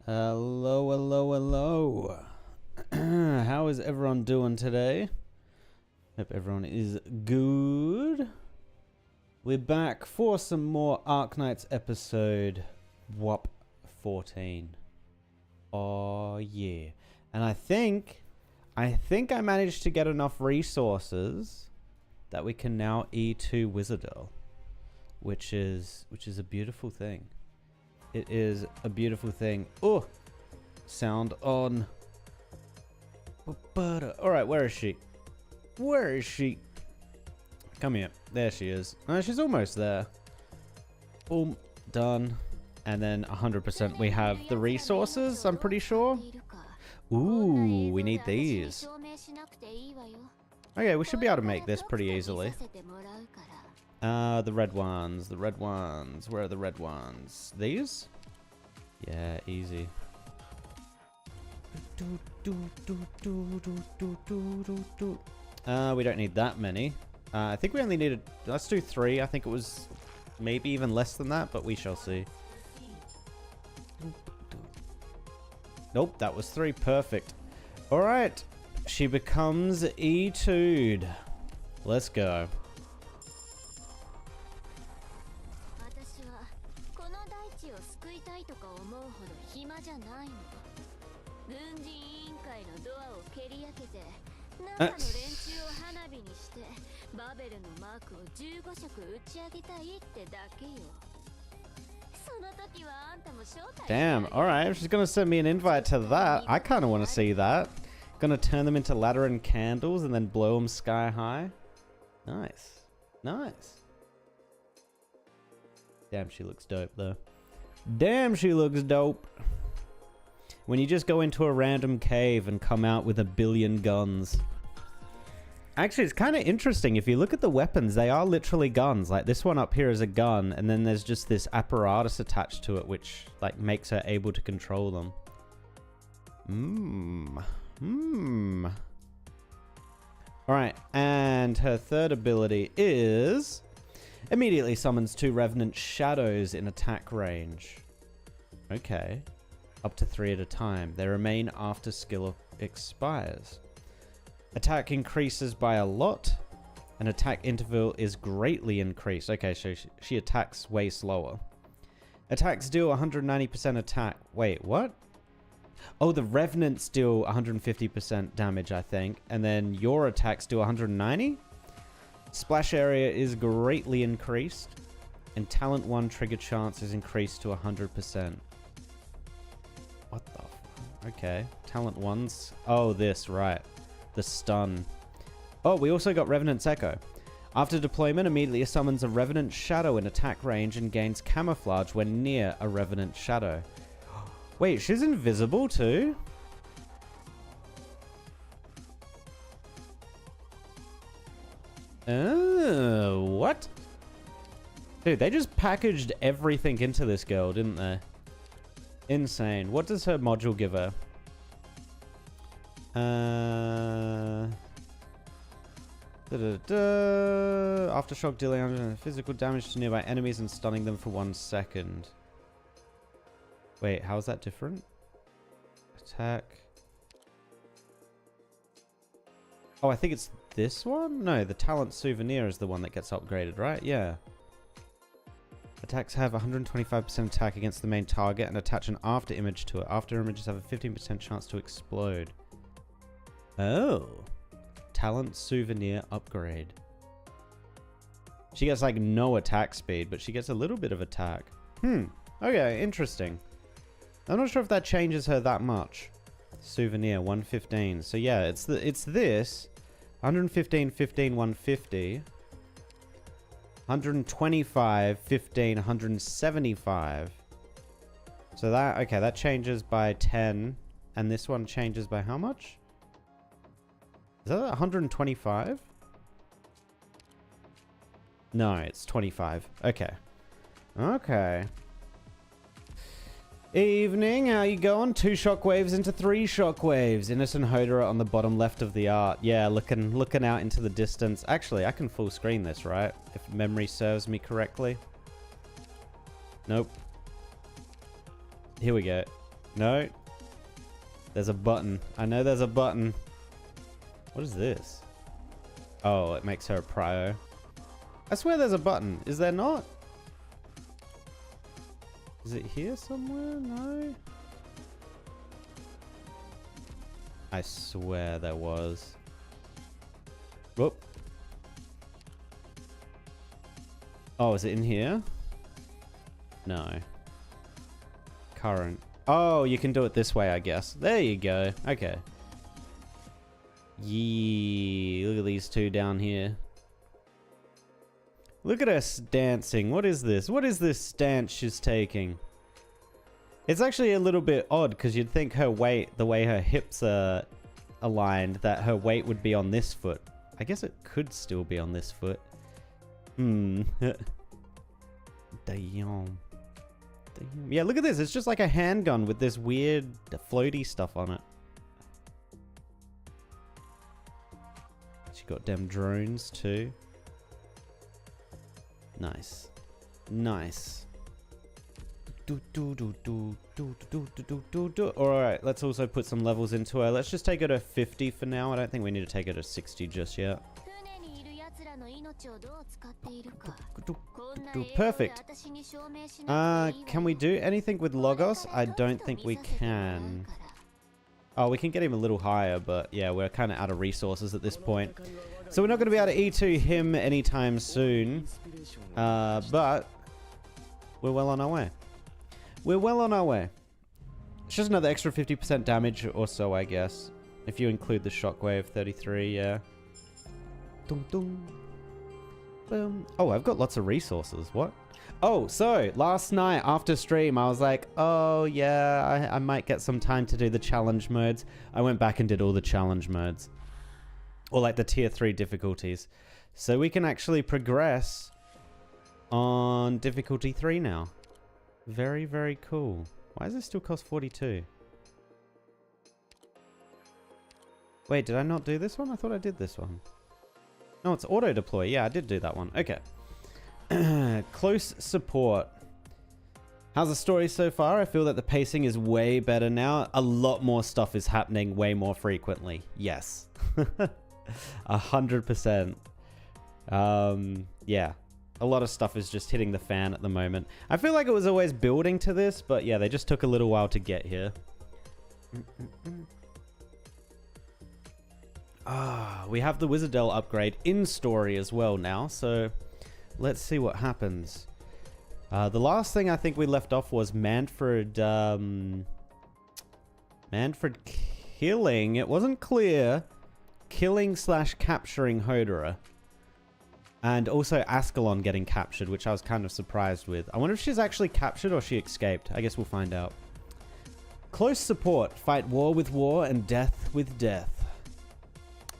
Hello, hello, hello. How is everyone doing today? Hope everyone is good. We're back for some more Arknights episode WAP 14. Oh yeah. And I think I managed to get enough resources that we can now E2'ing Wis'Adel, which is a beautiful thing. It is a beautiful thing. Oh, sound on. Alright, where is she? Where is she? Come here. There she is. She's almost there. Boom. Done. And then 100% we have the resources, I'm pretty sure. Ooh, we need these. Okay, we should be able to make this pretty easily. The red ones. The red ones. Where are the red ones? These? Yeah, easy. We don't need that many. I think we only needed... Let's do 3. I think it was maybe even less than that, but we shall see. Nope, that was 3. Perfect. Alright. She becomes E2'd. Let's go. Damn, alright, she's gonna send me an invite to that. I kinda wanna see that. Gonna turn them into Lateran candles and then blow them sky high. Nice. Nice. Damn, she looks dope though. Damn, she looks dope. When you just go into a random cave and come out with a billion guns. Actually, it's kind of interesting. If you look at the weapons, they are literally guns. Like this one up here is a gun, and then there's just this apparatus attached to it, which like makes her able to control them. Alright, and her third ability is... immediately summons 2 Revenant Shadows in attack range. Okay. Up to 3 at a time. They remain after skill expires. Attack increases by a lot. An attack interval is greatly increased. Okay, so she attacks way slower. Attacks deal 190% attack. Wait, what? Oh, the Revenants deal 150% damage, I think. And then your attacks do 190? Splash area is greatly increased. And talent 1 trigger chance is increased to 100%. What the f... Okay. Talent 1's... Oh, this, right. The stun. Oh, we also got Revenant's Echo. After deployment, immediately summons a Revenant Shadow in attack range and gains camouflage when near a Revenant Shadow. Wait, she's invisible too? Oh, what? Dude, they just packaged everything into this girl, didn't they? Insane. What does her module give her? Aftershock dealing physical damage to nearby enemies and stunning them for 1 second. Wait, how is that different? Attack. Oh, I think it's this one? No, the talent souvenir is the one that gets upgraded, right? Yeah. Attacks have 125% attack against the main target and attach an after image to it. After images have a 15% chance to explode. Oh. Talent souvenir upgrade. She gets like no attack speed, but she gets a little bit of attack. Okay, interesting. I'm not sure if that changes her that much. Souvenir 115. So yeah, it's this 115, 15, 150. 125, 15, 175. So that, okay, that changes by 10. And this one changes by how much? Is that 125? No, it's 25. Okay. Okay. Evening, how you going? 2 shockwaves into 3 shockwaves. Innocent Hodera on the bottom left of the art. Yeah, looking out into the distance. Actually, I can full screen this, right? If memory serves me correctly. Nope. Here we go. No. There's a button. I know there's a button. What is this? Oh, it makes her a prio. I swear there's a button. Is there not? Is it here somewhere? No. I swear there was. Whoop. Oh, is it in here? No. Current. Oh, you can do it this way, I guess. There you go. Okay. Yee. Look at these two down here. Look at us dancing. What is this? What is this stance she's taking? It's actually a little bit odd because you'd think her weight, the way her hips are aligned, that her weight would be on this foot. I guess it could still be on this foot. Damn. Yeah, look at this. It's just like a handgun with this weird floaty stuff on it. She got them drones too. Nice. Nice. Alright, let's also put some levels into her. Let's just take her to 50 for now. I don't think we need to take her to 60 just yet. Perfect. Can we do anything with Logos? I don't think we can. Oh, we can get him a little higher, but yeah, we're kind of out of resources at this point. So we're not going to be able to E2 him anytime soon. But we're well on our way. We're well on our way. It's just another extra 50% damage or so, I guess. If you include the shockwave 33, yeah. Dum dum. Boom. Oh, I've got lots of resources. What? Oh, so last night after stream, I was like, oh yeah, I might get some time to do the challenge modes. I went back and did all the challenge modes. Or like the tier 3 difficulties. So we can actually progress on difficulty 3 now. Very, very cool. Why does it still cost 42? Wait, did I not do this one? I thought I did this one. No, it's auto deploy. Yeah, I did do that one. Okay. Close support. How's the story so far? I feel that the pacing is way better now. A lot more stuff is happening way more frequently. Yes. 100%. Yeah. A lot of stuff is just hitting the fan at the moment. I feel like it was always building to this, but yeah, they just took a little while to get here. We have the Wis'Adel upgrade in story as well now, so let's see what happens. The last thing I think we left off was Manfred killing, it wasn't clear, killing / capturing Hodera. And also Ascalon getting captured, which I was kind of surprised with. I wonder if she's actually captured or she escaped. I guess we'll find out. Close support. Fight war with war and death with death.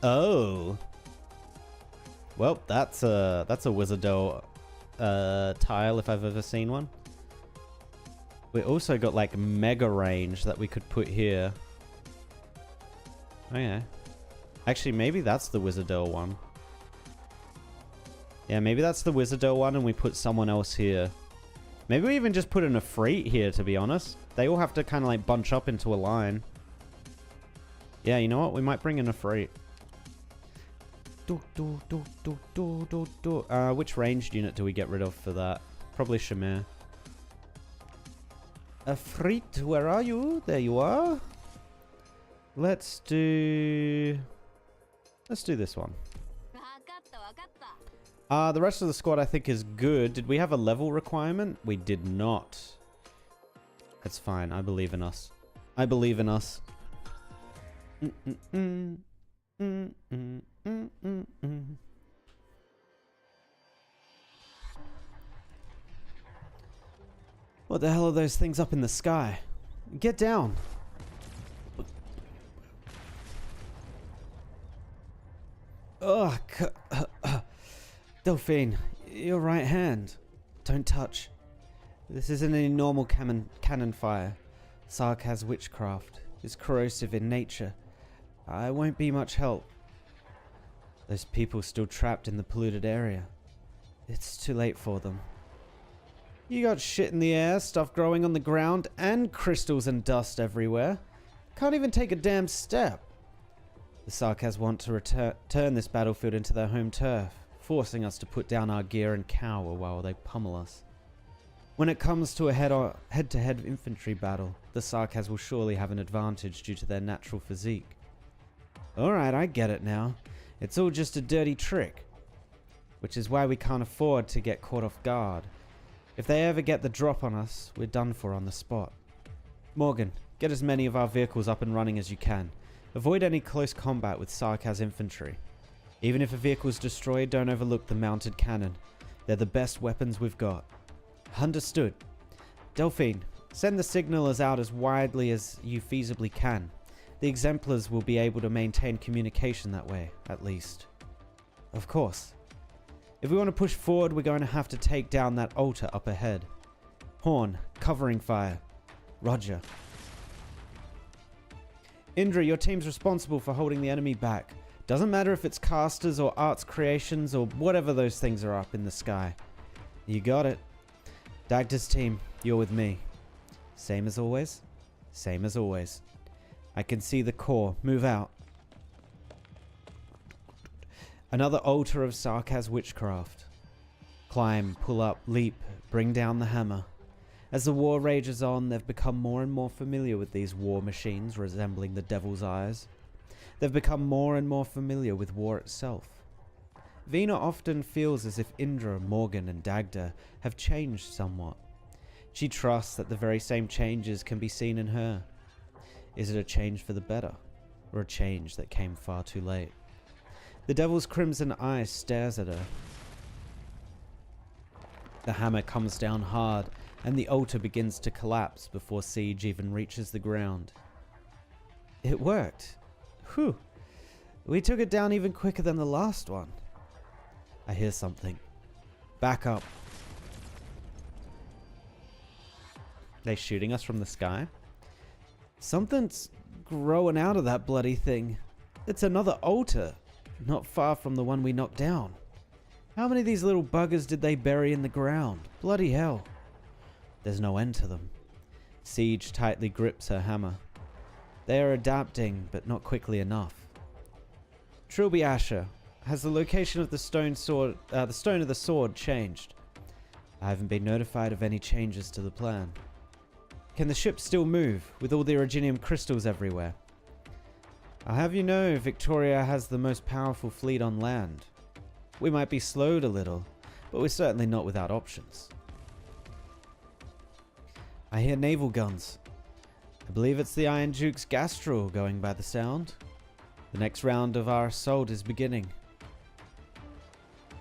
Oh. Well, that's a Wis'Adel tile if I've ever seen one. We also got like mega range that we could put here. Oh yeah. Actually, maybe that's the Wis'Adel one. Yeah, maybe that's the Wis'Adel one and we put someone else here. Maybe we even just put an Ifrit here, to be honest. They all have to kind of like bunch up into a line. Yeah, you know what? We might bring in Ifrit. Which ranged unit do we get rid of for that? Probably Shamir. Ifrit, where are you? There you are. Let's do this one. The rest of the squad I think is good. Did we have a level requirement? We did not. It's fine. I believe in us. I believe in us. What the hell are those things up in the sky? Get down. Ugh. Delphine, your right hand. Don't touch. This isn't any normal cannon fire. Sark has witchcraft. It's corrosive in nature. I won't be much help. Those people still trapped in the polluted area. It's too late for them. You got shit in the air, stuff growing on the ground, and crystals and dust everywhere. Can't even take a damn step. The Sarkaz want to turn this battlefield into their home turf, forcing us to put down our gear and cower while they pummel us. When it comes to a head-to-head infantry battle, the Sarkaz will surely have an advantage due to their natural physique. Alright, I get it now. It's all just a dirty trick. Which is why we can't afford to get caught off guard. If they ever get the drop on us, we're done for on the spot. Morgan, get as many of our vehicles up and running as you can. Avoid any close combat with Sarkaz infantry. Even if a vehicle is destroyed, don't overlook the mounted cannon. They're the best weapons we've got. Understood. Delphine, send the signalers out as widely as you feasibly can. The exemplars will be able to maintain communication that way, at least. Of course. If we want to push forward, we're going to have to take down that altar up ahead. Horn, covering fire. Roger. Indra, your team's responsible for holding the enemy back. Doesn't matter if it's casters or arts creations or whatever those things are up in the sky. You got it. Dagda's team, you're with me. Same as always? Same as always. I can see the core. Move out. Another altar of Sarkaz witchcraft. Climb, pull up, leap, bring down the hammer. As the war rages on, they've become more and more familiar with these war machines resembling the devil's eyes. They've become more and more familiar with war itself. Veena often feels as if Indra, Morgan and Dagda have changed somewhat. She trusts that the very same changes can be seen in her. Is it a change for the better, or a change that came far too late? The devil's crimson eye stares at her. The hammer comes down hard, and the altar begins to collapse before Siege even reaches the ground. It worked. Whew. We took it down even quicker than the last one. I hear something. Back up. They shooting us from the sky? Something's growing out of that bloody thing. It's another altar, not far from the one we knocked down. How many of these little buggers did they bury in the ground? Bloody hell. There's no end to them. Siege tightly grips her hammer. They are adapting, but not quickly enough. Trilby Asher, has the location of the stone of the sword changed? I haven't been notified of any changes to the plan. Can the ship still move, with all the Originium crystals everywhere? I'll have you know, Victoria has the most powerful fleet on land. We might be slowed a little, but we're certainly not without options. I hear naval guns. I believe it's the Iron Duke's Gastrel going by the sound. The next round of our assault is beginning.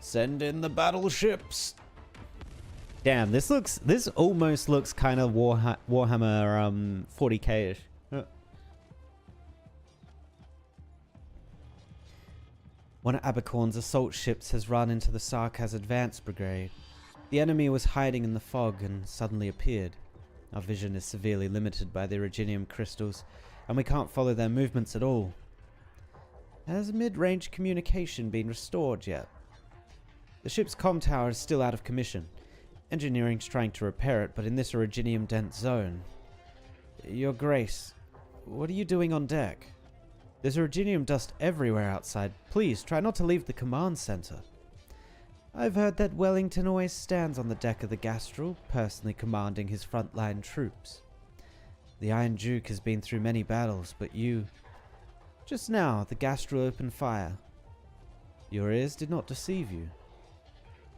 Send in the battleships. Damn, this almost looks kind of Warhammer 40k-ish. One of Abercorn's assault ships has run into the Sarkaz advance brigade. The enemy was hiding in the fog and suddenly appeared. Our vision is severely limited by the Originium crystals, and we can't follow their movements at all. Has mid-range communication been restored yet? The ship's comm tower is still out of commission. Engineering's trying to repair it, but in this Originium-dense zone. Your Grace, what are you doing on deck? There's Originium dust everywhere outside. Please, try not to leave the command center. I've heard that Wellington always stands on the deck of the Gastrel, personally commanding his frontline troops. The Iron Duke has been through many battles, but you... Just now, the Gastrel opened fire. Your ears did not deceive you.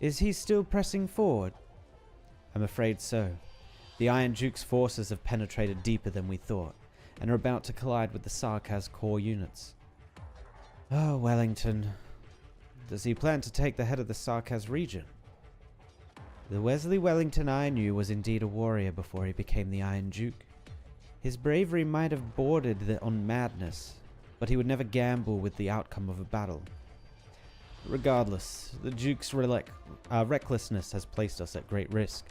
Is he still pressing forward? I'm afraid so. The Iron Duke's forces have penetrated deeper than we thought, and are about to collide with the Sarkaz core units. Oh, Wellington. Does he plan to take the head of the Sarkaz region? The Wesley Wellington I knew was indeed a warrior before he became the Iron Duke. His bravery might have bordered on madness, but he would never gamble with the outcome of a battle. Regardless, the Duke's recklessness has placed us at great risk.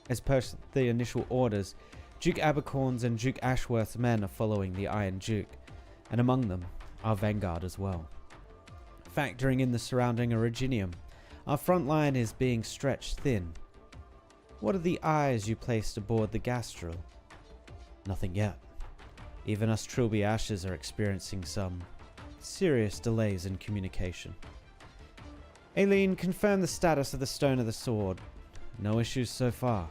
As per the initial orders, Duke Abercorn's and Duke Ashworth's men are following the Iron Duke, and among them, our vanguard as well. Factoring in the surrounding Originium, our front line is being stretched thin. What are the eyes you placed aboard the Gastrel? Nothing yet. Even us Trilby Ashes are experiencing some serious delays in communication. Aileen, confirm the status of the Stone of the Sword. No issues so far.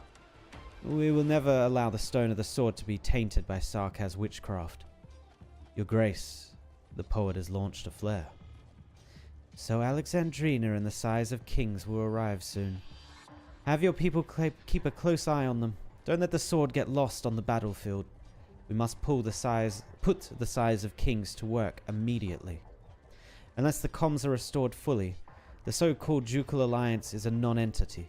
We will never allow the Stone of the Sword to be tainted by Sarkaz witchcraft. Your Grace, the poet has launched a flare. So Alexandrina and the Size of Kings will arrive soon. Have your people keep a close eye on them. Don't let the sword get lost on the battlefield. We must put the Size of Kings to work immediately. Unless the comms are restored fully, the so-called Ducal Alliance is a non-entity.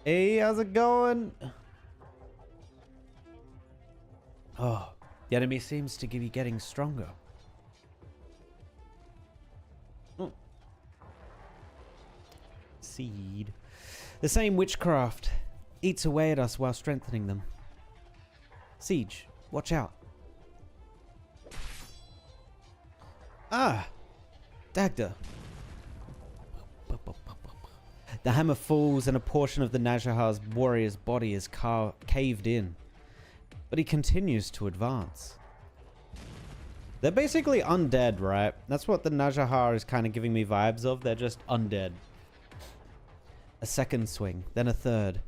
Hey, how's it going? Oh, the enemy seems to be getting stronger. Seed. The same witchcraft eats away at us while strengthening them. Siege, watch out. Ah! Dagda. The hammer falls and a portion of the Najahar's warrior's body is caved in. But he continues to advance. They're basically undead, right? That's what the Najahar is kind of giving me vibes of. They're just undead. A second swing, then a third.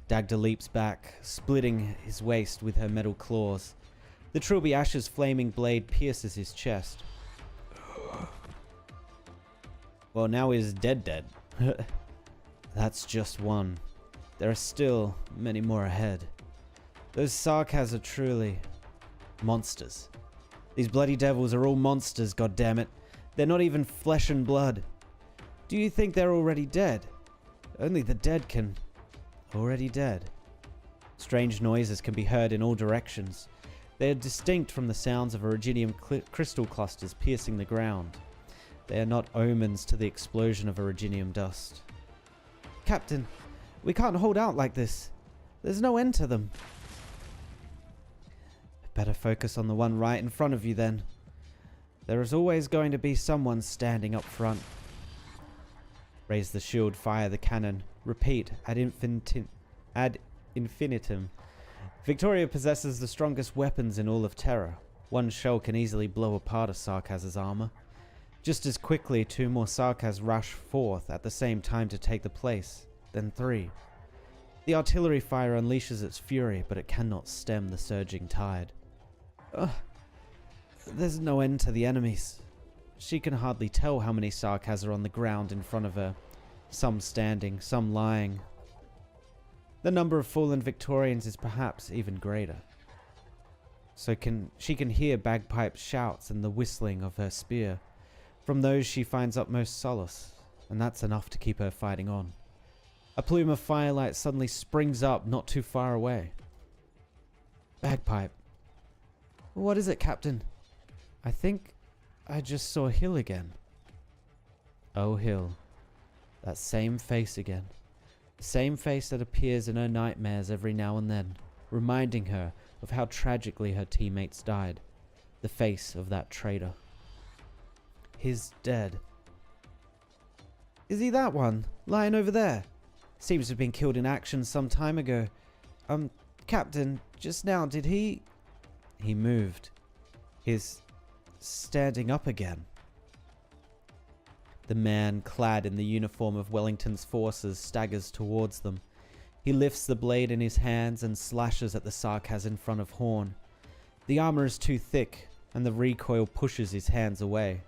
Dagda leaps back, splitting his waist with her metal claws. The Trilby Ash's flaming blade pierces his chest. Well, now he's dead. That's just one. There are still many more ahead. Those Sarkaz are truly monsters. These bloody devils are all monsters, goddammit. They're not even flesh and blood. Do you think they're already dead? Only the dead can... Already dead. Strange noises can be heard in all directions. They are distinct from the sounds of Originium crystal clusters piercing the ground. They are not omens to the explosion of Originium dust. Captain, we can't hold out like this. There's no end to them. Better focus on the one right in front of you then. There is always going to be someone standing up front. Raise the shield, fire the cannon. Repeat, ad infinitum. Victoria possesses the strongest weapons in all of Terra. One shell can easily blow apart a Sarkaz's armor. Just as quickly, two more Sarkaz rush forth at the same time to take the place. Then three. The artillery fire unleashes its fury, but it cannot stem the surging tide. There's no end to the enemies. She can hardly tell how many Sarkaz are on the ground in front of her. Some standing, some lying. The number of fallen Victorians is perhaps even greater. She can hear bagpipe shouts and the whistling of her spear. From those she finds utmost solace, and that's enough to keep her fighting on. A plume of firelight suddenly springs up not too far away. Bagpipe. What is it, Captain? I think I just saw Hill again. Oh, Hill. That same face again. The same face that appears in her nightmares every now and then, reminding her of how tragically her teammates died. The face of that traitor. He's dead. Is he that one? Lying over there? Seems to have been killed in action some time ago. Captain, just now, did he... He moved. He's standing up again. The man, clad in the uniform of Wellington's forces, staggers towards them. He lifts the blade in his hands and slashes at the Sarkaz in front of Horn. The armor is too thick, and the recoil pushes his hands away.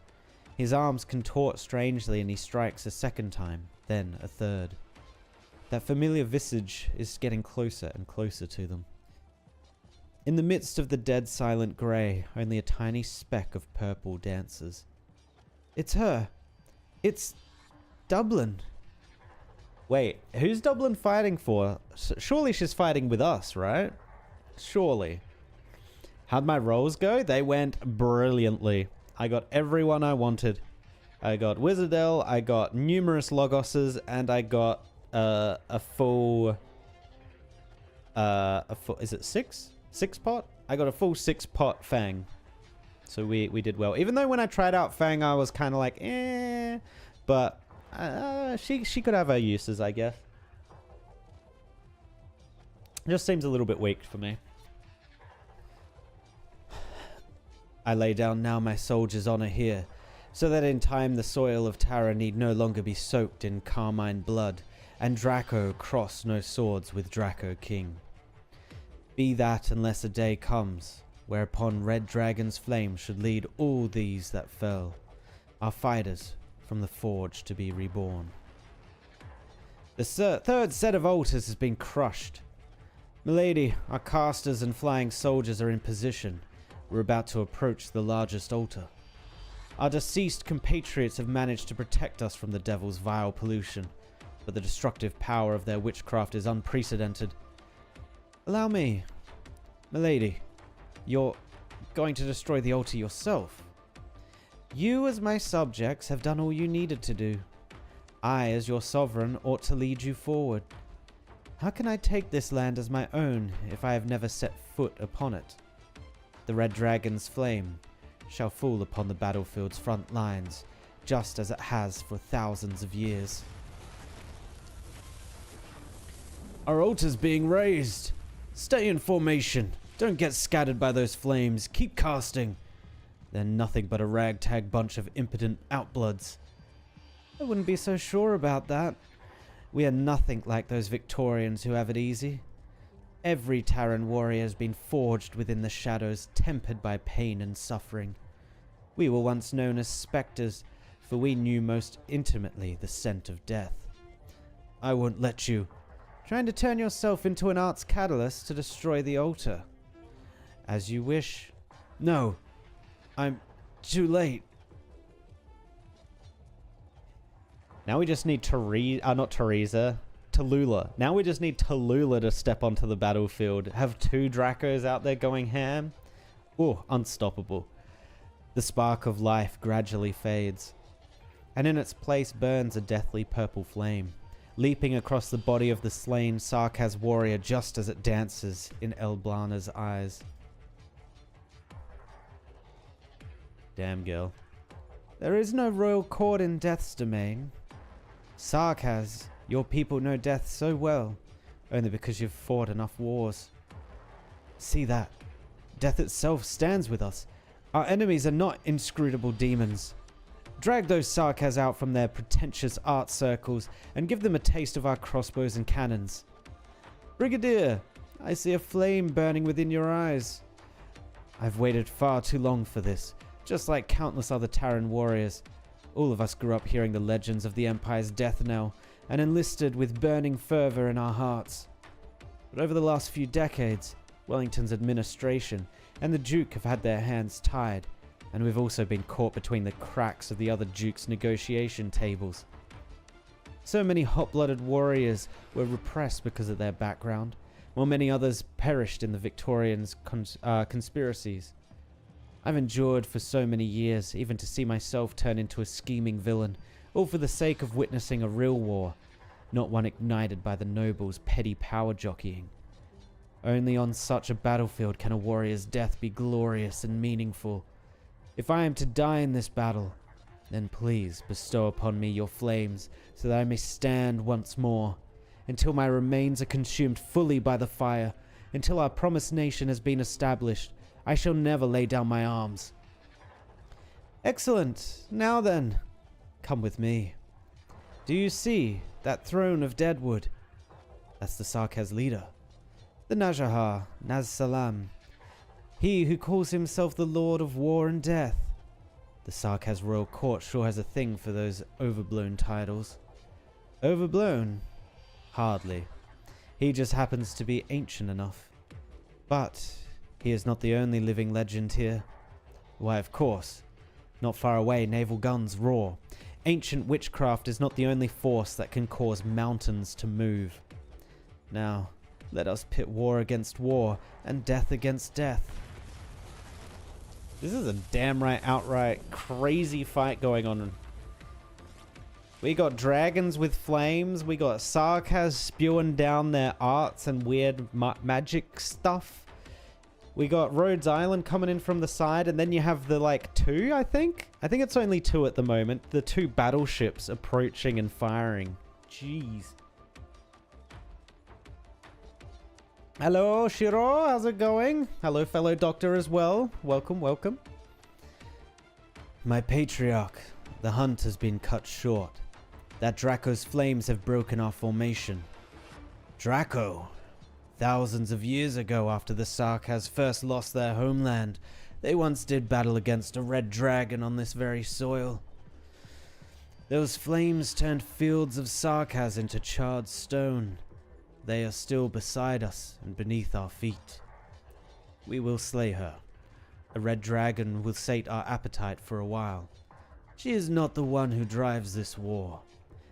His arms contort strangely and he strikes a second time, then a third. That familiar visage is getting closer and closer to them. In the midst of the dead silent grey, only a tiny speck of purple dances. It's her. It's Dublin. Wait, who's Dublin fighting for? Surely she's fighting with us, right? Surely. How'd my rolls go? They went brilliantly. I got everyone I wanted. I got Wis'Adel, I got numerous Logoses, and I got a full... is it 6? 6 pot? I got a full 6 pot Fang. So we did well. Even though when I tried out Fang, I was kind of like, eh. But She could have her uses, I guess. Just seems a little bit weak for me. I lay down now my soldier's honor here, so that in time the soil of Tara need no longer be soaked in carmine blood, and Draco cross no swords with Draco King. Be that unless a day comes, whereupon Red Dragon's flame should lead all these that fell, our fighters, from the forge to be reborn. The third set of altars has been crushed. Milady, our casters and flying soldiers are in position. We're about to approach the largest altar. Our deceased compatriots have managed to protect us from the devil's vile pollution, but the destructive power of their witchcraft is unprecedented. Allow me. Milady, you're going to destroy the altar yourself. You, as my subjects, have done all you needed to do. I, as your sovereign, ought to lead you forward. How can I take this land as my own if I have never set foot upon it? The Red Dragon's flame shall fall upon the battlefield's front lines, just as it has for thousands of years. Our altar's being raised. Stay in formation. Don't get scattered by those flames. Keep casting. They're nothing but a ragtag bunch of impotent outbloods. I wouldn't be so sure about that. We are nothing like those Victorians who have it easy. Every Terran warrior has been forged within the shadows, tempered by pain and suffering. We were once known as specters, for we knew most intimately the scent of death. I won't let you. Trying to turn yourself into an arts catalyst to destroy the altar. As you wish. No, I'm too late. Now we just need Tallulah. Now we just need Tallulah to step onto the battlefield. Have two Dracos out there going ham. Oh, unstoppable. The spark of life gradually fades, and in its place burns a deathly purple flame, leaping across the body of the slain Sarkaz warrior just as it dances in Elblana's eyes. Damn, girl. There is no royal court in Death's domain. Sarkaz, your people know death so well, only because you've fought enough wars. See that? Death itself stands with us. Our enemies are not inscrutable demons. Drag those Sarkaz out from their pretentious art circles and give them a taste of our crossbows and cannons. Brigadier, I see a flame burning within your eyes. I've waited far too long for this, just like countless other Terran warriors. All of us grew up hearing the legends of the Empire's death knell and enlisted with burning fervor in our hearts. But over the last few decades, Wellington's administration and the Duke have had their hands tied, and we've also been caught between the cracks of the other Dukes' negotiation tables. So many hot-blooded warriors were repressed because of their background, while many others perished in the Victorians' conspiracies. I've endured for so many years, even to see myself turn into a scheming villain, all for the sake of witnessing a real war, not one ignited by the nobles' petty power jockeying. Only on such a battlefield can a warrior's death be glorious and meaningful. If I am to die in this battle, then please bestow upon me your flames, so that I may stand once more, until my remains are consumed fully by the fire, until our promised nation has been established. I shall never lay down my arms. Excellent. Now then, come with me. Do you see that throne of deadwood? That's the Sarkaz leader, the Najahar, Naz Salam. He who calls himself the Lord of War and Death. The Sarkaz royal court sure has a thing for those overblown titles. Overblown? Hardly. He just happens to be ancient enough. But he is not the only living legend here. Why, of course. Not far away, naval guns roar. Ancient witchcraft is not the only force that can cause mountains to move. Now, let us pit war against war and death against death. This is a damn right outright crazy fight going on. We got dragons with flames. We got Sarkaz spewing down their arts and weird magic stuff. We got Rhodes Island coming in from the side, and then you have the, like, two, I think? I think it's only two at the moment. The two battleships approaching and firing. Jeez. Hello, Shiro. How's it going? Hello, fellow doctor as well. Welcome, welcome. My patriarch, the hunt has been cut short. That Draco's flames have broken our formation. Draco. Thousands of years ago, after the Sarkaz first lost their homeland, they once did battle against a red dragon on this very soil. Those flames turned fields of Sarkaz into charred stone. They are still beside us and beneath our feet. We will slay her. A red dragon will sate our appetite for a while. She is not the one who drives this war.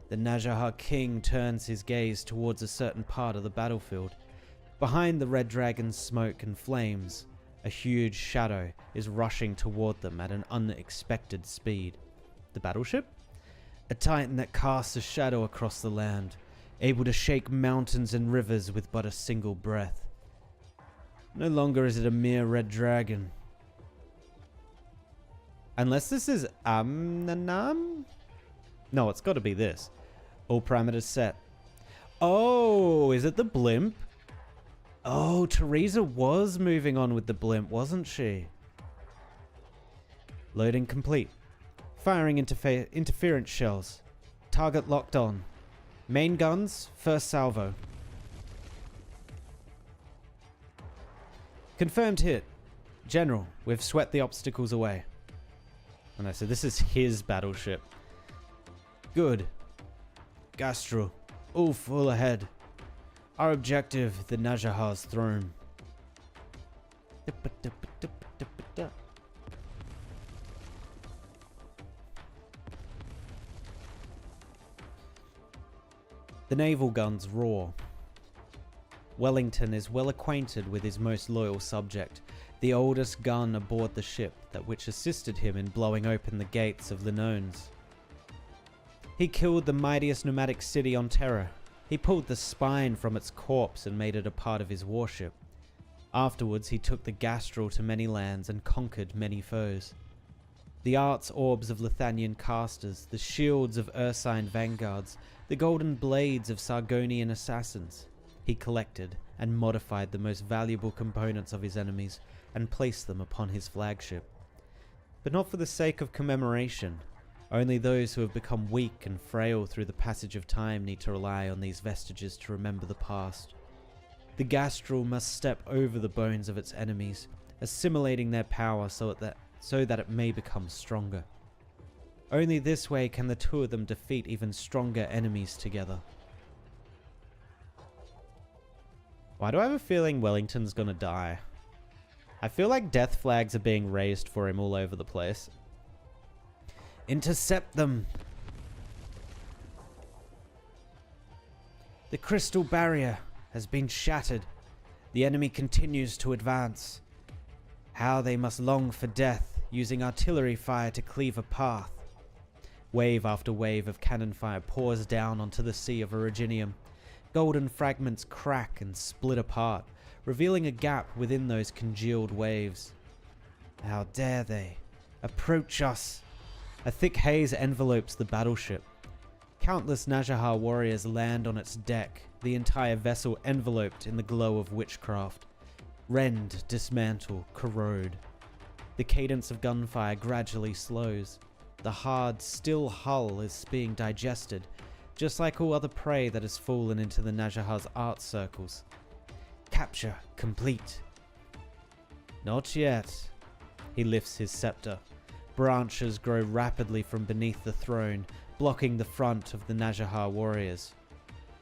The Najahar king turns his gaze towards a certain part of the battlefield. Behind the red dragon's smoke and flames, a huge shadow is rushing toward them at an unexpected speed. The battleship? A titan that casts a shadow across the land, able to shake mountains and rivers with but a single breath. No longer is it a mere red dragon. Unless this is Amnanam? No, it's got to be this. All parameters set. Oh, is it the blimp? Oh, Teresa was moving on with the blimp, wasn't she? Loading complete. Firing interference shells. Target locked on. Main guns, first salvo. Confirmed hit. General, we've swept the obstacles away. And I said, this is his battleship. Good. Gastro, all full ahead. Our objective, the Najahar's throne. The naval guns roar. Wellington is well acquainted with his most loyal subject, the oldest gun aboard the ship that which assisted him in blowing open the gates of Linones. He killed the mightiest nomadic city on Terra. He pulled the spine from its corpse and made it a part of his warship. Afterwards, he took the Gastral to many lands and conquered many foes. The arts orbs of Lithanian casters, the shields of Ursine vanguards, the golden blades of Sargonian assassins. He collected and modified the most valuable components of his enemies and placed them upon his flagship. But not for the sake of commemoration. Only those who have become weak and frail through the passage of time need to rely on these vestiges to remember the past. The Gastral must step over the bones of its enemies, assimilating their power so that it may become stronger. Only this way can the two of them defeat even stronger enemies together. Why do I have a feeling Wellington's gonna die? I feel like death flags are being raised for him all over the place. Intercept them! The crystal barrier has been shattered. The enemy continues to advance. How they must long for death, using artillery fire to cleave a path. Wave after wave of cannon fire pours down onto the sea of Originium. Golden fragments crack and split apart, revealing a gap within those congealed waves. How dare they approach us! A thick haze envelopes the battleship. Countless Najahar warriors land on its deck, the entire vessel enveloped in the glow of witchcraft. Rend, dismantle, corrode. The cadence of gunfire gradually slows. The hard, still hull is being digested, just like all other prey that has fallen into the Najahar's art circles. Capture complete. Not yet. He lifts his scepter. Branches grow rapidly from beneath the throne, blocking the front of the Najahar warriors.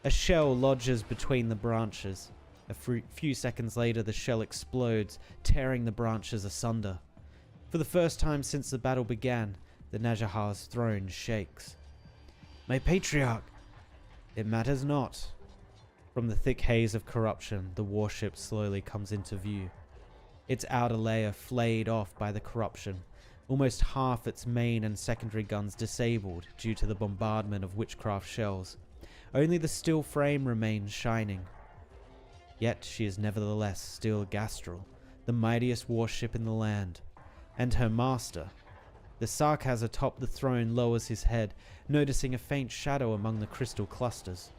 A shell lodges between the branches. A few seconds later, the shell explodes, tearing the branches asunder. For the first time since the battle began, the Najahar's throne shakes. My patriarch! It matters not. From the thick haze of corruption, the warship slowly comes into view. Its outer layer flayed off by the corruption. Almost half its main and secondary guns disabled due to the bombardment of witchcraft shells. Only the steel frame remains shining. Yet she is nevertheless still Gastral, the mightiest warship in the land, and her master. The Sarkaz atop the throne lowers his head, noticing a faint shadow among the crystal clusters.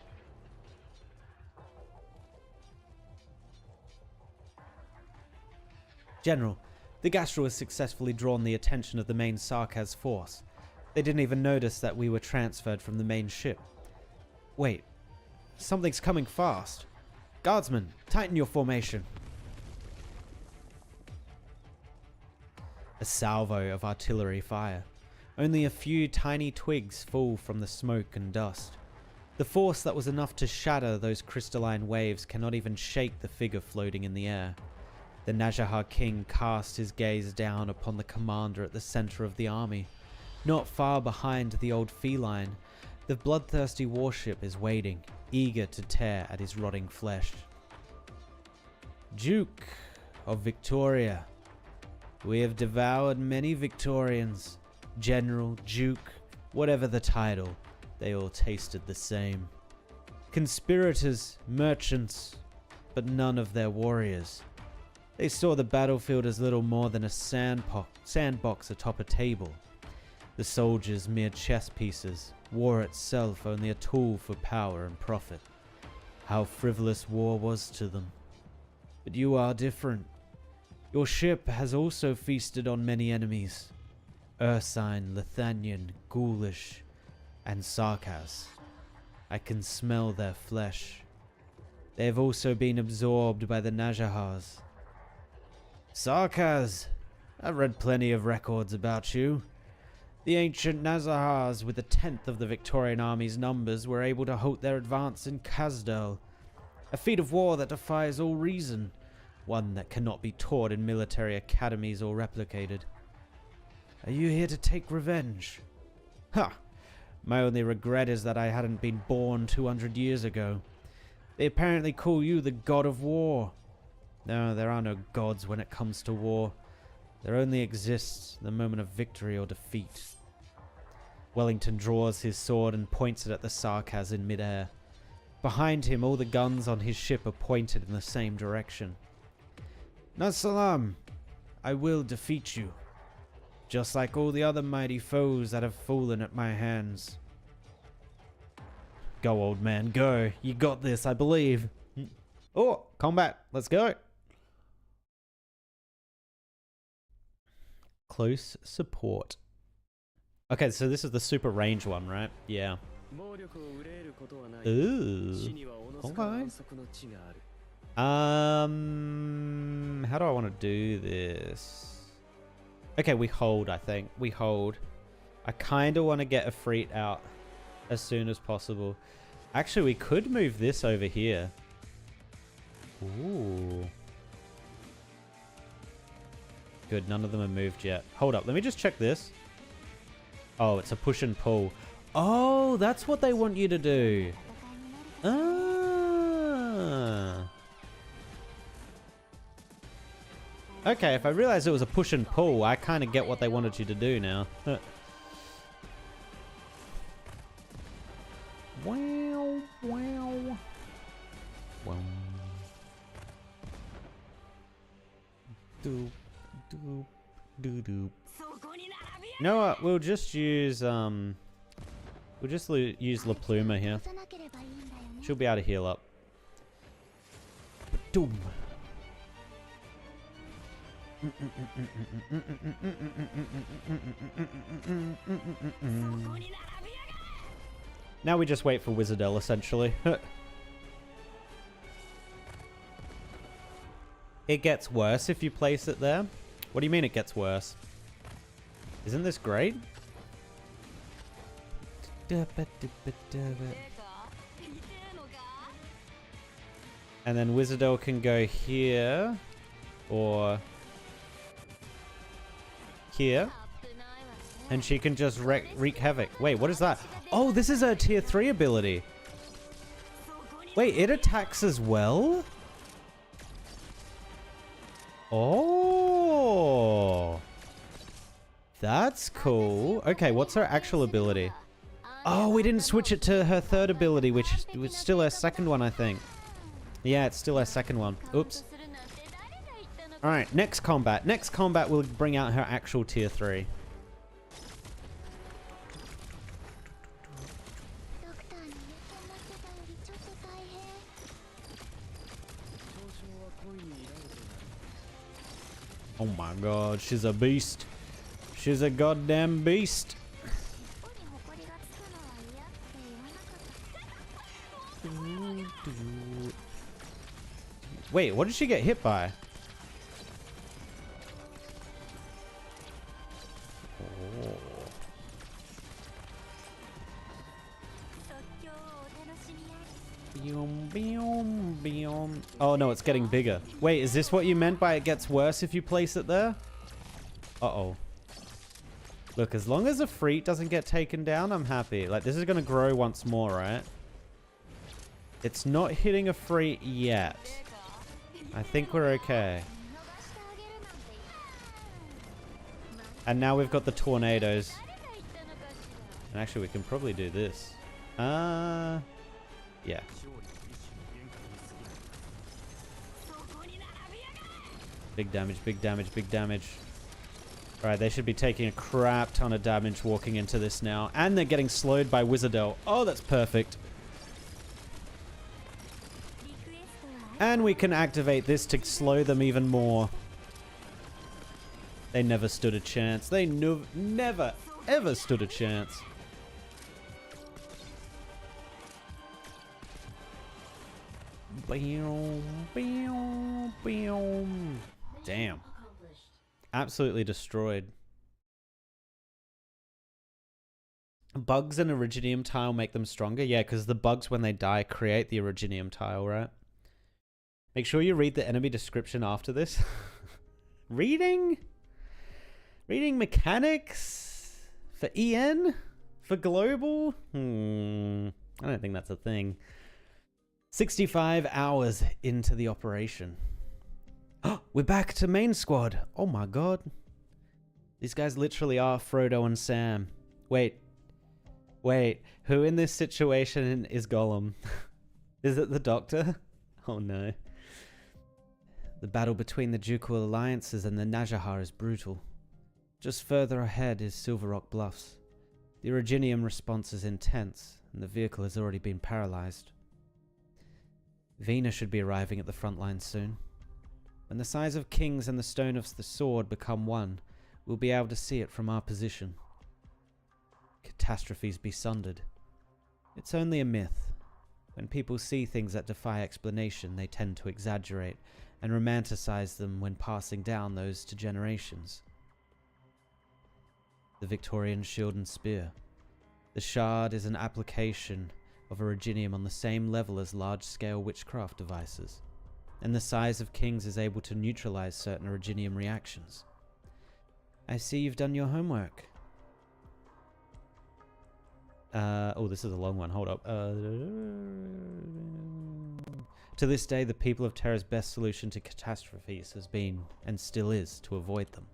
General, the Gastro has successfully drawn the attention of the main Sarkaz force. They didn't even notice that we were transferred from the main ship. Wait, something's coming fast. Guardsmen, tighten your formation. A salvo of artillery fire. Only a few tiny twigs fall from the smoke and dust. The force that was enough to shatter those crystalline waves cannot even shake the figure floating in the air. The Najahar king cast his gaze down upon the commander at the center of the army. Not far behind the old feline, the bloodthirsty warship is waiting, eager to tear at his rotting flesh. Duke of Victoria. We have devoured many Victorians. General, Duke, whatever the title, they all tasted the same. Conspirators, merchants, but none of their warriors. They saw the battlefield as little more than a sandbox atop a table. The soldiers mere chess pieces, war itself only a tool for power and profit. How frivolous war was to them. But you are different. Your ship has also feasted on many enemies. Ursine, Lithanian, Ghoulish, and Sarkaz. I can smell their flesh. They have also been absorbed by the Najahars. Sarkaz, I've read plenty of records about you. The ancient Najahars, with a tenth of the Victorian army's numbers, were able to halt their advance in Kazdel. A feat of war that defies all reason. One that cannot be taught in military academies or replicated. Are you here to take revenge? Ha! My only regret is that I hadn't been born 200 years ago. They apparently call you the god of war. No, there are no gods when it comes to war. There only exists the moment of victory or defeat. Wellington draws his sword and points it at the Sarkaz in midair. Behind him, all the guns on his ship are pointed in the same direction. Nasalam, I will defeat you. Just like all the other mighty foes that have fallen at my hands. Go, old man, go. You got this, I believe. Oh, combat. Let's go. Close support. Okay, so this is the super range one, right? Yeah. Ooh. Okay. How do I want to do this? Okay, we hold, I think. We hold. I kind of want to get a freet out as soon as possible. Actually, we could move this over here. Ooh. Good, none of them are moved yet. Hold up, let me just check this. Oh, it's a push and pull. Oh, that's what they want you to do. Ah. Okay, if I realized it was a push and pull, I kind of get what they wanted you to do now. Wow, wow. Wow. Doop, doop, doop, doop. You know what? We'll just use use La Pluma here. She'll be able to heal up. Doom. Now we just wait for Wis'Adel, essentially. It gets worse if you place it there. What do you mean it gets worse? Isn't this great? And then Wis'Adel can go here or here, and she can just wreak havoc. Wait, what is that? Oh, this is a tier 3 ability. Wait, it attacks as well? Oh, that's cool. Okay, what's her actual ability? Oh, we didn't switch it to her third ability, which was still her second one, I think. Yeah, it's still her second one. Oops. Alright, next combat. Next combat will bring out her actual tier 3. Oh my god, she's a beast. She's a goddamn beast. Wait, what did she get hit by? Oh. Oh no, it's getting bigger. Wait, is this what you meant by it gets worse if you place it there? Uh-oh. Look, as long as a Freet doesn't get taken down, I'm happy. Like, this is going to grow once more, right? It's not hitting a Freet yet. I think we're okay. And now we've got the tornadoes. And actually, we can probably do this. Yeah. Big damage, big damage, big damage. Alright, they should be taking a crap ton of damage walking into this now. And they're getting slowed by Wis'Adel. Oh, that's perfect. And we can activate this to slow them even more. They never stood a chance. They never, ever stood a chance. Damn. Absolutely destroyed. Bugs and Iridium tile make them stronger? Yeah, because the bugs, when they die, create the Iridium tile, right? Make sure you read the enemy description after this. Reading? Reading mechanics? For EN? For global? I don't think that's a thing. 65 hours into the operation. Oh, we're back to main squad. Oh my god. These guys literally are Frodo and Sam. Wait. Wait. Who in this situation is Gollum? Is it the Doctor? Oh no. The battle between the Ducal Alliances and the Najahar is brutal. Just further ahead is Silver Rock Bluffs. The Originium response is intense, and the vehicle has already been paralyzed. Vina should be arriving at the front line soon. When the size of kings and the stone of the sword become one, we'll be able to see it from our position. Catastrophes be sundered. It's only a myth. When people see things that defy explanation, they tend to exaggerate and romanticize them when passing down those to generations. The Victorian shield and spear. The shard is an application of Originium on the same level as large-scale witchcraft devices, and the size of kings is able to neutralize certain Originium reactions. I see you've done your homework. Oh, this is a long one. Hold up. To this day, the people of Terra's best solution to catastrophes has been, and still is, to avoid them.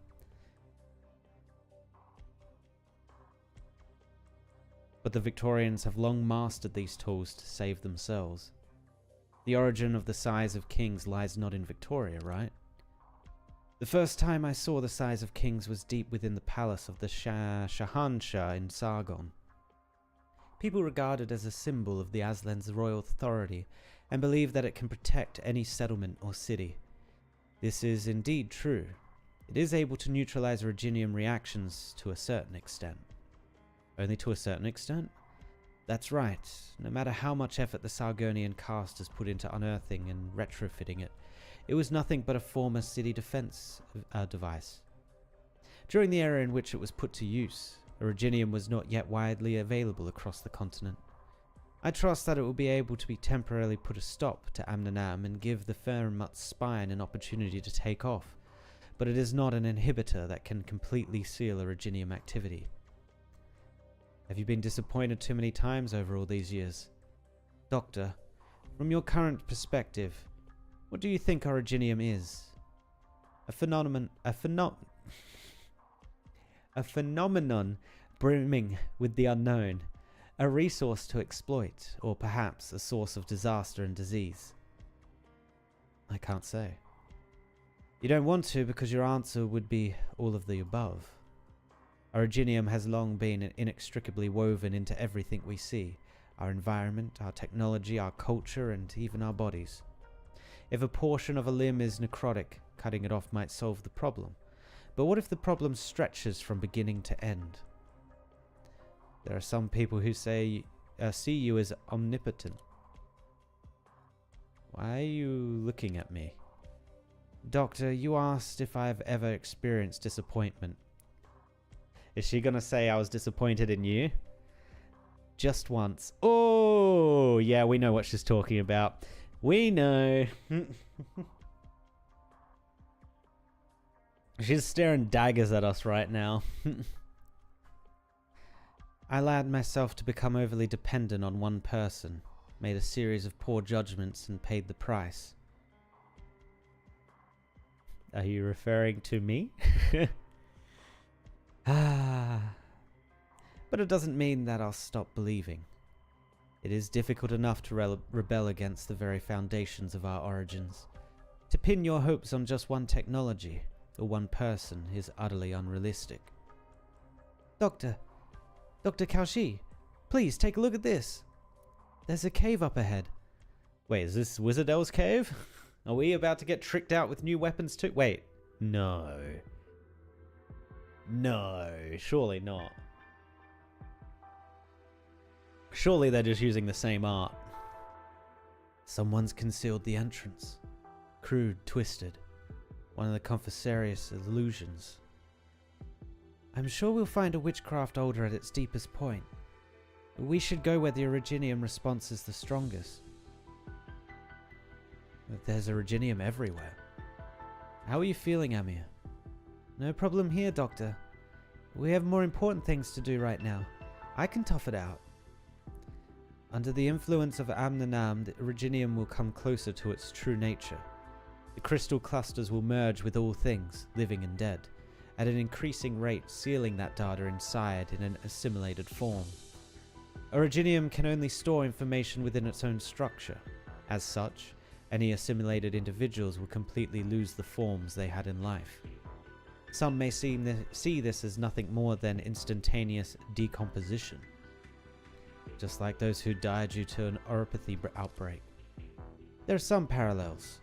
But the Victorians have long mastered these tools to save themselves. The origin of the size of kings lies not in Victoria, right? The first time I saw the size of kings was deep within the palace of the Shahanshah in Sargon. People regard it as a symbol of the Aslan's royal authority and believe that it can protect any settlement or city. This is indeed true. It is able to neutralize Originium reactions to a certain extent. Only to a certain extent? That's right. No matter how much effort the Sargonian caste has put into unearthing and retrofitting it, it was nothing but a former city defense device. During the era in which it was put to use, Originium was not yet widely available across the continent. I trust that it will be able to be temporarily put a stop to Amnanam and give the Fermut's spine an opportunity to take off, but it is not an inhibitor that can completely seal Originium activity. Have you been disappointed too many times over all these years? Doctor, from your current perspective, what do you think Originium is? A phenomenon brimming with the unknown, a resource to exploit, or perhaps a source of disaster and disease? I can't say. You don't want to because your answer would be all of the above. Originium has long been inextricably woven into everything we see. Our environment, our technology, our culture, and even our bodies. If a portion of a limb is necrotic, cutting it off might solve the problem. But what if the problem stretches from beginning to end? There are some people who see you as omnipotent. Why are you looking at me? Doctor, you asked if I've ever experienced disappointment. Is she gonna say I was disappointed in you? Just once. Oh, yeah, we know what she's talking about. We know. She's staring daggers at us right now. I allowed myself to become overly dependent on one person, made a series of poor judgments, and paid the price. Are you referring to me? But it doesn't mean that I'll stop believing. It is difficult enough to rebel against the very foundations of our origins. To pin your hopes on just one technology, or one person, is utterly unrealistic. Doctor Kaoshi, please take a look at this. There's a cave up ahead. Wait, is this Wis'Adel's cave? Are we about to get tricked out with new weapons too? Wait, no. No, surely not. Surely they're just using the same art. Someone's concealed the entrance. Crude, twisted. One of the Confessorius illusions. I'm sure we'll find a witchcraft altar at its deepest point. We should go where the Originium response is the strongest. But there's Originium everywhere. How are you feeling, Amir? No problem here, Doctor. We have more important things to do right now. I can tough it out. Under the influence of Amnanam, the Originium will come closer to its true nature. The crystal clusters will merge with all things, living and dead, at an increasing rate, sealing that data inside in an assimilated form. Originium can only store information within its own structure. As such, any assimilated individuals will completely lose the forms they had in life. Some may see this as nothing more than instantaneous decomposition, just like those who die due to an oropathy outbreak. There are some parallels.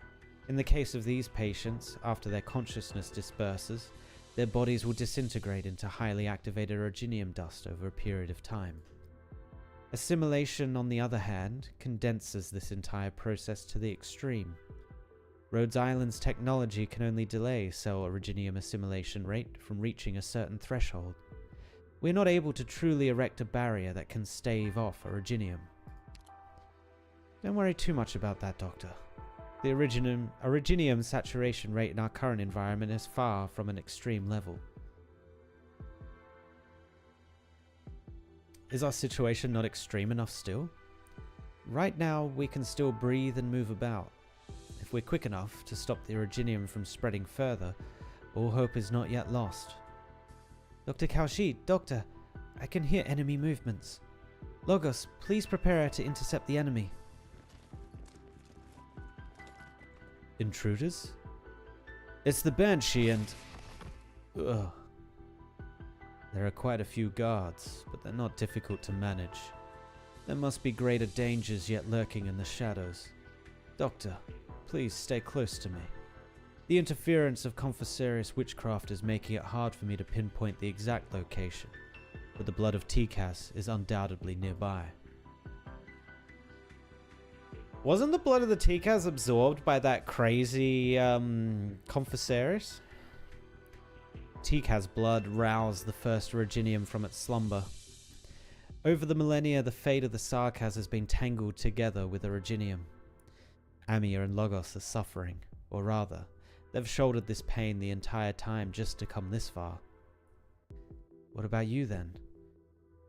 In the case of these patients, after their consciousness disperses, their bodies will disintegrate into highly activated originium dust over a period of time. Assimilation, on the other hand, condenses this entire process to the extreme. Rhodes Island's technology can only delay cell originium assimilation rate from reaching a certain threshold. We're not able to truly erect a barrier that can stave off originium. Don't worry too much about that, Doctor. The originium saturation rate in our current environment is far from an extreme level. Is our situation not extreme enough still? Right now, we can still breathe and move about. If we're quick enough to stop the originium from spreading further, all hope is not yet lost. Dr. Kaoshi, Doctor, I can hear enemy movements. Logos, please prepare to intercept the enemy. Intruders? It's the Banshee and... Ugh. There are quite a few guards, but they're not difficult to manage. There must be greater dangers yet lurking in the shadows. Doctor, please stay close to me. The interference of Confessorius witchcraft is making it hard for me to pinpoint the exact location, but the blood of Tikas is undoubtedly nearby. Wasn't the blood of the Tikas absorbed by that crazy Confessorius? Tikas' blood roused the first originium from its slumber. Over the millennia, the fate of the Sarkaz has been tangled together with originium. Amir and Logos are suffering, or rather, they've shouldered this pain the entire time just to come this far. What about you then?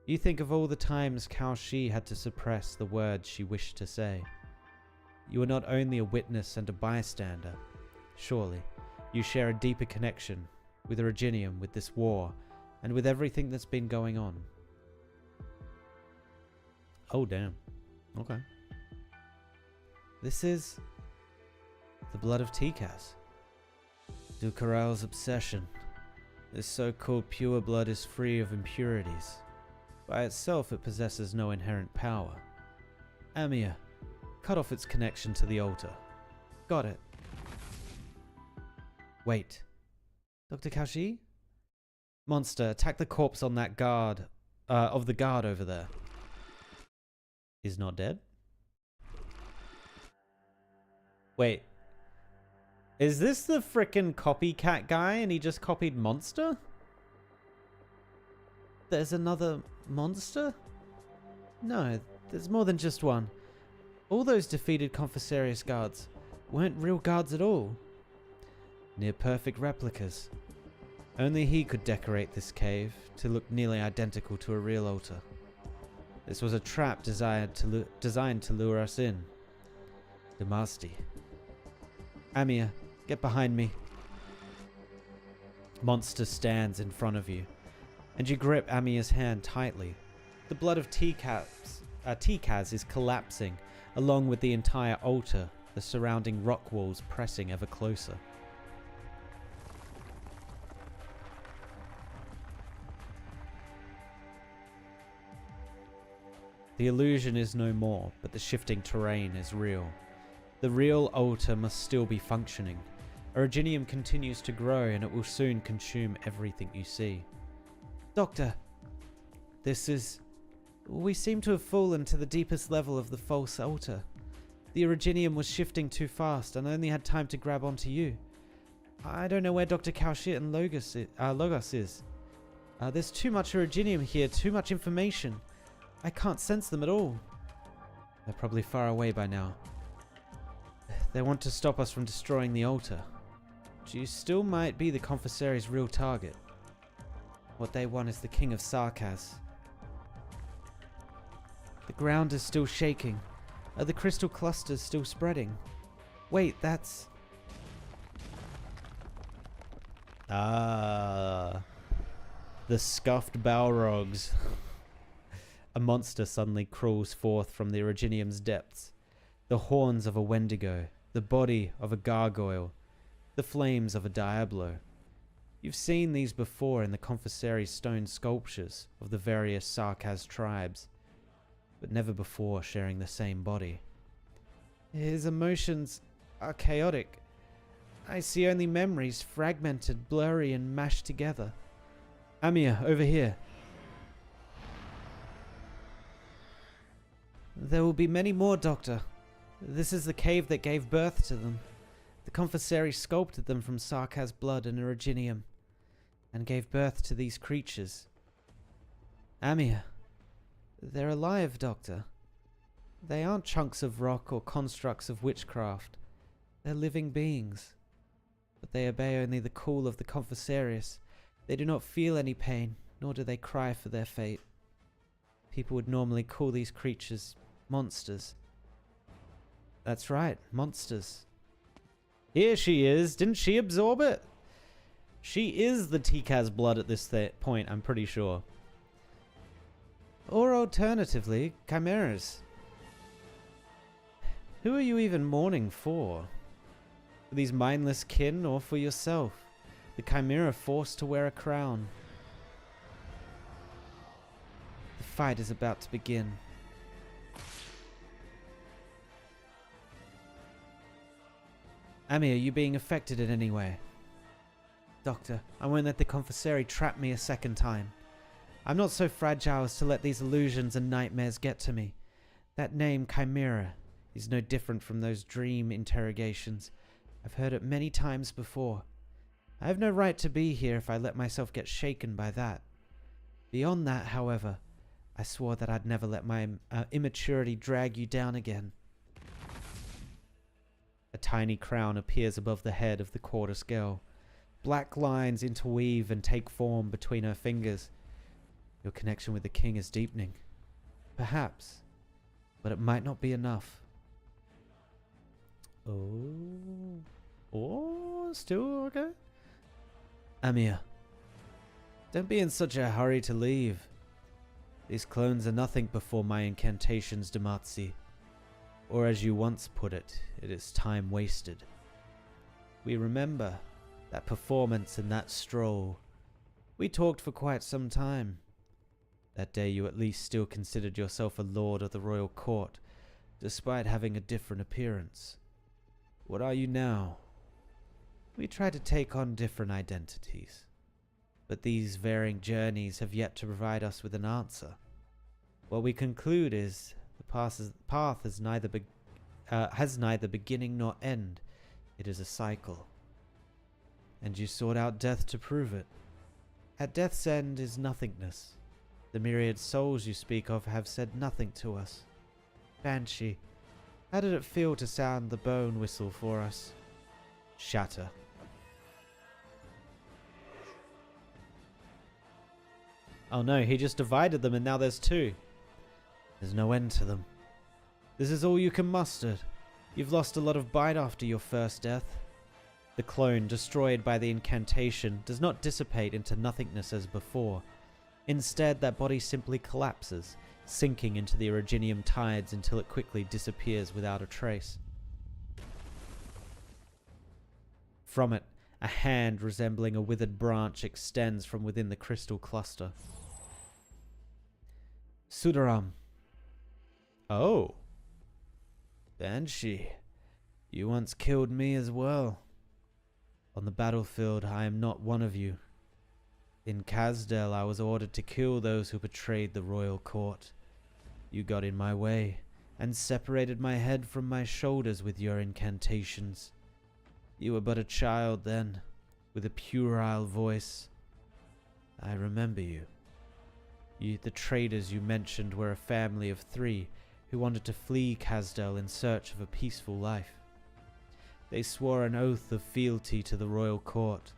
You think of all the times Kaoshi had to suppress the words she wished to say. You are not only a witness and a bystander. Surely, you share a deeper connection with originium, with this war, and with everything that's been going on. Oh, damn. Okay. This is the blood of Tikas. Dukaral's obsession. This so-called pure blood is free of impurities. By itself, it possesses no inherent power. Amir, cut off its connection to the altar. Got it. Wait. Dr. Kaushi? Monster, attack the corpse on that guard, of the guard over there. He's not dead? Wait. Is this the frickin' copycat guy and he just copied Monster? There's another monster? No, there's more than just one. All those defeated Confessarius guards weren't real guards at all. Near-perfect replicas. Only he could decorate this cave to look nearly identical to a real altar. This was a trap designed to lure us in. Damasti. Amir, get behind me. Monster stands in front of you, and you grip Amir's hand tightly. The blood of Tikaz is collapsing, along with the entire altar, the surrounding rock walls pressing ever closer. The illusion is no more, but the shifting terrain is real. The real altar must still be functioning. Originium continues to grow and it will soon consume everything you see. Doctor, we seem to have fallen to the deepest level of the false altar. The Originium was shifting too fast and I only had time to grab onto you. I don't know where Dr. Kaushit and Logos is. There's too much Originium here, too much information. I can't sense them at all. They're probably far away by now. They want to stop us from destroying the altar. But you still might be the Confessori's real target. What they want is the King of Sarkaz. The ground is still shaking. Are the crystal clusters still spreading? Wait, that's... Ah... The scuffed Balrogs. A monster suddenly crawls forth from the Originium's depths. The horns of a Wendigo, the body of a gargoyle, the flames of a Diablo. You've seen these before in the Confessori's stone sculptures of the various Sarkaz tribes, but never before sharing the same body. His emotions are chaotic. I see only memories, fragmented, blurry, and mashed together. Amir, over here. There will be many more, Doctor. This is the cave that gave birth to them. The Confessori sculpted them from Sarkaz blood and Originium, and gave birth to these creatures. Amir, they're alive, Doctor. They aren't chunks of rock or constructs of witchcraft. They're living beings. But they obey only the call of the Confessorius. They do not feel any pain, nor do they cry for their fate. People would normally call these creatures monsters. That's right, monsters. Here she is. Didn't she absorb it? She is the Tikaz blood at this point, I'm pretty sure. Or alternatively, chimeras. Who are you even mourning for? For these mindless kin or for yourself? The chimera forced to wear a crown. The fight is about to begin. Ami, are you being affected in any way? Doctor, I won't let the Confessori trap me a second time. I'm not so fragile as to let these illusions and nightmares get to me. That name, Chimera, is no different from those dream interrogations. I've heard it many times before. I have no right to be here if I let myself get shaken by that. Beyond that, however, I swore that I'd never let my immaturity drag you down again. A tiny crown appears above the head of the Quartus girl. Black lines interweave and take form between her fingers. Your connection with the king is deepening. Perhaps, but it might not be enough. Oh, still okay? Amir, don't be in such a hurry to leave. These clones are nothing before my incantations, Demazi. Or as you once put it, it is time wasted. We remember, That performance and that stroll. We talked for quite some time. That day you at least still considered yourself a lord of the royal court, despite having a different appearance. What are you now? We try to take on different identities, but these varying journeys have yet to provide us with an answer. What we conclude is the path has neither beginning nor end. It is a cycle. And you sought out death to prove it. At death's end is nothingness. The myriad souls you speak of have said nothing to us. Banshee, how did it feel to sound the bone whistle for us? Shatter. Oh no, he just divided them and now there's two. There's no end to them. This is all you can muster. You've lost a lot of bite after your first death. The clone, destroyed by the incantation, does not dissipate into nothingness as before. Instead, that body simply collapses, sinking into the originium tides until it quickly disappears without a trace. From it, a hand resembling a withered branch extends from within the crystal cluster. Sudaram. Oh. Banshee, you once killed me as well. On the battlefield, I am not one of you. In Wis'Adel, I was ordered to kill those who betrayed the royal court. You got in my way, and separated my head from my shoulders with your incantations. You were but a child then, with a puerile voice. I remember you. The traders you mentioned were a family of 3 who wanted to flee Wis'Adel in search of a peaceful life. They swore an oath of fealty to the royal court.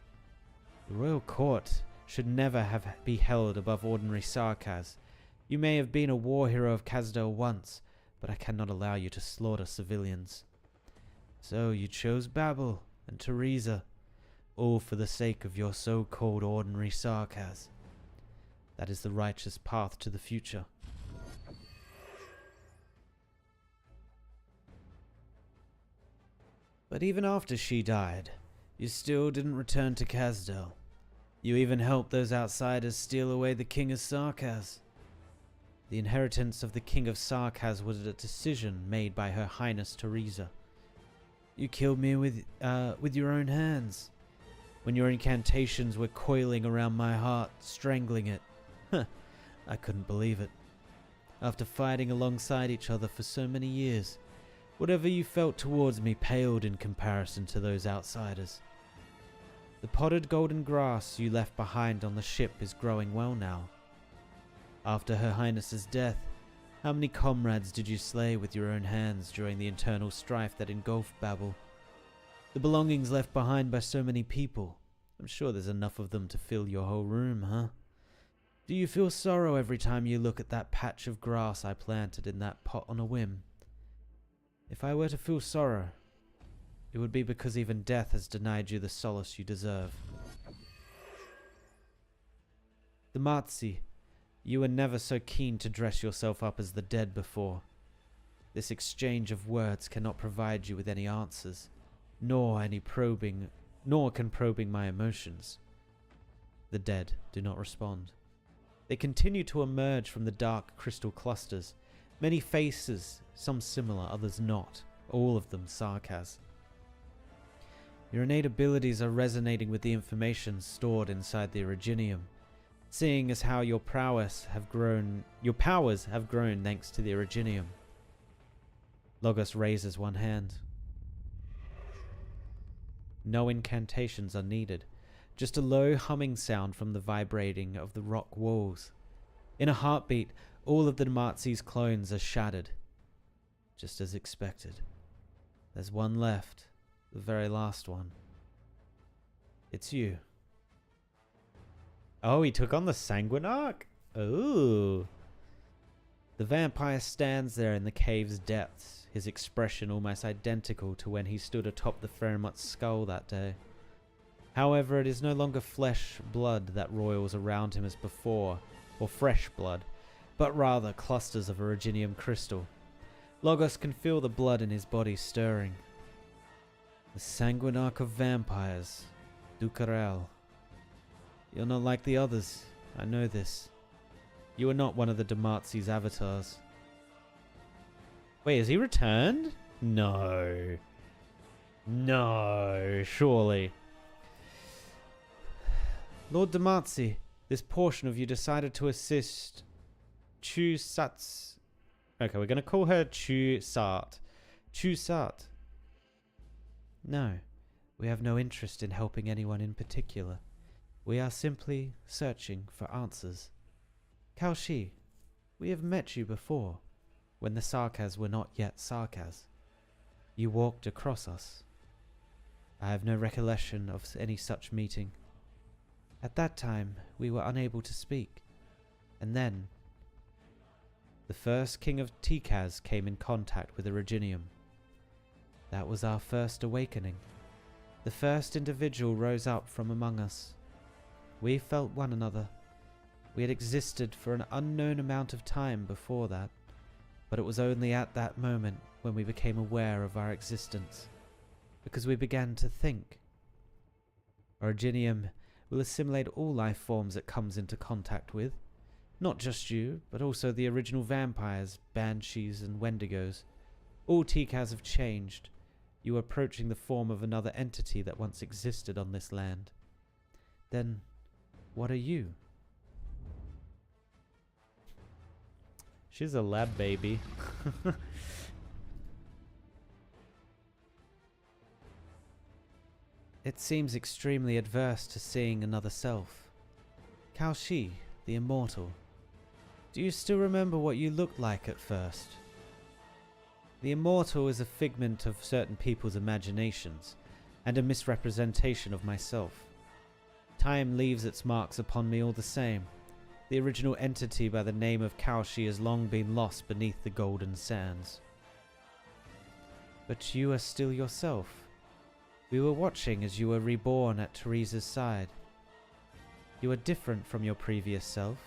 The royal court should never be held above ordinary Sarkaz. You may have been a war hero of Wis'Adel once, but I cannot allow you to slaughter civilians. So you chose Babel and Teresa, all for the sake of your so-called ordinary Sarkaz. That is the righteous path to the future. But even after she died, you still didn't return to Wis'Adel. You even helped those outsiders steal away the King of Sarkaz. The inheritance of the King of Sarkaz was a decision made by Her Highness Teresa. You killed me with your own hands, when your incantations were coiling around my heart, strangling it. I couldn't believe it. After fighting alongside each other for so many years, whatever you felt towards me paled in comparison to those outsiders. The potted golden grass you left behind on the ship is growing well now. After Her Highness's death, how many comrades did you slay with your own hands during the internal strife that engulfed Babel? The belongings left behind by so many people. I'm sure there's enough of them to fill your whole room, huh? Do you feel sorrow every time you look at that patch of grass I planted in that pot on a whim? If I were to feel sorrow, it would be because even death has denied you the solace you deserve. The Matzi, you were never so keen to dress yourself up as the dead before. This exchange of words cannot provide you with any answers, nor can probing my emotions. The dead do not respond. They continue to emerge from the dark crystal clusters, many faces, some similar, others not, all of them Sarkaz. Your innate abilities are resonating with the information stored inside the Originium, seeing as how your powers have grown thanks to the Originium. Logos raises one hand. No incantations are needed, just a low humming sound from the vibrating of the rock walls. In a heartbeat, all of the Matzi's clones are shattered, just as expected. There's one left, the very last one. It's you. Oh, he took on the Sanguinarch? Ooh. The vampire stands there in the cave's depths, his expression almost identical to when he stood atop the Fairmount's skull that day. However, it is no longer flesh blood that roils around him as before, or fresh blood, but rather clusters of Originium crystal. Logos can feel the blood in his body stirring. The Sanguinarch of vampires. Dukarel. You're not like the others. I know this. You are not one of the Dematsi's avatars. Wait, has he returned? No. No, surely. Lord Dematsi, this portion of you decided to assist Chusats. Okay, we're going to call her Chusat. Chusat. No, we have no interest in helping anyone in particular. We are simply searching for answers. Kaoshi, we have met you before, when the Sarkaz were not yet Sarkaz. You walked across us. I have no recollection of any such meeting. At that time, we were unable to speak, and then the first king of Tikaz came in contact with Originium. That was our first awakening. The first individual rose up from among us. We felt one another. We had existed for an unknown amount of time before that, but it was only at that moment when we became aware of our existence, because we began to think. Originium will assimilate all life forms it comes into contact with, not just you, but also the original vampires, banshees, and wendigos. All Tikaz have changed. You are approaching the form of another entity that once existed on this land. Then, what are you? She's a lab baby. It seems extremely adverse to seeing another self. Kaoshi, the immortal. Do you still remember what you looked like at first? The immortal is a figment of certain people's imaginations, and a misrepresentation of myself. Time leaves its marks upon me all the same. The original entity by the name of Kaoshi has long been lost beneath the golden sands. But you are still yourself. We were watching as you were reborn at Teresa's side. You are different from your previous self,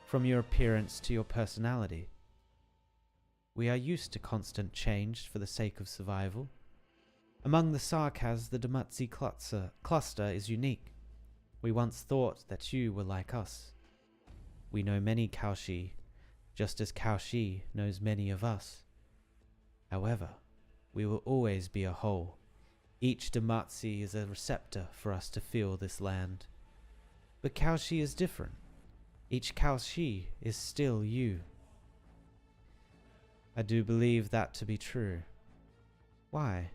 from your appearance to your personality. We are used to constant change for the sake of survival. Among the Sarkaz, the Dematsi cluster is unique. We once thought that you were like us. We know many Kaoshi, just as Kaoshi knows many of us. However, we will always be a whole. Each Dematsi is a receptor for us to feel this land. But Kaoshi is different. Each Kaoshi is still you. I do believe that to be true. Why?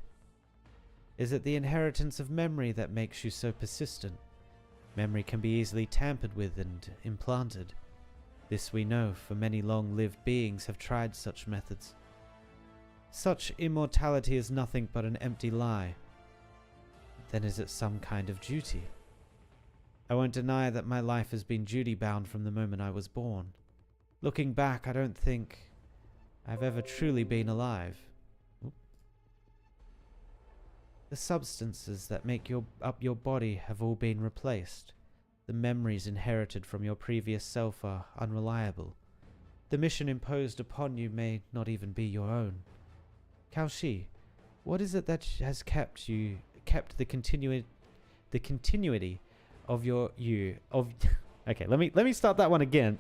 Is it the inheritance of memory that makes you so persistent? Memory can be easily tampered with and implanted. This we know, for many long-lived beings have tried such methods. Such immortality is nothing but an empty lie. Then is it some kind of duty? I won't deny that my life has been duty-bound from the moment I was born. Looking back, I don't think I've ever truly been alive. The substances that make up your body have all been replaced. The memories inherited from your previous self are unreliable. The mission imposed upon you may not even be your own. Kaoshi, what is it that has kept the continuity of your Okay, let me start that one again.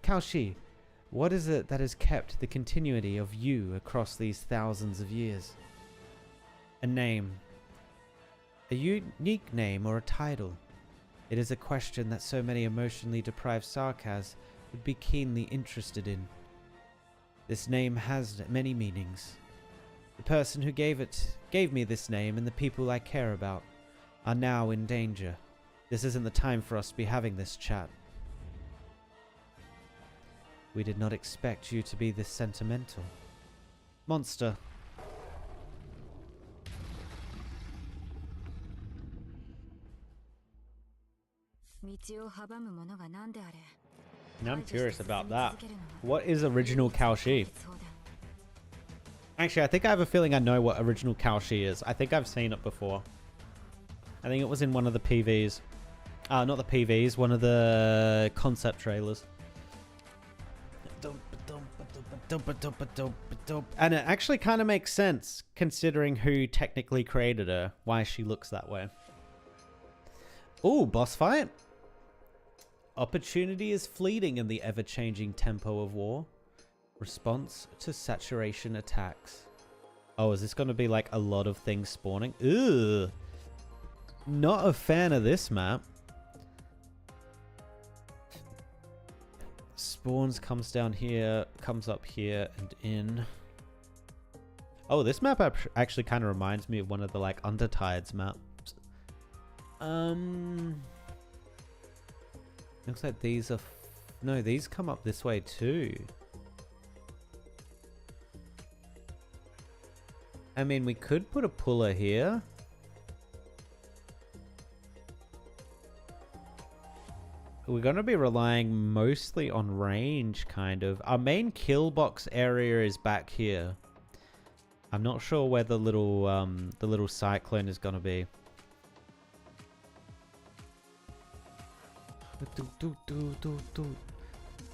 Kaoshi, what is it that has kept the continuity of you across these thousands of years? A name. A unique name or a title? It is a question that so many emotionally deprived Sarkaz would be keenly interested in. This name has many meanings. The person who gave me this name and the people I care about are now in danger. This isn't the time for us to be having this chat. We did not expect you to be this sentimental. Monster. Now I'm curious about that. What is original Kaoshi? Actually, I think I have a feeling I know what original Kaoshi is. I think I've seen it before. I think it was in one of the PVs. Not the PVs, one of the concept trailers. And it actually kind of makes sense, considering who technically created her, why she looks that way. Ooh, boss fight. Opportunity is fleeting in the ever-changing tempo of war. Response to saturation attacks. Oh, is this going to be like a lot of things spawning? Ugh. Not a fan of this map. Spawns comes down here, comes up here and in. Oh, this map actually kind of reminds me of one of the like Undertides maps. Looks like these are... no, these come up this way too. I mean, we could put a puller here. We're going to be relying mostly on range, kind of. Our main kill box area is back here. I'm not sure where the little cyclone is going to be.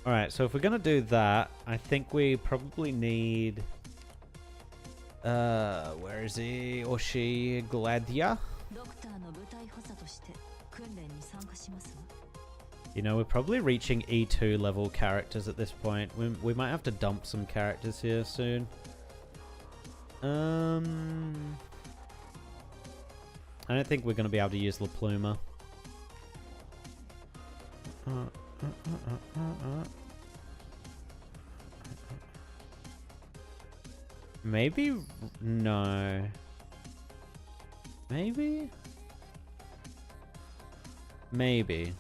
Alright, so if we're going to do that, I think we probably need... where is he or she? Gladia? You know, we're probably reaching E2 level characters at this point. We might have to dump some characters here soon. I don't think we're going to be able to use La Pluma. Maybe... no. Maybe? Maybe.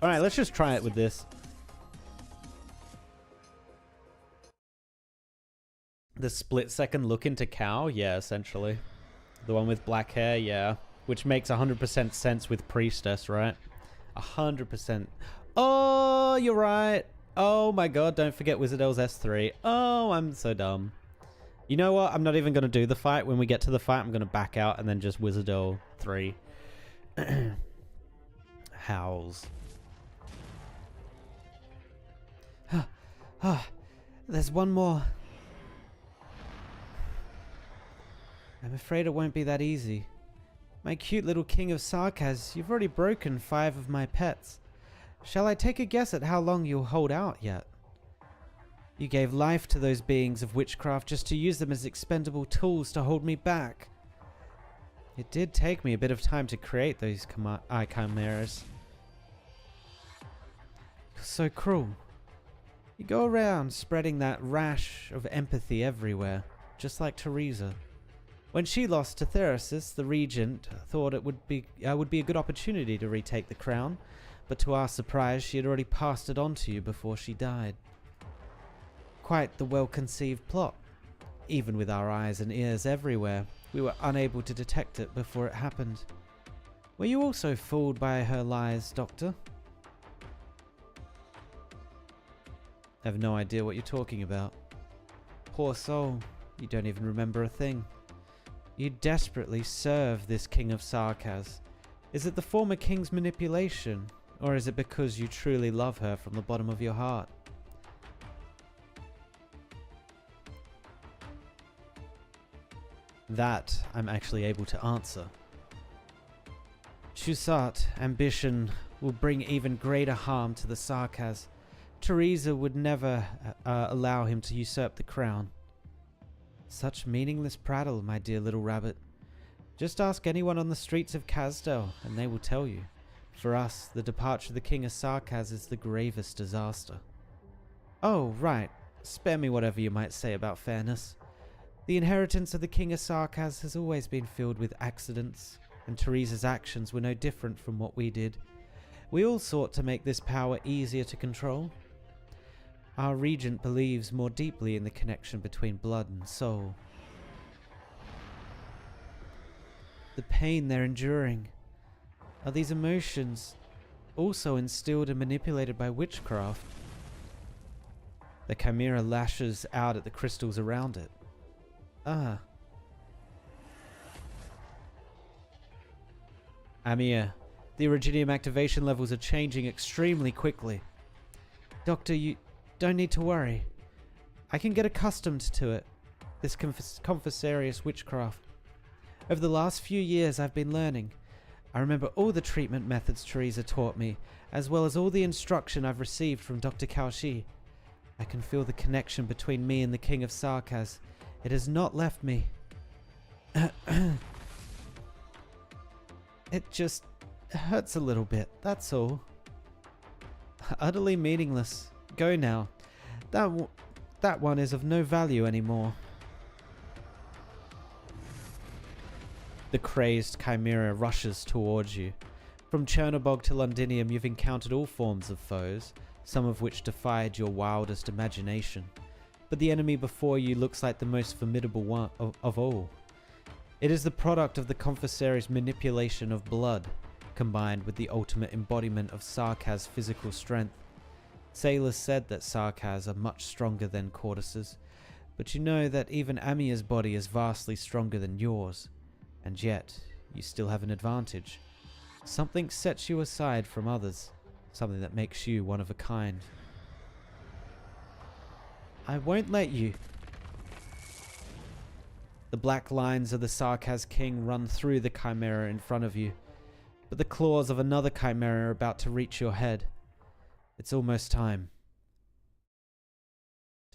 Alright, let's just try it with this. The split-second look into cow? Yeah, essentially. The one with black hair? Yeah. Which makes 100% sense with Priestess, right? 100%. Oh, you're right. Oh my god, don't forget Wis'Adel's S3. Oh, I'm so dumb. You know what? I'm not even going to do the fight. When we get to the fight, I'm going to back out and then just Wis'Adel 3. Howls. There's one more. I'm afraid it won't be that easy. My cute little king of Sarkaz, you've already broken 5 of my pets. Shall I take a guess at how long you'll hold out yet? You gave life to those beings of witchcraft just to use them as expendable tools to hold me back. It did take me a bit of time to create those chimeras. You're so cruel. You go around spreading that rash of empathy everywhere, just like Teresa. When she lost to Therasis, the regent thought it would be a good opportunity to retake the crown, but to our surprise, she had already passed it on to you before she died. Quite the well-conceived plot. Even with our eyes and ears everywhere, we were unable to detect it before it happened. Were you also fooled by her lies, Doctor? I have no idea what you're talking about. Poor soul, you don't even remember a thing. You desperately serve this King of Sarkaz. Is it the former king's manipulation, or is it because you truly love her from the bottom of your heart? That I'm actually able to answer. Shusat, ambition will bring even greater harm to the Sarkaz. Teresa would never allow him to usurp the crown. Such meaningless prattle, my dear little rabbit. Just ask anyone on the streets of Kazdel, and they will tell you. For us, the departure of the King of Sarkaz is the gravest disaster. Oh, right. Spare me whatever you might say about fairness. The inheritance of the King of Sarkaz has always been filled with accidents, and Teresa's actions were no different from what we did. We all sought to make this power easier to control. Our regent believes more deeply in the connection between blood and soul. The pain they're enduring. Are these emotions also instilled and manipulated by witchcraft? The chimera lashes out at the crystals around it. Ah. Amir, the Iridium activation levels are changing extremely quickly. Doctor, you don't need to worry. I can get accustomed to it, this confessarious witchcraft. Over the last few years I've been learning. I remember all the treatment methods Teresa taught me, as well as all the instruction I've received from Dr. Kaoshi. I can feel the connection between me and the King of Sarkaz. It has not left me. It just hurts a little bit, that's all. Utterly meaningless. Go now. That one is of no value anymore. The crazed chimera rushes towards you. From Chernobog to Londinium, you've encountered all forms of foes, some of which defied your wildest imagination. But the enemy before you looks like the most formidable one of all. It is the product of the Confessary's manipulation of blood, combined with the ultimate embodiment of Sarkaz's physical strength. Sailors said that Sarkaz are much stronger than Cordyceps, but you know that even Amia's body is vastly stronger than yours, and yet you still have an advantage. Something sets you aside from others, something that makes you one of a kind. I won't let you. The black lines of the Sarkaz King run through the chimera in front of you, but the claws of another chimera are about to reach your head. It's almost time.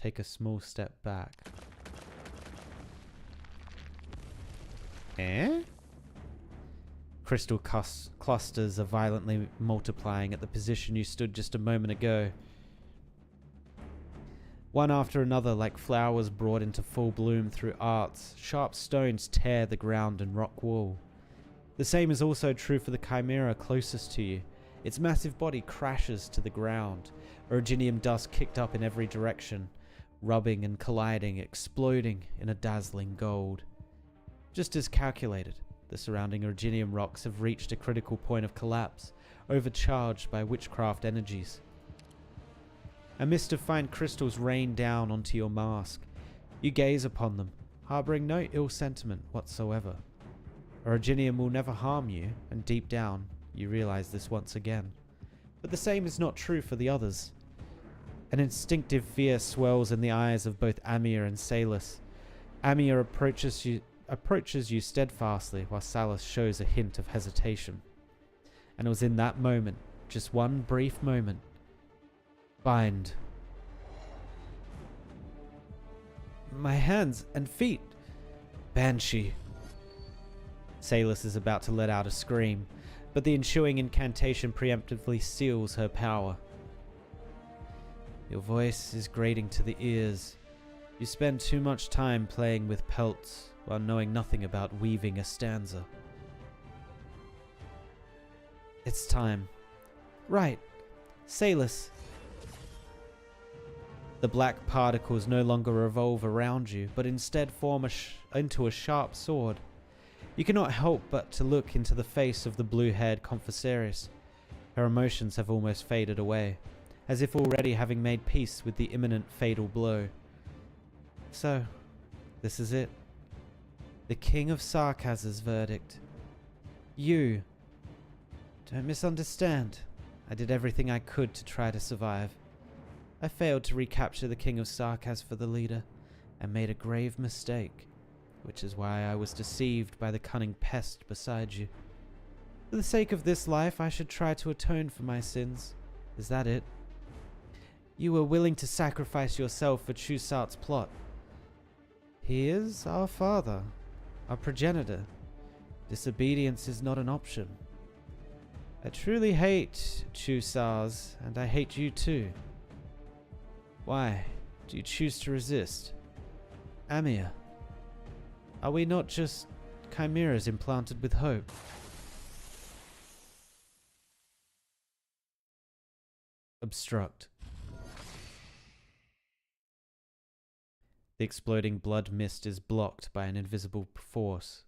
Take a small step back. Crystal clusters are violently multiplying at the position you stood just a moment ago. One after another, like flowers brought into full bloom through arts, sharp stones tear the ground and rock wall. The same is also true for the chimera closest to you. Its massive body crashes to the ground, originium dust kicked up in every direction, rubbing and colliding, exploding in a dazzling gold. Just as calculated, the surrounding originium rocks have reached a critical point of collapse, overcharged by witchcraft energies. A mist of fine crystals rain down onto your mask. You gaze upon them, harboring no ill sentiment whatsoever. Originium will never harm you, and deep down, you realize this once again. But the same is not true for the others. An instinctive fear swells in the eyes of both Amir and Salus. Amir approaches you steadfastly, while Salus shows a hint of hesitation. And it was in that moment, just one brief moment, bind. My hands and feet. Banshee. Salus is about to let out a scream, but the ensuing incantation preemptively seals her power. Your voice is grating to the ears. You spend too much time playing with pelts while knowing nothing about weaving a stanza. It's time. Right. Salus. The black particles no longer revolve around you, but instead form into a sharp sword. You cannot help but to look into the face of the blue-haired Confessaris. Her emotions have almost faded away, as if already having made peace with the imminent fatal blow. So, this is it. The King of Sarkaz's verdict. You. Don't misunderstand. I did everything I could to try to survive. I failed to recapture the King of Sarkaz for the leader, and made a grave mistake, which is why I was deceived by the cunning pest beside you. For the sake of this life, I should try to atone for my sins. Is that it? You were willing to sacrifice yourself for Chusart's plot. He is our father, our progenitor. Disobedience is not an option. I truly hate Chusars, and I hate you too. Why do you choose to resist? Amir, are we not just chimeras implanted with hope? Obstruct. The exploding blood mist is blocked by an invisible force.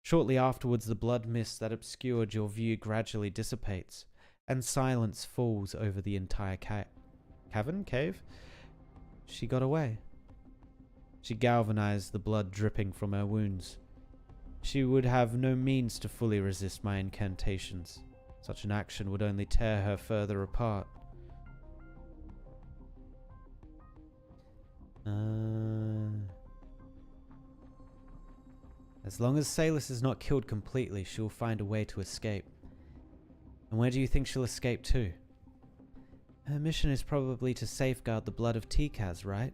Shortly afterwards, the blood mist that obscured your view gradually dissipates, and silence falls over the entire cave? She got away. She galvanized the blood dripping from her wounds. She would have no means to fully resist my incantations. Such an action would only tear her further apart. As long as Salus is not killed completely, she'll find a way to escape. And where do you think she'll escape to? Her mission is probably to safeguard the blood of Tikaz, right?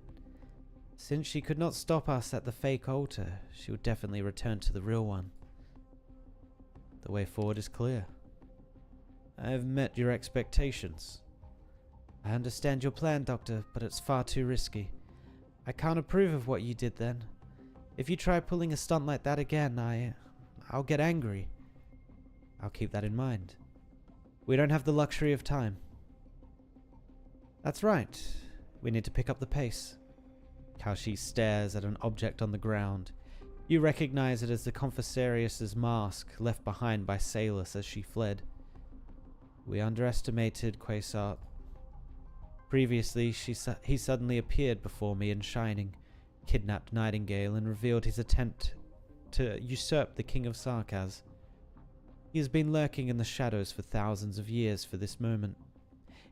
Since she could not stop us at the fake altar, she will definitely return to the real one. The way forward is clear. I have met your expectations. I understand your plan, Doctor, but it's far too risky. I can't approve of what you did then. If you try pulling a stunt like that again, I'll get angry. I'll keep that in mind. We don't have the luxury of time. That's right. We need to pick up the pace. Kalshi stares at an object on the ground. You recognize it as the Confessarius's mask left behind by Salus as she fled. We underestimated Quasart. Previously, he suddenly appeared before me in Shining, kidnapped Nightingale, and revealed his attempt to usurp the King of Sarkaz. He has been lurking in the shadows for thousands of years for this moment.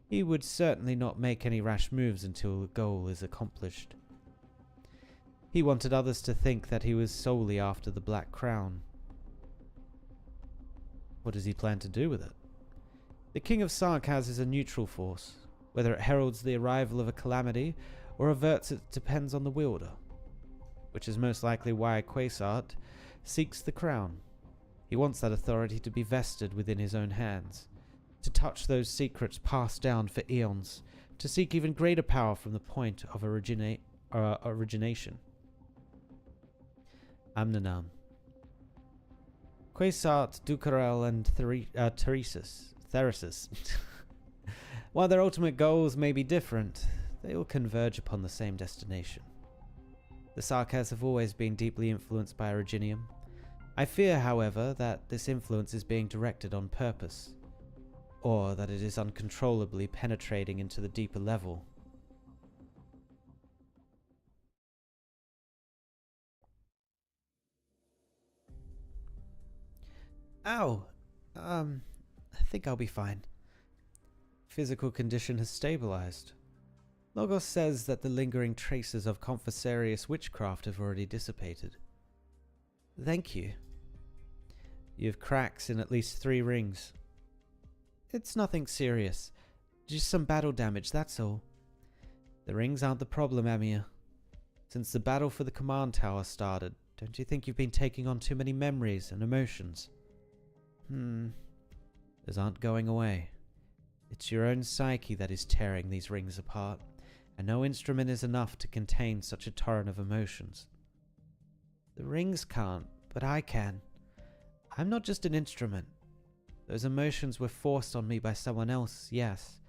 He would certainly not make any rash moves until the goal is accomplished. He wanted others to think that he was solely after the Black Crown. What does he plan to do with it? The King of Sarkaz is a neutral force. Whether it heralds the arrival of a calamity or averts it depends on the wielder, which is most likely why Quasart seeks the crown. He wants that authority to be vested within his own hands, to touch those secrets passed down for eons, to seek even greater power from the point of origination. Amnanan. Quasart, Ducarel, and Theresis. While their ultimate goals may be different, they all converge upon the same destination. The Sarkaz have always been deeply influenced by Originium. I fear, however, that this influence is being directed on purpose, or that it is uncontrollably penetrating into the deeper level. Ow! I think I'll be fine. Physical condition has stabilized. Logos says that the lingering traces of Confessarius witchcraft have already dissipated. Thank you. You have cracks in at least 3 rings. It's nothing serious. Just some battle damage, that's all. The rings aren't the problem, Amir. Since the battle for the command tower started, don't you think you've been taking on too many memories and emotions? Those aren't going away. It's your own psyche that is tearing these rings apart, and no instrument is enough to contain such a torrent of emotions. The rings can't, but I can. I'm not just an instrument. Those emotions were forced on me by someone else, yes,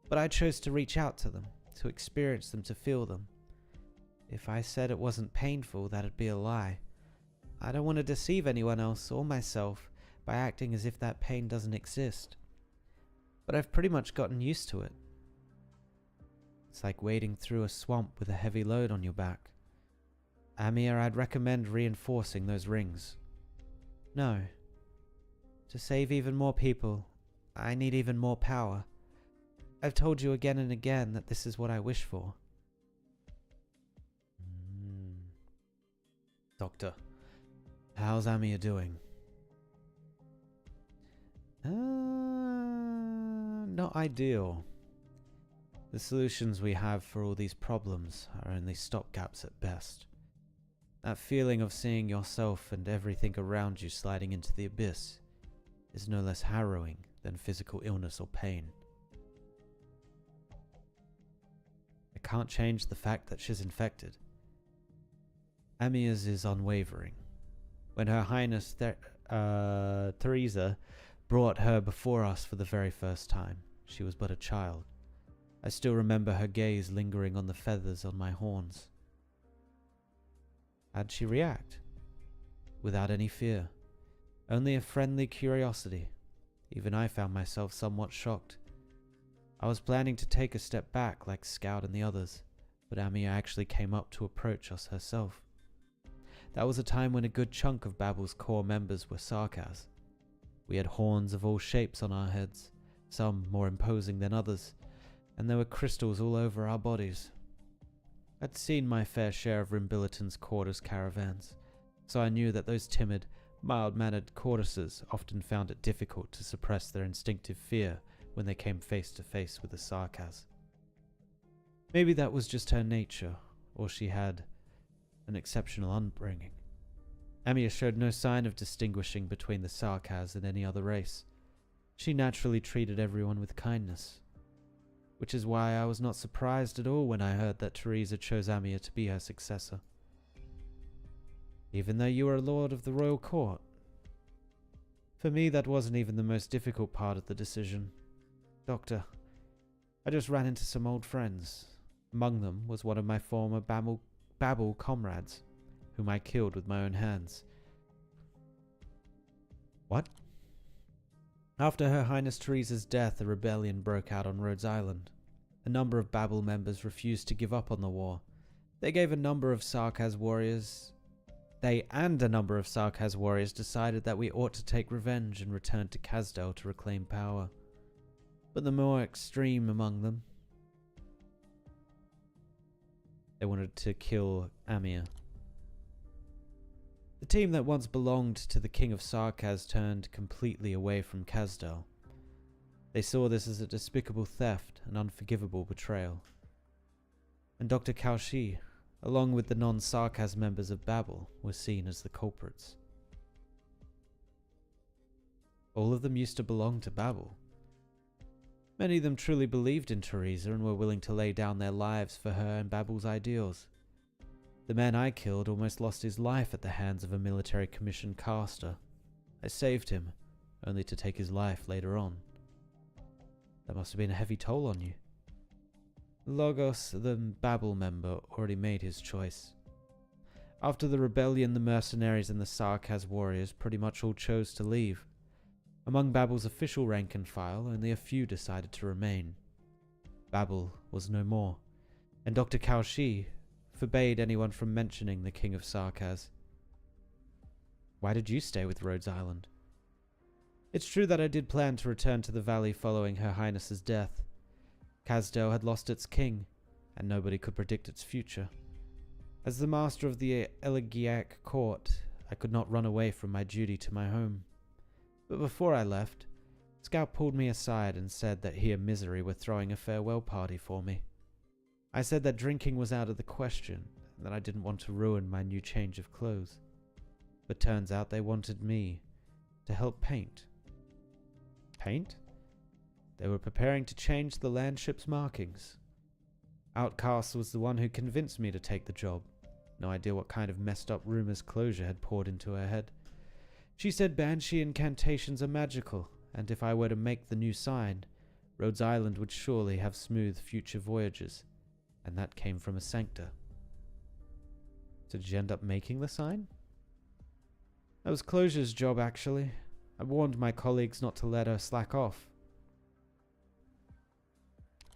but I chose to reach out to them, to experience them, to feel them. If I said it wasn't painful, that'd be a lie. I don't want to deceive anyone else or myself by acting as if that pain doesn't exist. But I've pretty much gotten used to it. It's like wading through a swamp with a heavy load on your back. Amir, I'd recommend reinforcing those rings. No. To save even more people, I need even more power. I've told you again and again that this is what I wish for. Doctor, how's Amir doing? Not ideal. The solutions we have for all these problems are only stopgaps at best. That feeling of seeing yourself and everything around you sliding into the abyss is no less harrowing than physical illness or pain. I can't change the fact that she's infected. Amir's is unwavering. When Her Highness Theresa brought her before us for the very first time, she was but a child. I still remember her gaze lingering on the feathers on my horns. How'd she react? Without any fear. Only a friendly curiosity. Even I found myself somewhat shocked. I was planning to take a step back like Scout and the others, but Amir actually came up to approach us herself. That was a time when a good chunk of Babel's core members were Sarkaz. We had horns of all shapes on our heads, some more imposing than others, and there were crystals all over our bodies. I'd seen my fair share of Rimbiliton's quarters caravans, so I knew that those timid, mild-mannered courtesans often found it difficult to suppress their instinctive fear when they came face to face with the Sarkaz. Maybe that was just her nature, or she had an exceptional upbringing. Amiya showed no sign of distinguishing between the Sarkaz and any other race. She naturally treated everyone with kindness, which is why I was not surprised at all when I heard that Teresa chose Amiya to be her successor. Even though you were a lord of the royal court. For me, that wasn't even the most difficult part of the decision. Doctor, I just ran into some old friends. Among them was one of my former Babel comrades, whom I killed with my own hands. What? After Her Highness Teresa's death, a rebellion broke out on Rhodes Island. A number of Babel members refused to give up on the war. They and a number of Sarkaz warriors decided that we ought to take revenge and return to Kazdel to reclaim power. But the more extreme among them, they wanted to kill Amiya. The team that once belonged to the King of Sarkaz turned completely away from Kazdel. They saw this as a despicable theft and unforgivable betrayal. And Dr. Kaushi, along with the non-Sarkaz members of Babel, were seen as the culprits. All of them used to belong to Babel. Many of them truly believed in Teresa and were willing to lay down their lives for her and Babel's ideals. The man I killed almost lost his life at the hands of a military commissioned caster. I saved him, only to take his life later on. That must have been a heavy toll on you. Logos, the Babel member, already made his choice. After the rebellion, the mercenaries and the Sarkaz warriors pretty much all chose to leave. Among Babel's official rank and file, only a few decided to remain. Babel was no more, and Dr. Kaushi forbade anyone from mentioning the King of Sarkaz. Why did you stay with Rhodes Island? It's true that I did plan to return to the valley following Her Highness's death. Kazdel had lost its king, and nobody could predict its future. As the master of the Elegiac court, I could not run away from my duty to my home. But before I left, Scout pulled me aside and said that he and Misery were throwing a farewell party for me. I said that drinking was out of the question, and that I didn't want to ruin my new change of clothes. But turns out they wanted me to help paint. Paint? They were preparing to change the landship's markings. Outcast was the one who convinced me to take the job. No idea what kind of messed up rumors Closure had poured into her head. She said Banshee incantations are magical, and if I were to make the new sign, Rhodes Island would surely have smooth future voyages. And that came from a sancta. So did you end up making the sign? That was Closure's job, actually. I warned my colleagues not to let her slack off.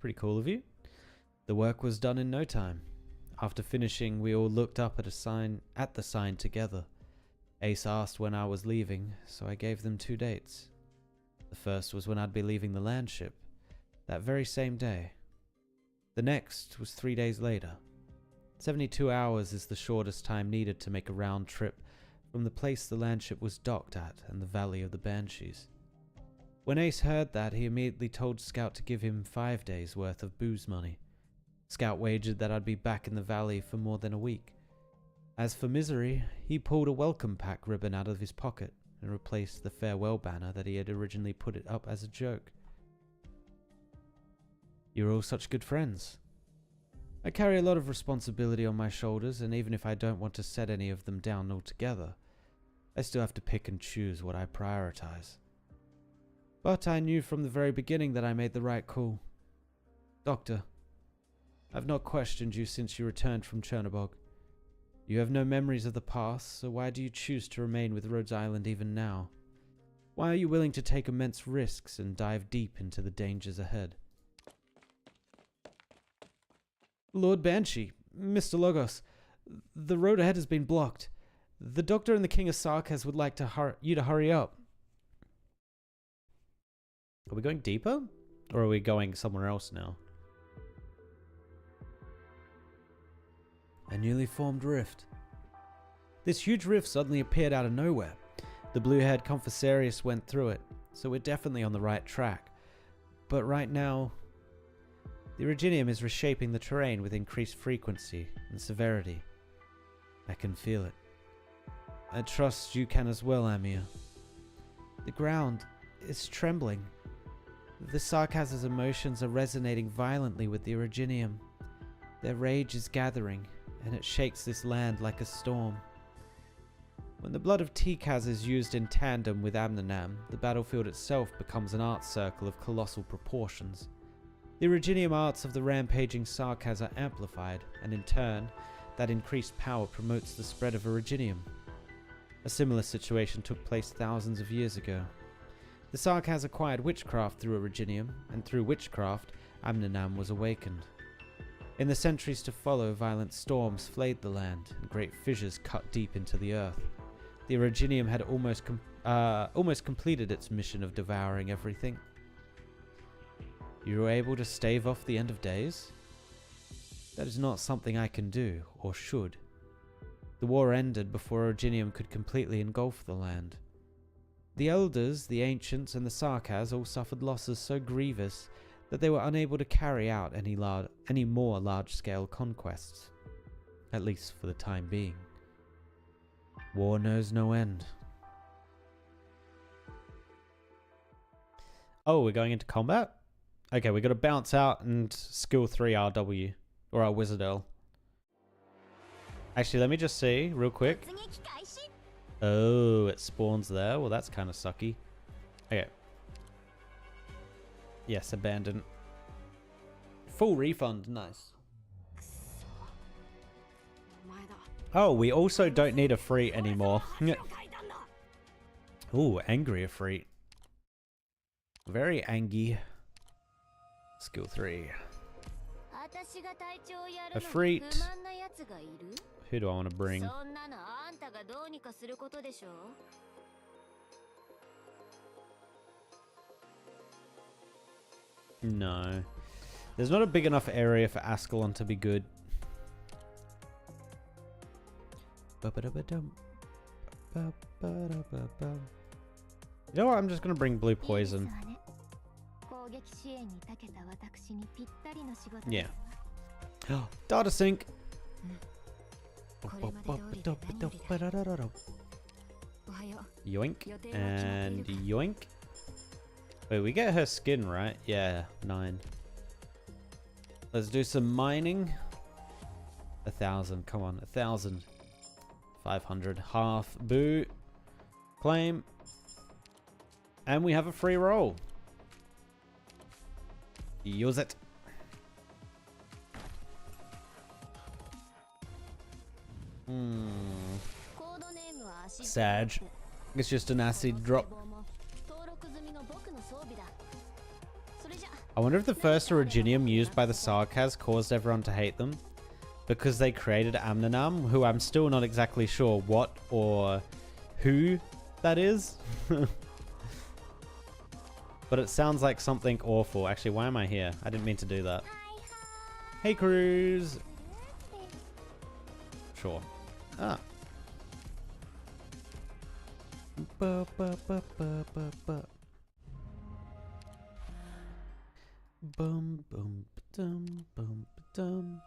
Pretty cool of you. The work was done in no time. After finishing, we all looked up at the sign together. Ace asked when I was leaving, so I gave them 2 dates. The first was when I'd be leaving the landship, that very same day. The next was 3 days later. 72 hours is the shortest time needed to make a round trip from the place the landship was docked at and the Valley of the Banshees. When Ace heard that, he immediately told Scout to give him 5 days' worth of booze money. Scout wagered that I'd be back in the valley for more than a week. As for Misery, he pulled a welcome pack ribbon out of his pocket and replaced the farewell banner that he had originally put it up as a joke. You're all such good friends. I carry a lot of responsibility on my shoulders, and even if I don't want to set any of them down altogether, I still have to pick and choose what I prioritize. But I knew from the very beginning that I made the right call. Doctor, I've not questioned you since you returned from Chernobog. You have no memories of the past, so why do you choose to remain with Rhodes Island even now? Why are you willing to take immense risks and dive deep into the dangers ahead? Lord Banshee, Mr. Logos, the road ahead has been blocked. The Doctor and the King of Sarkaz would like you to hurry up. Are we going deeper? Or are we going somewhere else now? A newly formed rift. This huge rift suddenly appeared out of nowhere. The blue-haired Confucius went through it, so we're definitely on the right track. But right now, the Originium is reshaping the terrain with increased frequency and severity. I can feel it. I trust you can as well, Amir. The ground is trembling. The Sarkaz's emotions are resonating violently with the Originium. Their rage is gathering, and it shakes this land like a storm. When the blood of Tikaz is used in tandem with Amnanam, the battlefield itself becomes an art circle of colossal proportions. The Originium arts of the rampaging Sarkaz are amplified, and in turn, that increased power promotes the spread of Originium. A similar situation took place thousands of years ago. The Sarkaz acquired witchcraft through Originium, and through witchcraft, Amnanam was awakened. In the centuries to follow, violent storms flayed the land, and great fissures cut deep into the earth. The Originium had almost completed its mission of devouring everything. You were able to stave off the end of days? That is not something I can do, or should. The war ended before Originium could completely engulf the land. The Elders, the Ancients, and the Sarkaz all suffered losses so grievous that they were unable to carry out any more large-scale conquests, at least for the time being. War knows no end. Oh, we're going into combat? Okay, we got to bounce out and skill 3 RW, or our Wis'Adel. Actually, let me just see real quick. Oh, it spawns there. Well, that's kind of sucky. Okay. Yes, abandon. Full refund. Nice. Oh, we also don't need a free anymore. Ooh, angry Efreet. Very angry. Skill 3. Efreet. Who do I want to bring? No. There's not a big enough area for Ascalon to be good. You know what? I'm just going to bring blue poison. Yeah. Data sync. Yoink and yoink. Wait, we get her skin, right? Yeah, 9. Let's do some mining. 1,000, come on, 1,000. 500, half, boo. Claim. And we have a free roll. Use it. Sag. It's just an acid drop. I wonder if the first Originium used by the Sarkaz caused everyone to hate them. Because they created Amnanam, who I'm still not exactly sure what or who that is. But it sounds like something awful. Actually, why am I here? I didn't mean to do that. Hey, Cruz. Sure. Ah. Ba, ba, ba, ba, ba, ba. Bum, bum, ba-dum, bum, ba-dum.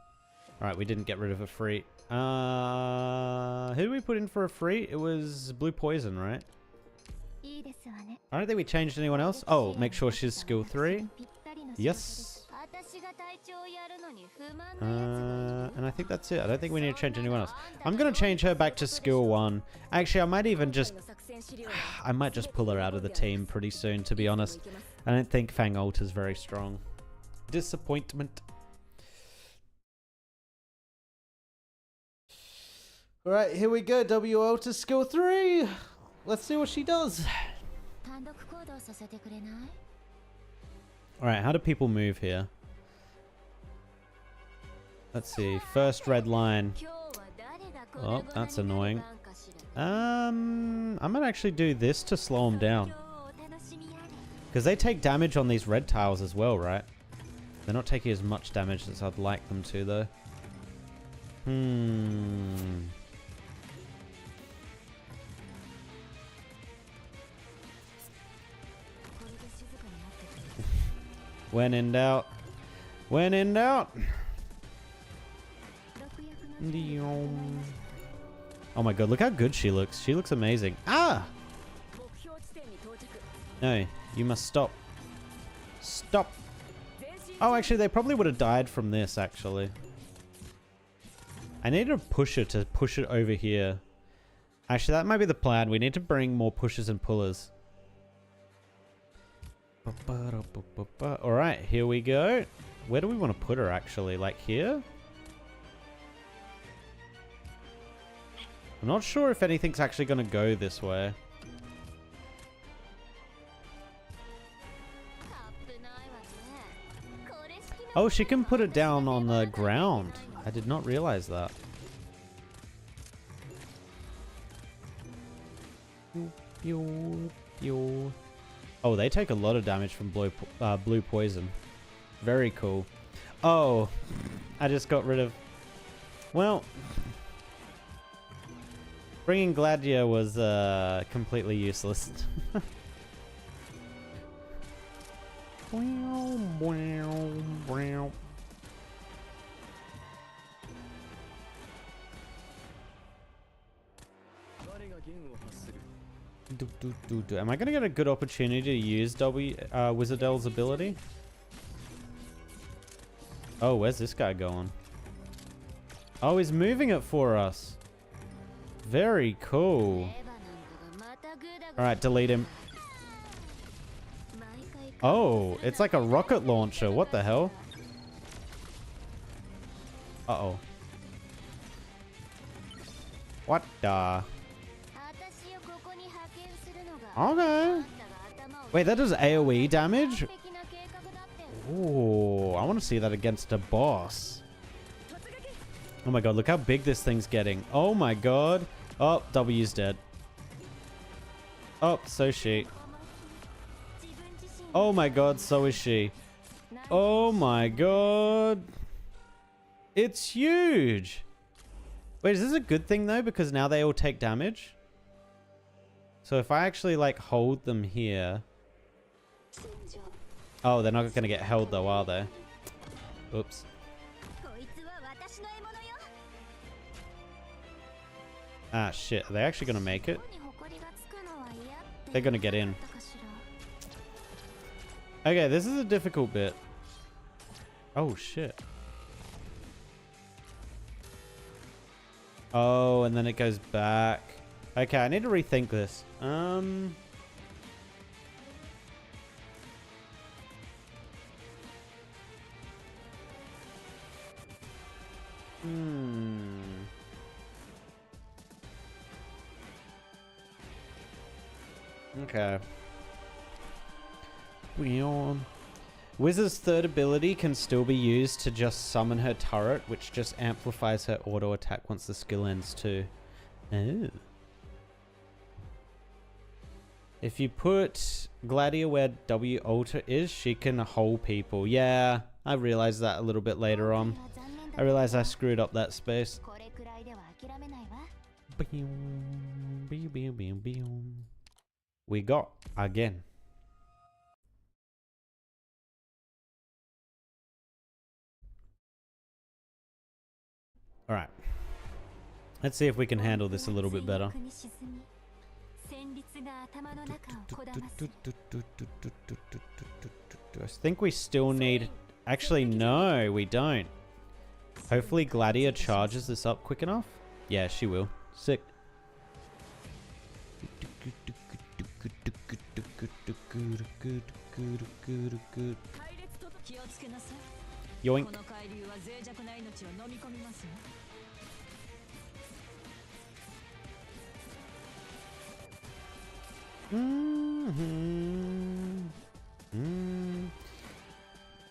Alright, we didn't get rid of a free. Who did we put in for a free? It was blue poison, right? I don't think we changed anyone else. Oh, make sure she's skill 3. Yes. And I think that's it. I don't think we need to change anyone else. I'm going to change her back to skill 1. Actually, I might even just... I might just pull her out of the team pretty soon, to be honest. I don't think Fang Ult is very strong. Disappointment. Alright, here we go. WO to skill 3. Let's see what she does. Alright, how do people move here? Let's see. First red line. Oh, that's annoying. I might actually do this to slow them down. Because they take damage on these red tiles as well, right? They're not taking as much damage as I'd like them to, though. When in doubt. When in doubt. Oh my god, look how good she looks. She looks amazing. Ah! No, you must stop. Stop. Oh, actually, they probably would have died from this, actually. I need a pusher to push it over here. Actually, that might be the plan. We need to bring more pushers and pullers. Alright, here we go. Where do we want to put her, actually? Like here? I'm not sure if anything's actually going to go this way. Oh, she can put it down on the ground. I did not realize that. Oh, they take a lot of damage from blue poison. Very cool. Oh, I just got rid of... Well, bringing Gladia was completely useless. Am I going to get a good opportunity to use Wis'Adel's ability? Oh, where's this guy going? Oh, he's moving it for us. Very cool. Alright, delete him. Oh, it's like a rocket launcher. What the hell? Uh-oh. What the... Okay. Wait, that does AoE damage? Ooh, I want to see that against a boss. Oh my god, look how big this thing's getting. Oh my god. Oh, W's dead. Oh, so is she. Oh my god, so is she. Oh my god. It's huge. Wait, is this a good thing though? Because now they all take damage? So if I actually like hold them here... Oh, they're not going to get held though, are they? Oops. Ah, shit. Are they actually going to make it? They're going to get in. Okay, this is a difficult bit. Oh, shit. Oh, and then it goes back. Okay, I need to rethink this. Okay. Wizard's third ability can still be used to just summon her turret, which just amplifies her auto attack once the skill ends too. Oh. If you put Gladia where W Alter is, she can hold people. Yeah, I realized that a little bit later on. I realized I screwed up that space. We got again. Alright. Let's see if we can handle this a little bit better. I think we still need... Actually, no, we don't. Hopefully Gladia charges this up quick enough. Yeah, she will. Sick. Yoink.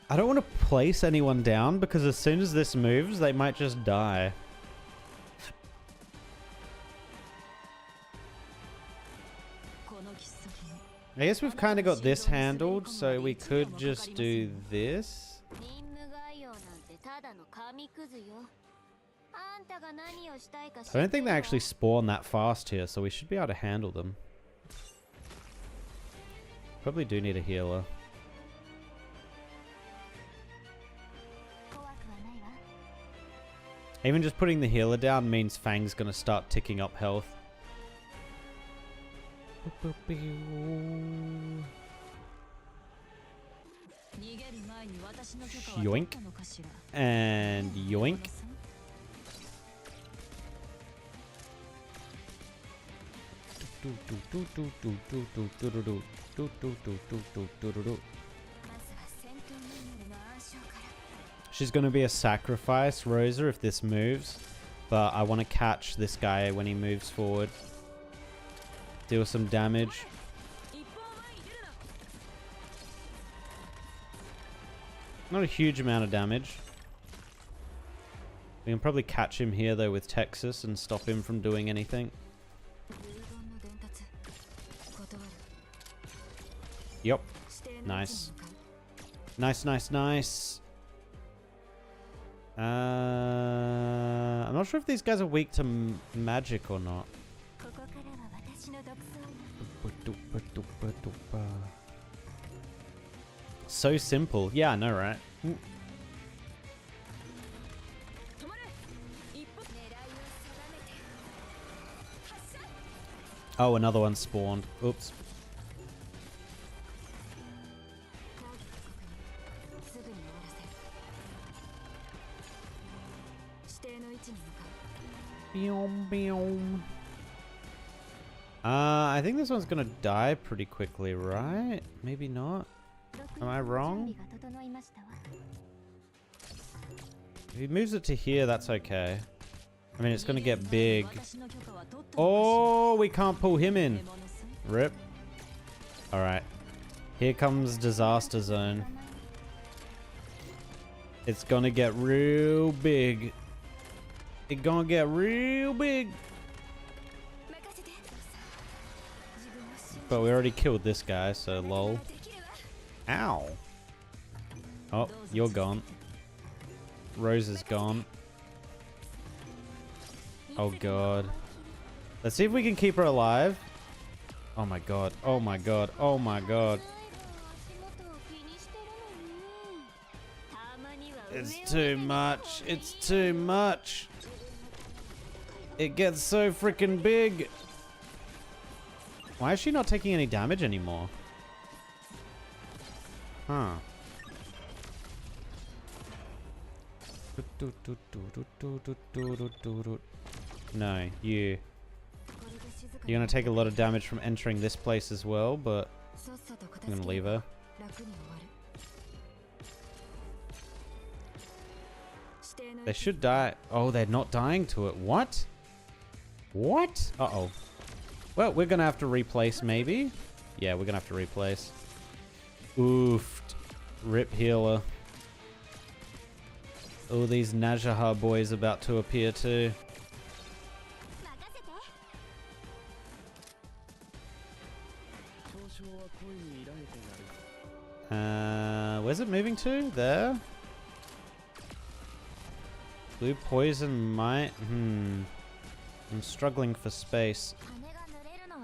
I don't want to place anyone down because as soon as this moves, they might just die. I guess we've kind of got this handled, so we could just do this. I don't think they actually spawn that fast here, so we should be able to handle them. Probably do need a healer. Even just putting the healer down means Fang's gonna start ticking up health. Yoink. And yoink. She's going to be a sacrifice, Rosa, if this moves. But I want to catch this guy when he moves forward. Deal some damage. Not a huge amount of damage. We can probably catch him here, though, with Texas and stop him from doing anything. Yep. Nice. Nice, nice, nice. I'm not sure if these guys are weak to magic or not. So simple. Yeah, I know, right? Oh, another one spawned. Oops. I think this one's gonna die pretty quickly, right? Maybe not. Am I wrong? If he moves it to here, that's okay. I mean, it's gonna get big. Oh, we can't pull him in. Rip. Alright. Here comes Disaster Zone. It's gonna get real big. It's gonna get real big. But we already killed this guy, so lol. Ow. Oh, you're gone. Rose is gone. Oh god. Let's see if we can keep her alive. Oh my god. Oh my god. Oh my god. It's too much. It's too much. It gets so freaking big. Why is she not taking any damage anymore? Huh. No, you. You're gonna take a lot of damage from entering this place as well, but I'm gonna leave her. They should die. Oh, they're not dying to it. What? What? Uh-oh. Well, we're gonna have to replace, maybe? Yeah, we're gonna have to replace. Oofed. Rip healer. Oh, these Najahar boys about to appear too. Where's it moving to? There? Blue poison might... I'm struggling for space.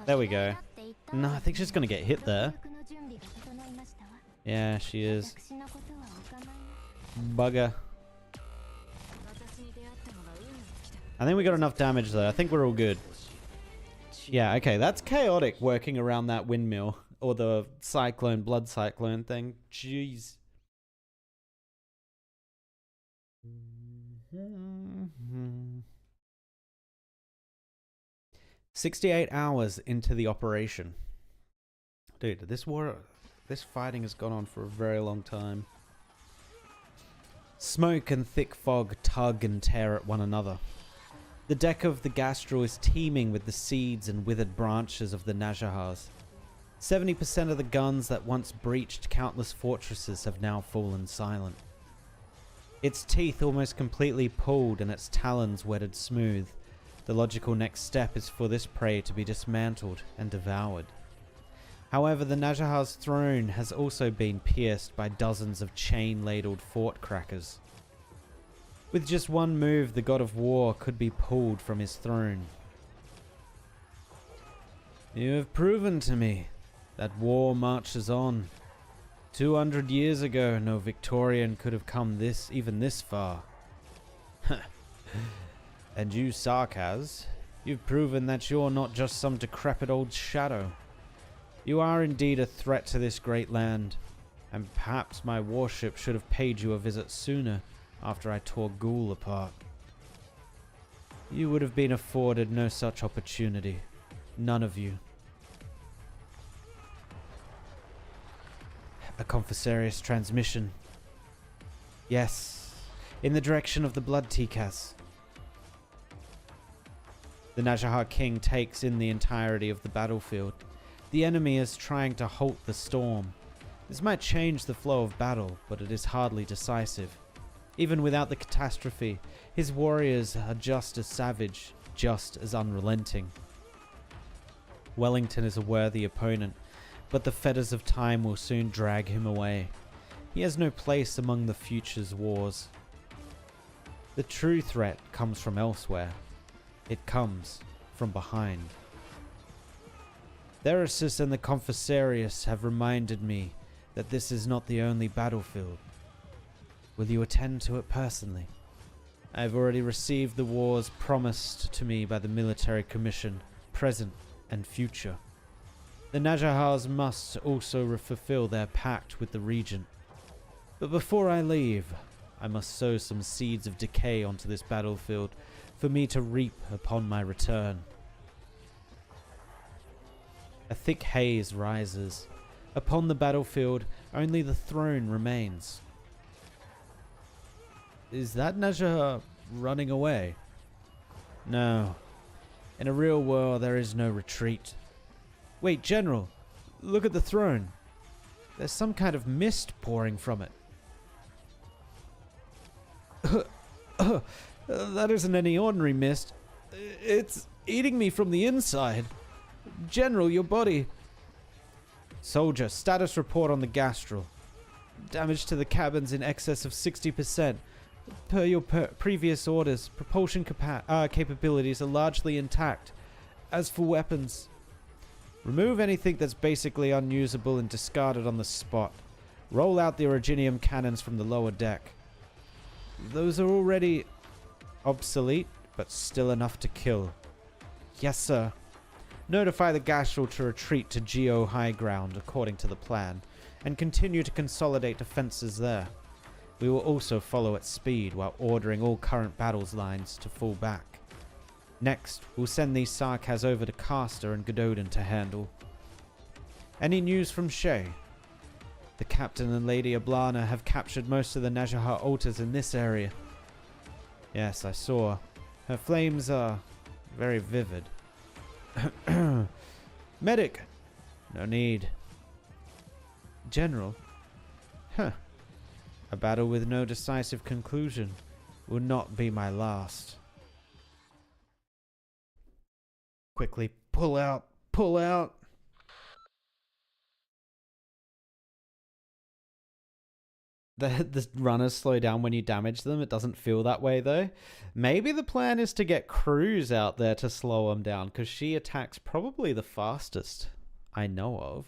There we go. No, I think she's gonna get hit there. Yeah, she is. Bugger. I think we got enough damage though. I think we're all good. Yeah, okay, that's chaotic working around that windmill. Or the cyclone, blood cyclone thing. Jeez. 68 hours into the operation. Dude, this fighting has gone on for a very long time. Smoke and thick fog tug and tear at one another. The deck of the Gastro is teeming with the seeds and withered branches of the Najahars. 70% of the guns that once breached countless fortresses have now fallen silent. Its teeth almost completely pulled and its talons wetted smooth. The logical next step is for this prey to be dismantled and devoured. However, the Najahar's throne has also been pierced by dozens of chain-ladled fort crackers. With just one move, the god of war could be pulled from his throne. You have proven to me that war marches on. 200 years ago, no Victorian could have come even this far. And you, Sarkaz, you've proven that you're not just some decrepit old shadow. You are indeed a threat to this great land, and perhaps my warship should have paid you a visit sooner after I tore Ghoul apart. You would have been afforded no such opportunity. None of you. A Confessarius transmission. Yes, in the direction of the Blood Tikas. The Najahar King takes in the entirety of the battlefield. The enemy is trying to halt the storm. This might change the flow of battle, but it is hardly decisive. Even without the catastrophe, his warriors are just as savage, just as unrelenting. Wellington is a worthy opponent, but the fetters of time will soon drag him away. He has no place among the future's wars. The true threat comes from elsewhere. It comes from behind. Therasis and the Confessarius have reminded me that this is not the only battlefield. Will you attend to it personally? I have already received the wars promised to me by the military commission, present and future. The Najahars must also fulfill their pact with the Regent. But before I leave, I must sow some seeds of decay onto this battlefield for me to reap upon my return. A thick haze rises. Upon the battlefield, only the throne remains. Is that Najahar running away? No. In a real war, there is no retreat. Wait, General, look at the throne. There's some kind of mist pouring from it. That isn't any ordinary mist. It's eating me from the inside. General, your body... Soldier, status report on the Gastral. Damage to the cabins in excess of 60%. Per your previous orders, propulsion capabilities are largely intact. As for weapons, remove anything that's basically unusable and discard it on the spot. Roll out the originium cannons from the lower deck. Those are already obsolete, but still enough to kill. Yes, sir. Notify the Gastral to retreat to Geo High Ground according to the plan, and continue to consolidate defenses there. We will also follow at speed while ordering all current battles lines to fall back. Next, we'll send these Sarkaz over to Caster and Gododin to handle. Any news from Shay? The Captain and Lady Ablana have captured most of the Najahar altars in this area. Yes, I saw. Her flames are very vivid. Medic! No need. General? Huh. A battle with no decisive conclusion will not be my last. Quickly, pull out! Pull out! The runners slow down when you damage them. It doesn't feel that way though. Maybe the plan is to get Cruz out there to slow them down, because she attacks probably the fastest I know of.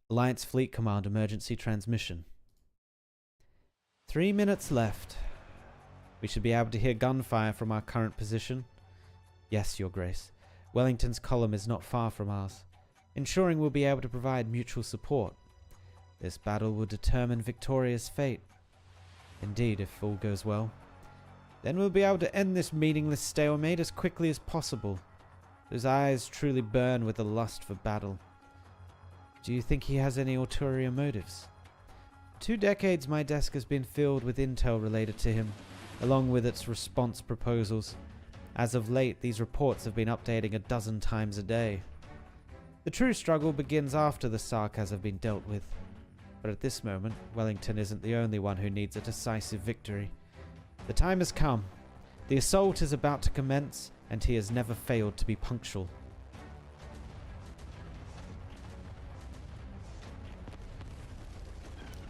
Alliance Fleet Command emergency transmission. 3 minutes left. We should be able to hear gunfire from our current position. Yes, Your Grace. Wellington's column is not far from ours, ensuring we'll be able to provide mutual support. This battle will determine Victoria's fate. Indeed, if all goes well. Then we'll be able to end this meaningless stalemate as quickly as possible. Those eyes truly burn with the lust for battle. Do you think he has any ulterior motives? 2 decades my desk has been filled with intel related to him, along with its response proposals. As of late, these reports have been updating a dozen times a day. The true struggle begins after the Sarkaz have been dealt with. But at this moment, Wellington isn't the only one who needs a decisive victory. The time has come. The assault is about to commence, and he has never failed to be punctual.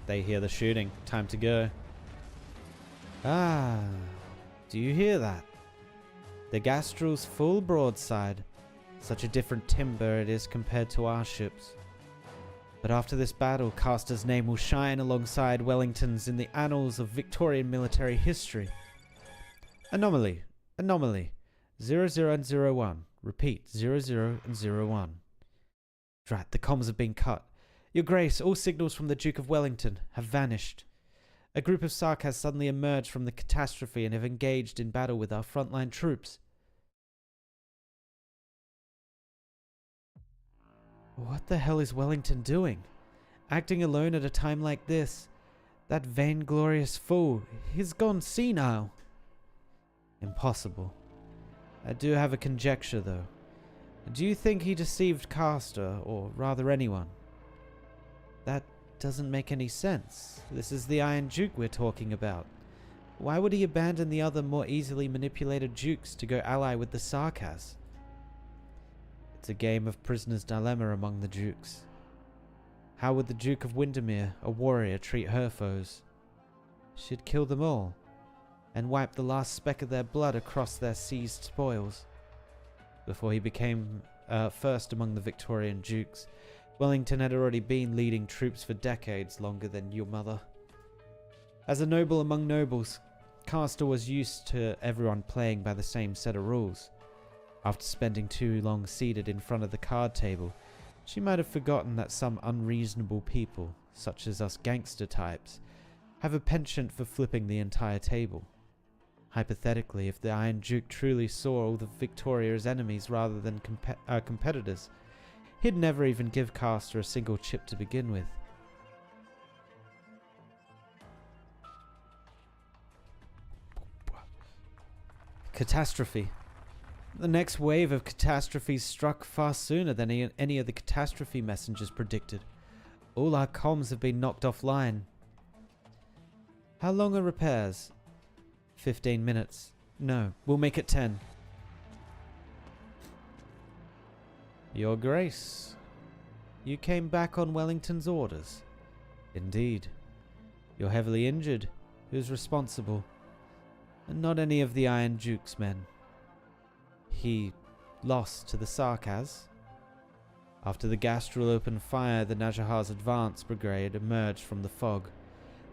They hear the shooting. Time to go. Ah, do you hear that? The Gastral's full broadside. Such a different timber it is compared to our ships. But after this battle, Caster's name will shine alongside Wellington's in the annals of Victorian military history. Anomaly. Anomaly. 00 and 01. Repeat. 00 and 01. Drat, the comms have been cut. Your Grace, all signals from the Duke of Wellington have vanished. A group of Sarkaz suddenly emerged from the catastrophe and have engaged in battle with our frontline troops. What the hell is Wellington doing? Acting alone at a time like this? That vainglorious fool, he's gone senile. Impossible. I do have a conjecture, though. Do you think he deceived Castor, or rather anyone? That doesn't make any sense. This is the Iron Duke we're talking about. Why would he abandon the other more easily manipulated dukes to go ally with the Sarkaz? It's a game of prisoner's dilemma among the dukes. How would the Duke of Windermere, a warrior, treat her foes? She'd kill them all, and wipe the last speck of their blood across their seized spoils. Before he became first among the Victorian dukes, Wellington had already been leading troops for decades longer than your mother. As a noble among nobles, Castor was used to everyone playing by the same set of rules. After spending too long seated in front of the card table, she might have forgotten that some unreasonable people, such as us gangster types, have a penchant for flipping the entire table. Hypothetically, if the Iron Duke truly saw all the Victoria as enemies rather than competitors, he'd never even give Castor a single chip to begin with. Catastrophe. The next wave of catastrophes struck far sooner than any of the catastrophe messengers predicted. All our comms have been knocked offline. How long are repairs? 15 minutes. No, we'll make it 10. Your Grace, you came back on Wellington's orders. Indeed. You're heavily injured. Who's responsible? And not any of the Iron Duke's men. He lost to the Sarkaz. After the Gastrel opened fire, the Najahar's advance brigade emerged from the fog.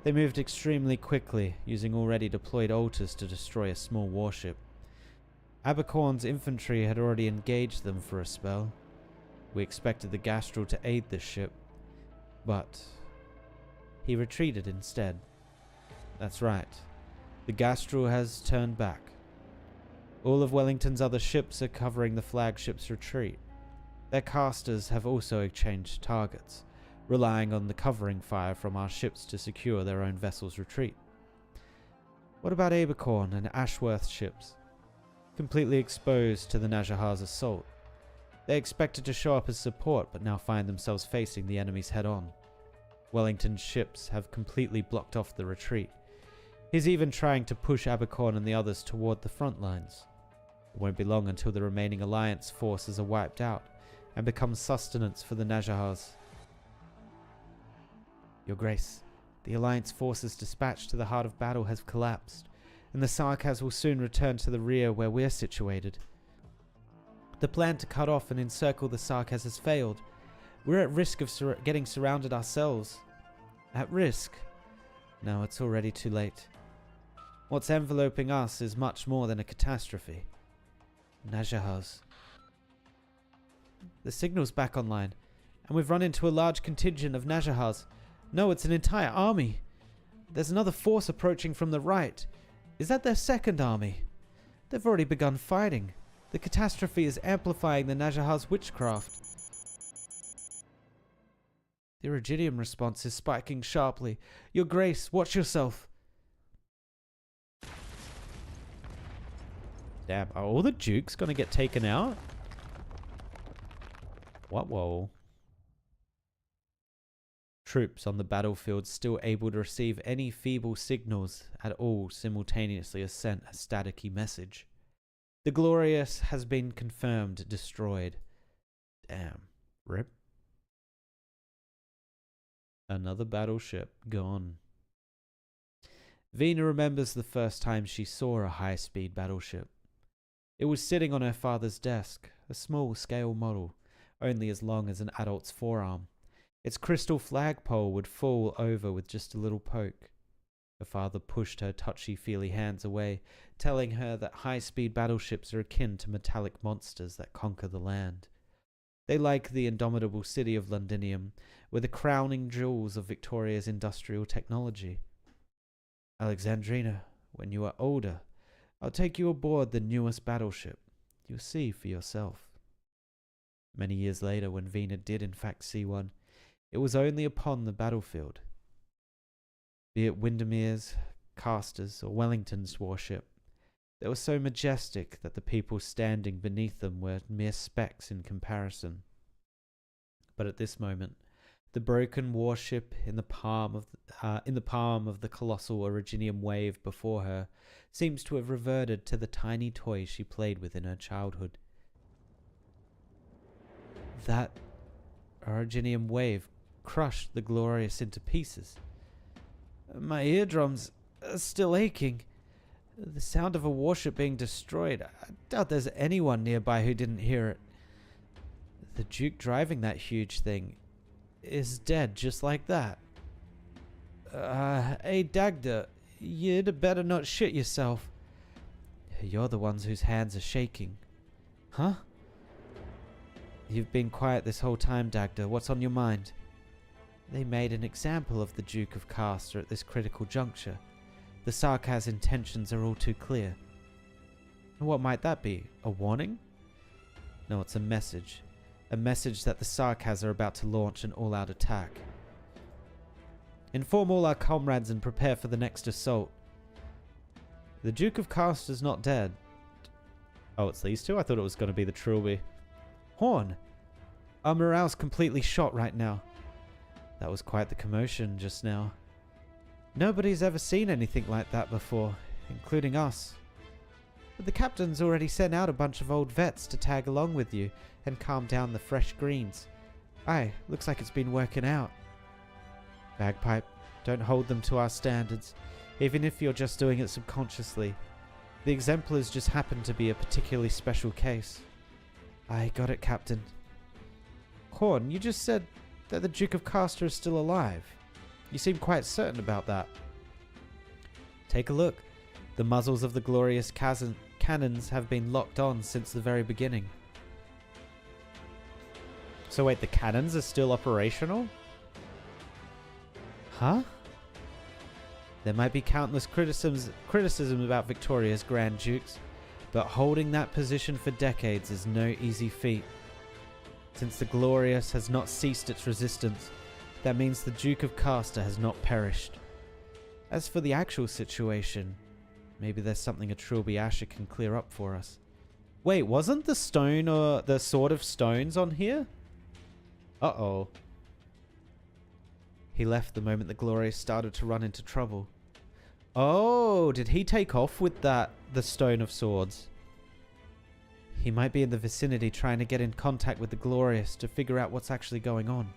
They moved extremely quickly, using already deployed altars to destroy a small warship. Abercorn's infantry had already engaged them for a spell. We expected the Gastrel to aid this ship, but he retreated instead. That's right. The Gastrel has turned back. All of Wellington's other ships are covering the flagship's retreat. Their casters have also exchanged targets, relying on the covering fire from our ships to secure their own vessel's retreat. What about Abercorn and Ashworth's ships? Completely exposed to the Najahar's assault. They expected to show up as support, but now find themselves facing the enemies head-on. Wellington's ships have completely blocked off the retreat. He's even trying to push Abercorn and the others toward the front lines. It won't be long until the remaining Alliance forces are wiped out and become sustenance for the Najahars. Your Grace, the Alliance forces dispatched to the heart of battle has collapsed, and the Sarkaz will soon return to the rear where we're situated. The plan to cut off and encircle the Sarkaz has failed. We're at risk of getting surrounded ourselves. At risk? No, it's already too late. What's enveloping us is much more than a catastrophe. Najahars. The signal's back online, and we've run into a large contingent of Najahars. No, it's an entire army. There's another force approaching from the right. Is that their second army? They've already begun fighting. The catastrophe is amplifying the Najahars' witchcraft. The Iridium response is spiking sharply. Your Grace, watch yourself. Damn, are all the Dukes gonna get taken out? What? Whoa. Troops on the battlefield still able to receive any feeble signals at all simultaneously are sent a staticky message. The Glorious has been confirmed destroyed. Damn. Rip. Another battleship gone. Vina remembers the first time she saw a high-speed battleship. It was sitting on her father's desk, a small-scale model, only as long as an adult's forearm. Its crystal flagpole would fall over with just a little poke. Her father pushed her touchy-feely hands away, telling her that high-speed battleships are akin to metallic monsters that conquer the land. They like the indomitable city of Londinium, were the crowning jewels of Victoria's industrial technology. Alexandrina, when you are older, I'll take you aboard the newest battleship. You'll see for yourself. Many years later, when Vina did in fact see one, it was only upon the battlefield. Be it Windermere's, Castor's, or Wellington's warship, they were so majestic that the people standing beneath them were mere specks in comparison. But at this moment, the broken warship in the palm of the colossal Originium wave before her seems to have reverted to the tiny toy she played with in her childhood. That Originium wave crushed the Glorious into pieces. My eardrums are still aching. The sound of a warship being destroyed. I doubt there's anyone nearby who didn't hear it. The Duke driving that huge thing is dead just like that. Hey Dagda, you'd better not shit yourself. You're the ones whose hands are shaking. Huh? You've been quiet this whole time, Dagda. What's on your mind? They made an example of the Duke of Castor at this critical juncture. The Sarkaz intentions are all too clear. What might that be? A warning? No, it's a message. A message that the Sarkaz are about to launch an all-out attack. Inform all our comrades and prepare for the next assault. The Duke of Castor's not dead. Oh, it's these two? I thought it was going to be the Trilby. Horn! Our morale's completely shot right now. That was quite the commotion just now. Nobody's ever seen anything like that before, including us. But the captain's already sent out a bunch of old vets to tag along with you and calm down the fresh greens. Aye, looks like it's been working out. Bagpipe, don't hold them to our standards, even if you're just doing it subconsciously. The exemplars just happen to be a particularly special case. I got it, Captain. Horn, you just said that the Duke of Castor is still alive. You seem quite certain about that. Take a look. The muzzles of the glorious cannons have been locked on since the very beginning. So wait, the cannons are still operational? Huh? There might be countless criticism about Victoria's Grand Dukes, but holding that position for decades is no easy feat. Since the Glorious has not ceased its resistance, that means the Duke of Castor has not perished. As for the actual situation, maybe there's something a Trilby Asher can clear up for us. Wait, wasn't the stone or the Sword of Stones on here? Uh-oh. He left the moment the Glorious started to run into trouble. Oh, did he take off with the Stone of Swords? He might be in the vicinity trying to get in contact with the Glorious to figure out what's actually going on.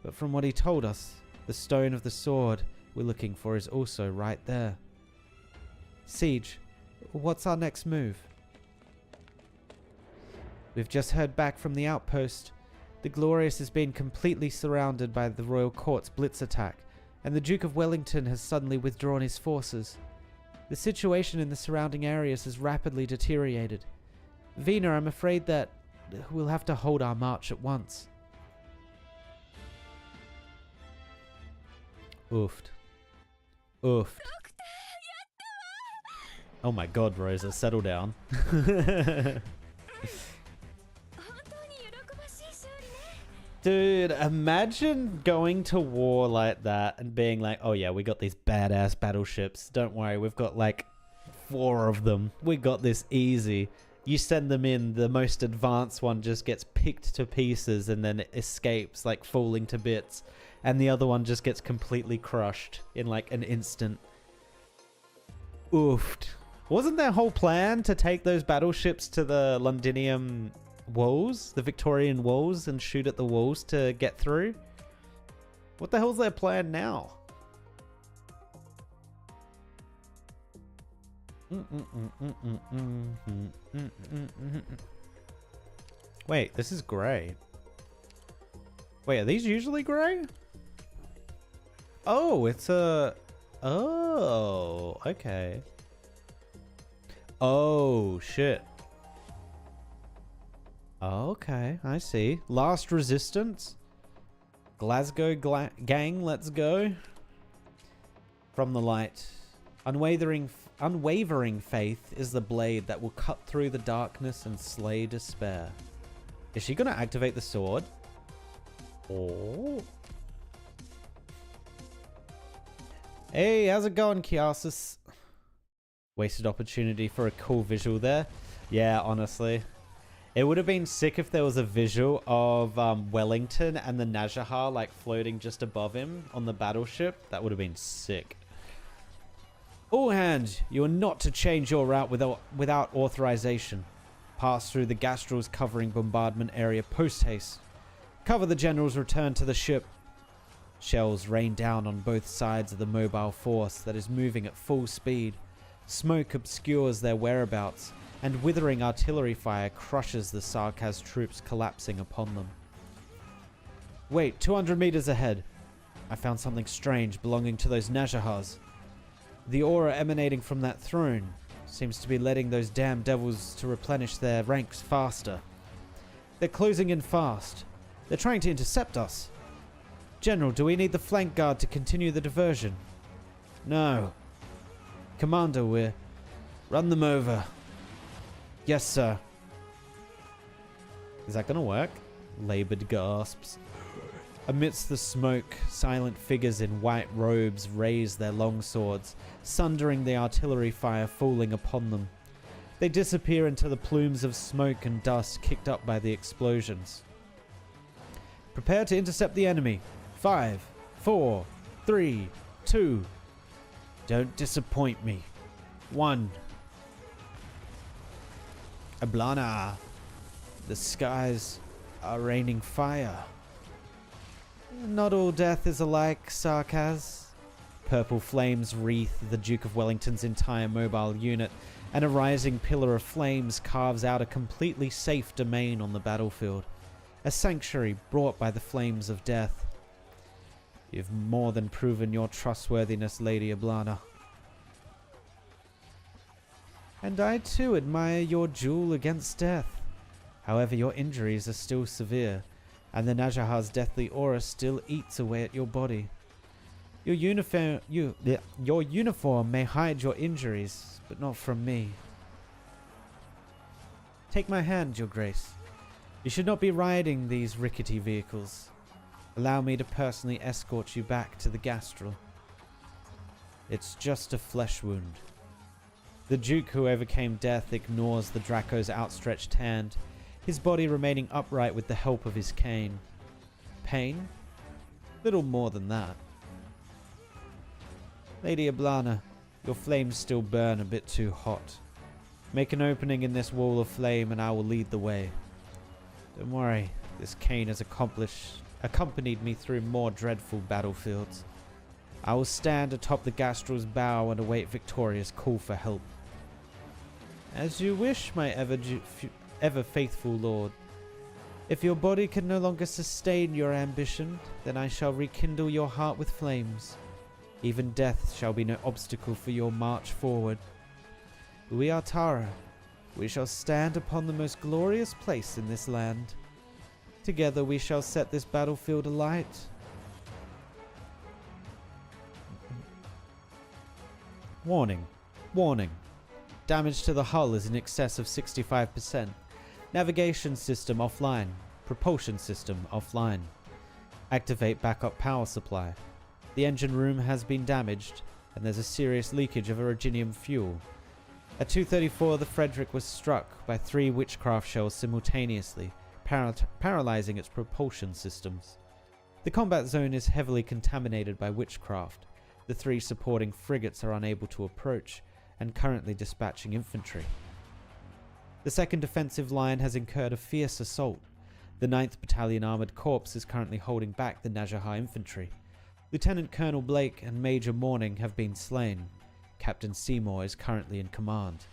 But from what he told us, the Stone of the Sword we're looking for is also right there. Siege, what's our next move? We've just heard back from the outpost. The Glorious has been completely surrounded by the Royal Court's blitz attack, and the Duke of Wellington has suddenly withdrawn his forces. The situation in the surrounding areas has rapidly deteriorated. Vina, I'm afraid that we'll have to hold our march at once. Oofed. Oofed. Oh my god, Rosa, settle down. Dude, imagine going to war like that and being like, oh yeah, we got these badass battleships. Don't worry, we've got like 4 of them. We got this easy. You send them in, the most advanced one just gets picked to pieces and then it escapes, like falling to bits. And the other one just gets completely crushed in like an instant. Oofed. Wasn't their whole plan to take those battleships to the Londinium walls, the Victorian walls, and shoot at the walls to get through? What the hell's their plan now? Wait, this is grey. Wait, are these usually grey? Oh, it's a Oh, okay. Oh, shit. Okay, I see. Last resistance. Glasgow gang, let's go. From the light. Unwavering faith is the blade that will cut through the darkness and slay despair. Is she going to activate the sword? Oh. Hey, how's it going, Kiasis? Wasted opportunity for a cool visual there. Yeah, honestly. It would have been sick if there was a visual of Wellington and the Najahar like floating just above him on the battleship. That would have been sick. All hands, you are not to change your route without authorization. Pass through the Gastrals covering bombardment area post-haste. Cover the general's return to the ship. Shells rain down on both sides of the mobile force that is moving at full speed. Smoke obscures their whereabouts, and withering artillery fire crushes the Sarkaz troops collapsing upon them. Wait, 200 meters ahead. I found something strange belonging to those Najahars. The aura emanating from that throne seems to be letting those damn devils to replenish their ranks faster. They're closing in fast. They're trying to intercept us. General, do we need the flank guard to continue the diversion? No. Commander, we're... Run them over. Yes, sir. Is that going to work? Labored gasps. Amidst the smoke, silent figures in white robes raise their long swords, sundering the artillery fire falling upon them. They disappear into the plumes of smoke and dust kicked up by the explosions. Prepare to intercept the enemy. 5, 4, 3, 2. Don't disappoint me. 1. Ablana. The skies are raining fire. Not all death is alike, Sarkaz. Purple flames wreath the Duke of Wellington's entire mobile unit, and a rising pillar of flames carves out a completely safe domain on the battlefield. A sanctuary brought by the flames of death. You've more than proven your trustworthiness, Lady Ablana. And I too admire your duel against death. However, your injuries are still severe, and the Najahar's deathly aura still eats away at your body. Your uniform may hide your injuries, but not from me. Take my hand, Your Grace. You should not be riding these rickety vehicles. Allow me to personally escort you back to the Gastral. It's just a flesh wound. The Duke who overcame death ignores the Draco's outstretched hand, his body remaining upright with the help of his cane. Pain? Little more than that. Lady Ablana, your flames still burn a bit too hot. Make an opening in this wall of flame and I will lead the way. Don't worry, this cane has accompanied me through more dreadful battlefields. I will stand atop the Gastral's bow and await Victoria's call for help. As you wish, my ever faithful lord. If your body can no longer sustain your ambition, then I shall rekindle your heart with flames. Even death shall be no obstacle for your march forward. We are Tara. We shall stand upon the most glorious place in this land. Together we shall set this battlefield alight. Warning. Warning. Damage to the hull is in excess of 65%. Navigation system offline. Propulsion system offline. Activate backup power supply. The engine room has been damaged, and there's a serious leakage of originium fuel. At 2:34, the Frederick was struck by 3 witchcraft shells simultaneously, paralyzing its propulsion systems. The combat zone is heavily contaminated by witchcraft. The 3 supporting frigates are unable to approach, and currently dispatching infantry. The 2nd Defensive Line has incurred a fierce assault. The 9th Battalion Armoured Corps is currently holding back the Najahar infantry. Lieutenant Colonel Blake and Major Morning have been slain. Captain Seymour is currently in command.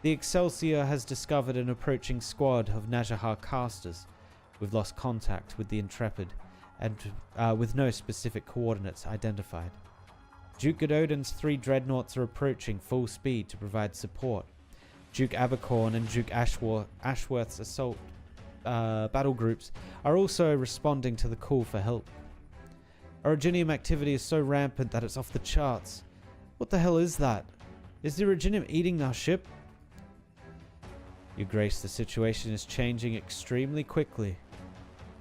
The Excelsior has discovered an approaching squad of Najahar casters. We've lost contact with the Intrepid, and with no specific coordinates identified. Duke Gododin's 3 dreadnoughts are approaching full speed to provide support. Duke Abercorn and Duke Ashworth's assault battle groups are also responding to the call for help. Originium activity is so rampant that it's off the charts. What the hell is that? Is the Originium eating our ship? Your Grace, the situation is changing extremely quickly.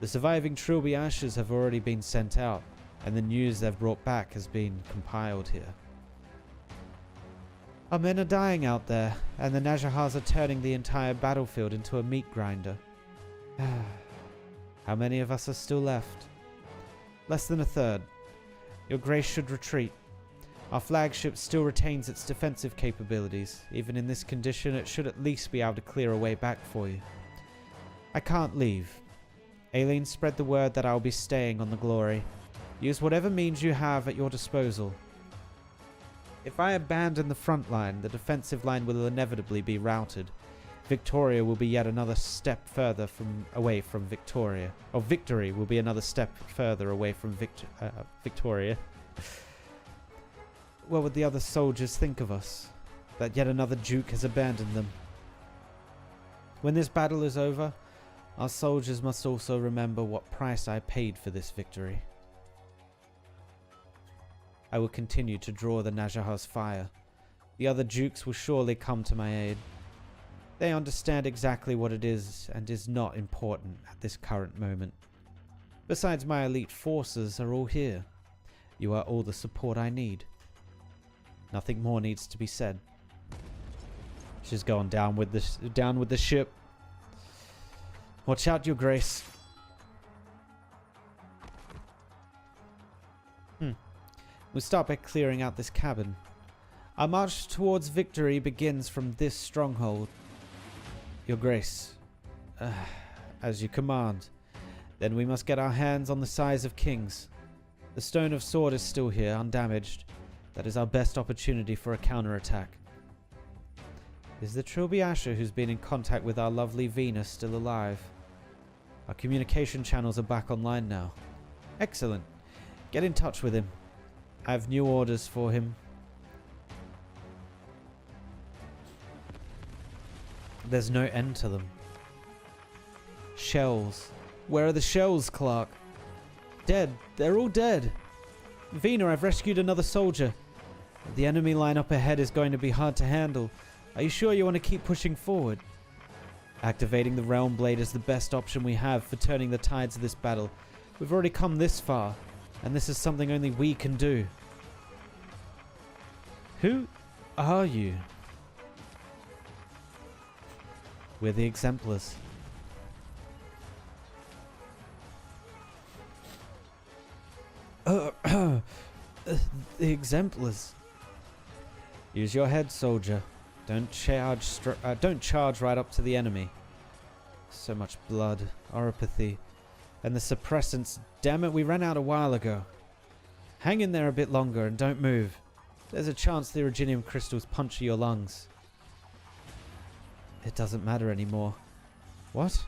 The surviving Trilby ashes have already been sent out, and the news they've brought back has been compiled here. Our men are dying out there, and the Najahars are turning the entire battlefield into a meat grinder. How many of us are still left? Less than a third. Your Grace should retreat. Our flagship still retains its defensive capabilities. Even in this condition, it should at least be able to clear a way back for you. I can't leave. Aileen spread the word that I'll be staying on the Glory. Use whatever means you have at your disposal. If I abandon the front line, the defensive line will inevitably be routed. Victoria will be yet another step further away from Victoria. Or victory will be another step further away from Victoria. What would the other soldiers think of us? That yet another Duke has abandoned them. When this battle is over, our soldiers must also remember what price I paid for this victory. I will continue to draw the Najahar's fire. The other Dukes will surely come to my aid. They understand exactly what it is and is not important at this current moment. Besides, my elite forces are all here. You are all the support I need. Nothing more needs to be said. She's gone down with the ship. Watch out, Your Grace. We'll start by clearing out this cabin. Our march towards victory begins from this stronghold. Your Grace, as you command. Then we must get our hands on the size of kings. The Stone of Sword is still here, undamaged. That is our best opportunity for a counterattack. Is the Trilby Asher who's been in contact with our lovely Venus still alive? Our communication channels are back online now. Excellent. Get in touch with him. I have new orders for him. There's no end to them. Shells. Where are the shells, Clark? Dead. They're all dead. Vina, I've rescued another soldier. The enemy line up ahead is going to be hard to handle. Are you sure you want to keep pushing forward? Activating the Realm Blade is the best option we have for turning the tides of this battle. We've already come this far, and this is something only we can do. Who are you? We're the Exemplars. The Exemplars. Use your head, soldier. Don't charge right up to the enemy. So much blood, oropathy, and the suppressants. Damn it, we ran out a while ago. Hang in there a bit longer and don't move. There's a chance the Originium crystals puncture your lungs. It doesn't matter anymore. What?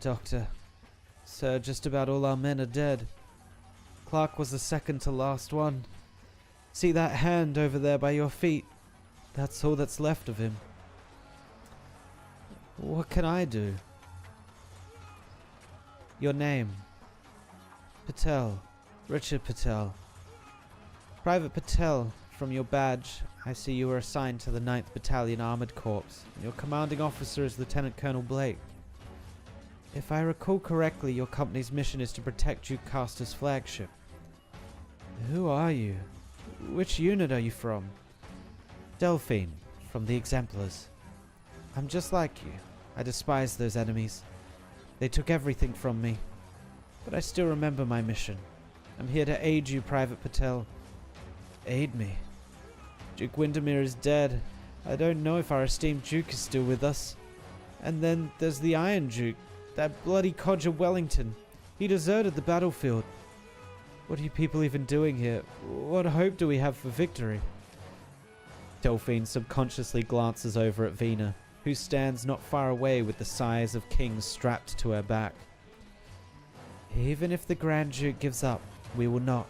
Doctor. Sir, just about all our men are dead. Clark was the second to last one. See that hand over there by your feet? That's all that's left of him. What can I do? Your name? Patel. Richard Patel. Private Patel, from your badge, I see you were assigned to the 9th Battalion Armored Corps. Your commanding officer is Lieutenant Colonel Blake. If I recall correctly, your company's mission is to protect Duke Caster's flagship. Who are you? Which unit are you from? Delphine, from the Exemplars. I'm just like you. I despise those enemies. They took everything from me. But I still remember my mission. I'm here to aid you, Private Patel. Aid me? Duke Windermere is dead. I don't know if our esteemed Duke is still with us. And then there's the Iron Duke, that bloody codger Wellington. He deserted the battlefield. What are you people even doing here? What hope do we have for victory? Delphine subconsciously glances over at Vina, who stands not far away with the size of kings strapped to her back. Even if the Grand Duke gives up, we will not.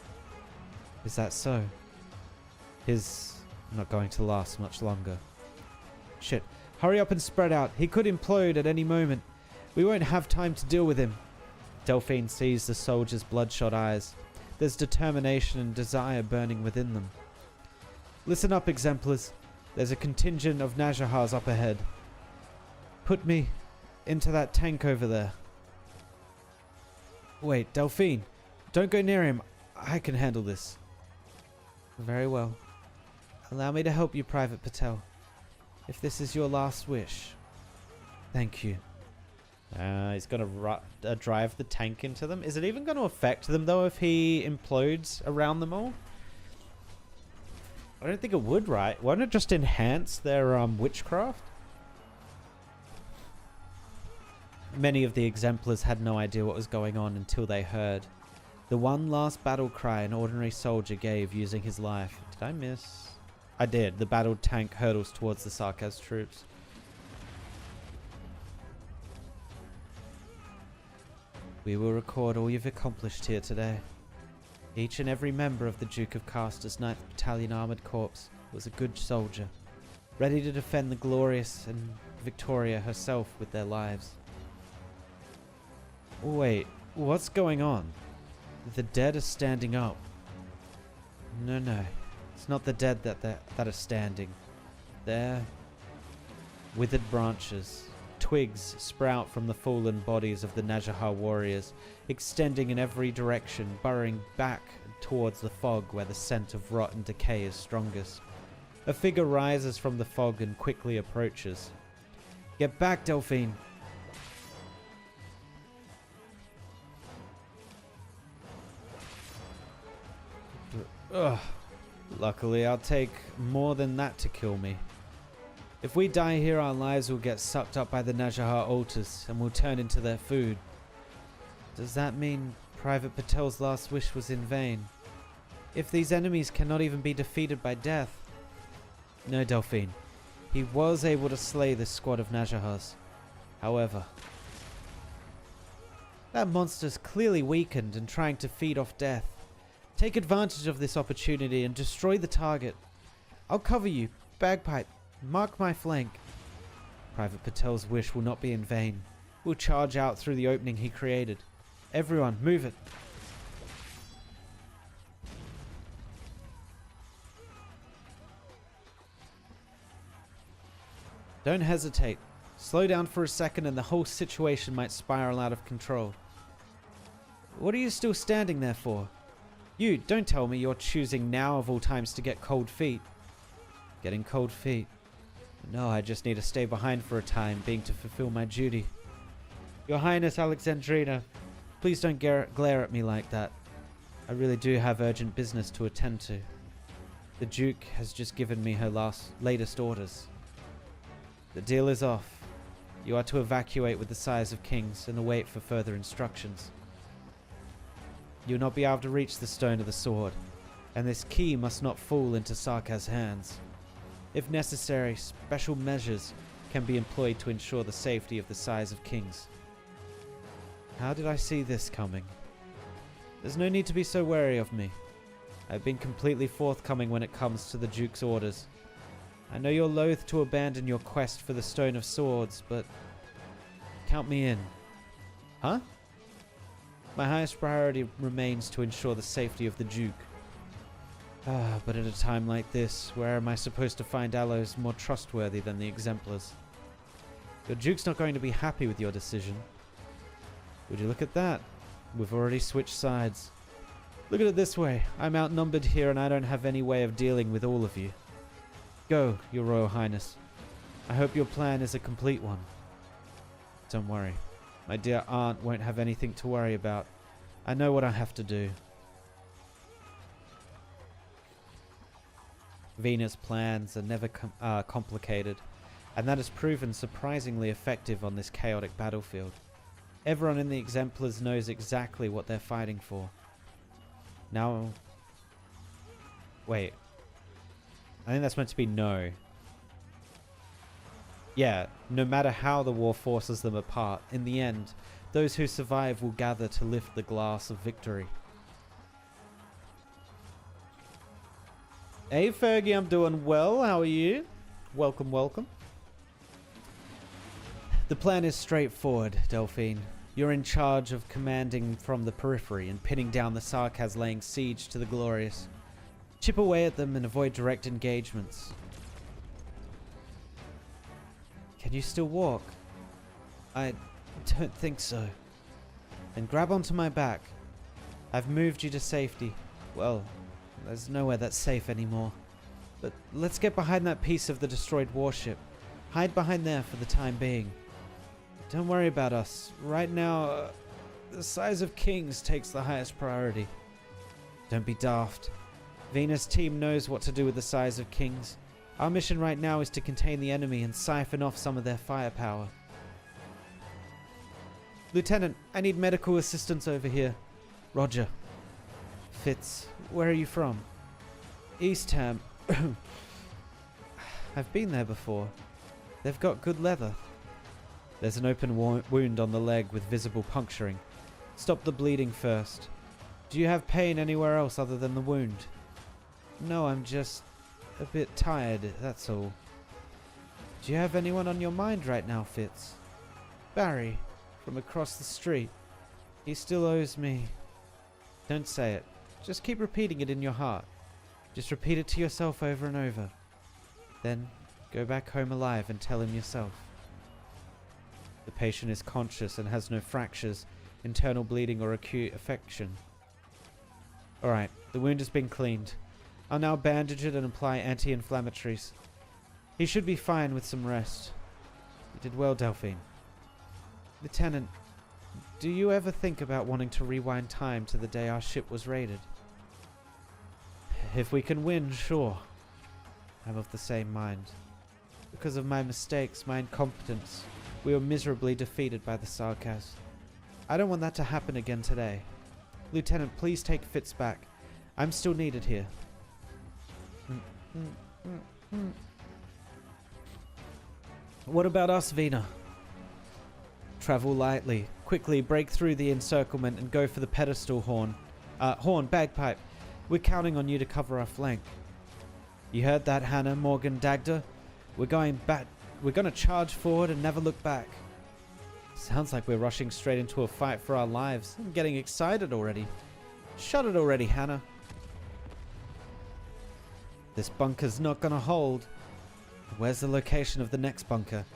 Is that so? His not going to last much longer. Shit. Hurry up and spread out. He could implode at any moment. We won't have time to deal with him. Delphine sees the soldier's bloodshot eyes. There's determination and desire burning within them. Listen up, exemplars. There's a contingent of Najahars up ahead. Put me into that tank over there. Wait, Delphine. Don't go near him. I can handle this. Very well. Allow me to help you, Private Patel. If this is your last wish. Thank you. He's going to drive the tank into them. Is it even going to affect them, though, if he implodes around them all? I don't think it would, right? Won't it just enhance their witchcraft? Many of the exemplars had no idea what was going on until they heard the one last battle cry an ordinary soldier gave using his life. Did I miss? I did. The battled tank hurtles towards the Sarkaz troops. We will record all you've accomplished here today. Each and every member of the Duke of Caster's 9th Battalion Armoured Corps was a good soldier, ready to defend the glorious and Victoria herself with their lives. Wait, what's going on? The dead are standing up. No, it's not the dead that are standing. They're withered branches. Twigs sprout from the fallen bodies of the Najahar warriors, extending in every direction, burrowing back towards the fog where the scent of rot and decay is strongest. A figure rises from the fog and quickly approaches. Get back, Delphine! Ugh. Luckily, I'll take more than that to kill me. If we die here, our lives will get sucked up by the Najahar altars and will turn into their food. Does that mean Private Patel's last wish was in vain? If these enemies cannot even be defeated by death? No, Delphine. He was able to slay this squad of Najahars. However, that monster's clearly weakened and trying to feed off death. Take advantage of this opportunity and destroy the target. I'll cover you, Bagpipe. Mark my flank. Private Patel's wish will not be in vain. We'll charge out through the opening he created. Everyone, move it. Don't hesitate. Slow down for a second and the whole situation might spiral out of control. What are you still standing there for? You, don't tell me you're choosing now of all times to get cold feet. Getting cold feet. No, I just need to stay behind for a time, being to fulfill my duty. Your Highness Alexandrina, please don't glare at me like that. I really do have urgent business to attend to. The Duke has just given me her latest orders. The deal is off. You are to evacuate with the Sires of Kings and await for further instructions. You will not be able to reach the Stone of the Sword, and this key must not fall into Sarkaz's hands. If necessary, special measures can be employed to ensure the safety of the Sires of Kings. How did I see this coming? There's no need to be so wary of me. I've been completely forthcoming when it comes to the Duke's orders. I know you're loath to abandon your quest for the Stone of Swords, but count me in. Huh? My highest priority remains to ensure the safety of the Duke. But at a time like this, where am I supposed to find allies more trustworthy than the exemplars? Your Duke's not going to be happy with your decision. Would you look at that? We've already switched sides. Look at it this way. I'm outnumbered here and I don't have any way of dealing with all of you. Go, Your Royal Highness. I hope your plan is a complete one. Don't worry. My dear aunt won't have anything to worry about. I know what I have to do. Venus' plans are never complicated, and that has proven surprisingly effective on this chaotic battlefield. Everyone in the exemplars knows exactly what they're fighting for. Now... Wait. I think that's meant to be no. Yeah, no matter how the war forces them apart, in the end, those who survive will gather to lift the glass of victory. Hey Fergie, I'm doing well. How are you? Welcome, welcome. The plan is straightforward, Delphine. You're in charge of commanding from the periphery and pinning down the Sarkaz laying siege to the Glorious. Chip away at them and avoid direct engagements. Can you still walk? I don't think so. Then grab onto my back. I've moved you to safety. Well, there's nowhere that's safe anymore. But let's get behind that piece of the destroyed warship. Hide behind there for the time being. Don't worry about us. Right now, the size of Kings takes the highest priority. Don't be daft. Venus' team knows what to do with the size of Kings. Our mission right now is to contain the enemy and siphon off some of their firepower. Lieutenant, I need medical assistance over here. Roger. Fitz, where are you from? Eastham. I've been there before. They've got good leather. There's an open wound on the leg with visible puncturing. Stop the bleeding first. Do you have pain anywhere else other than the wound? No, I'm just a bit tired, that's all. Do you have anyone on your mind right now, Fitz? Barry, from across the street. He still owes me. Don't say it. Just keep repeating it in your heart. Just repeat it to yourself over and over. Then, go back home alive and tell him yourself. The patient is conscious and has no fractures, internal bleeding or acute affection. Alright, the wound has been cleaned. I'll now bandage it and apply anti-inflammatories. He should be fine with some rest. You did well, Delphine. Lieutenant, do you ever think about wanting to rewind time to the day our ship was raided? If we can win, sure. I'm of the same mind. Because of my mistakes, my incompetence, we were miserably defeated by the Sarkaz. I don't want that to happen again today. Lieutenant, please take Fitz back. I'm still needed here. What about us, Vina? Travel lightly. Quickly break through the encirclement and go for the pedestal horn. Bagpipe. We're counting on you to cover our flank. You heard that, Hannah, Morgan, Dagda? We're going to charge forward and never look back. Sounds like we're rushing straight into a fight for our lives. I'm getting excited already. Shut it already, Hannah. This bunker's not gonna hold. Where's the location of the next bunker?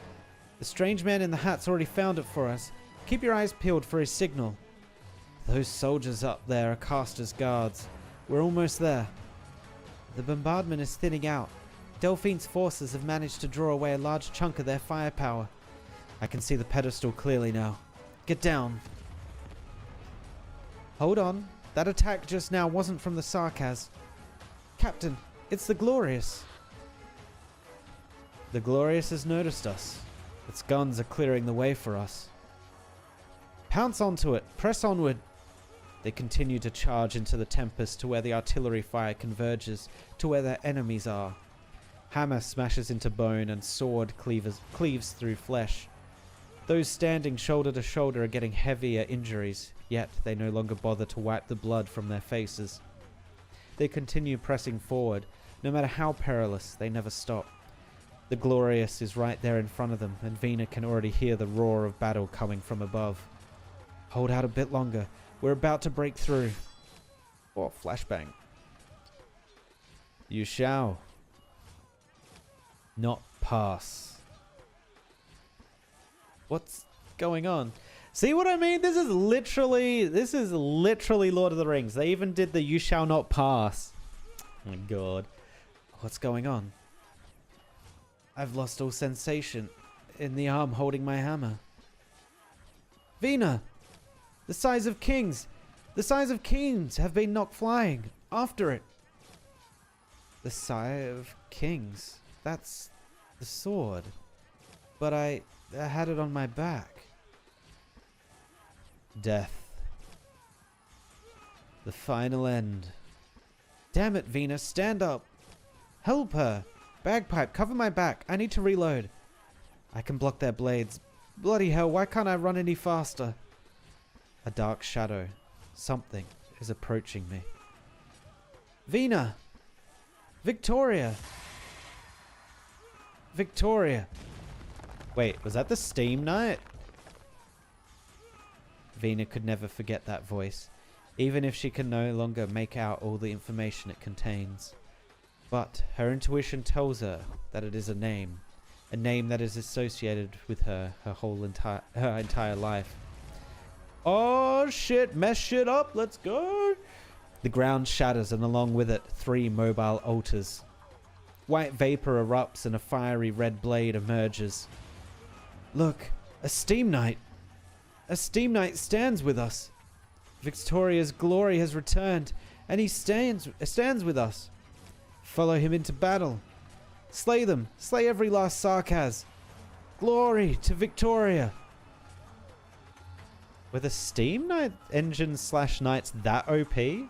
The strange man in the hat's already found it for us. Keep your eyes peeled for his signal. Those soldiers up there are cast as guards. We're almost there. The bombardment is thinning out. Delphine's forces have managed to draw away a large chunk of their firepower. I can see the pedestal clearly now. Get down. Hold on. That attack just now wasn't from the Sarkaz. Captain, it's the Glorious. The Glorious has noticed us. Its guns are clearing the way for us. Pounce onto it. Press onward. They continue to charge into the Tempest to where the artillery fire converges to where their enemies are. Hammer smashes into bone and sword cleaves through flesh. Those standing shoulder to shoulder are getting heavier injuries, yet they no longer bother to wipe the blood from their faces. They continue pressing forward. No matter how perilous, they never stop. The Glorious is right there in front of them, and Vina can already hear the roar of battle coming from above. Hold out a bit longer. We're about to break through. Oh, flashbang. You shall not pass. What's going on? See what I mean? This is literally Lord of the Rings. They even did the you shall not pass. Oh my god. What's going on? I've lost all sensation in the arm holding my hammer. Vina! The size of Kings! The size of Kings have been knocked flying. After it. The size of Kings? That's the sword. But I had it on my back. Death. The final end. Damn it, Vina, stand up. Help her. Bagpipe, cover my back. I need to reload. I can block their blades. Bloody hell, why can't I run any faster? A dark shadow. Something is approaching me. Vina! Victoria! Victoria! Wait, was that the Steam Knight? Vina could never forget that voice, even if she can no longer make out all the information it contains. But her intuition tells her that it is a name that is associated with her entire life. Oh shit, mess shit up, let's go! The ground shatters, and along with it, 3 mobile altars. White vapor erupts and a fiery red blade emerges. Look, a Steam Knight! A Steam Knight stands with us! Victoria's glory has returned, and he stands with us. Follow him into battle. Slay them. Slay every last Sarkaz. Glory to Victoria. Were the Steam Knight engines / knights that OP?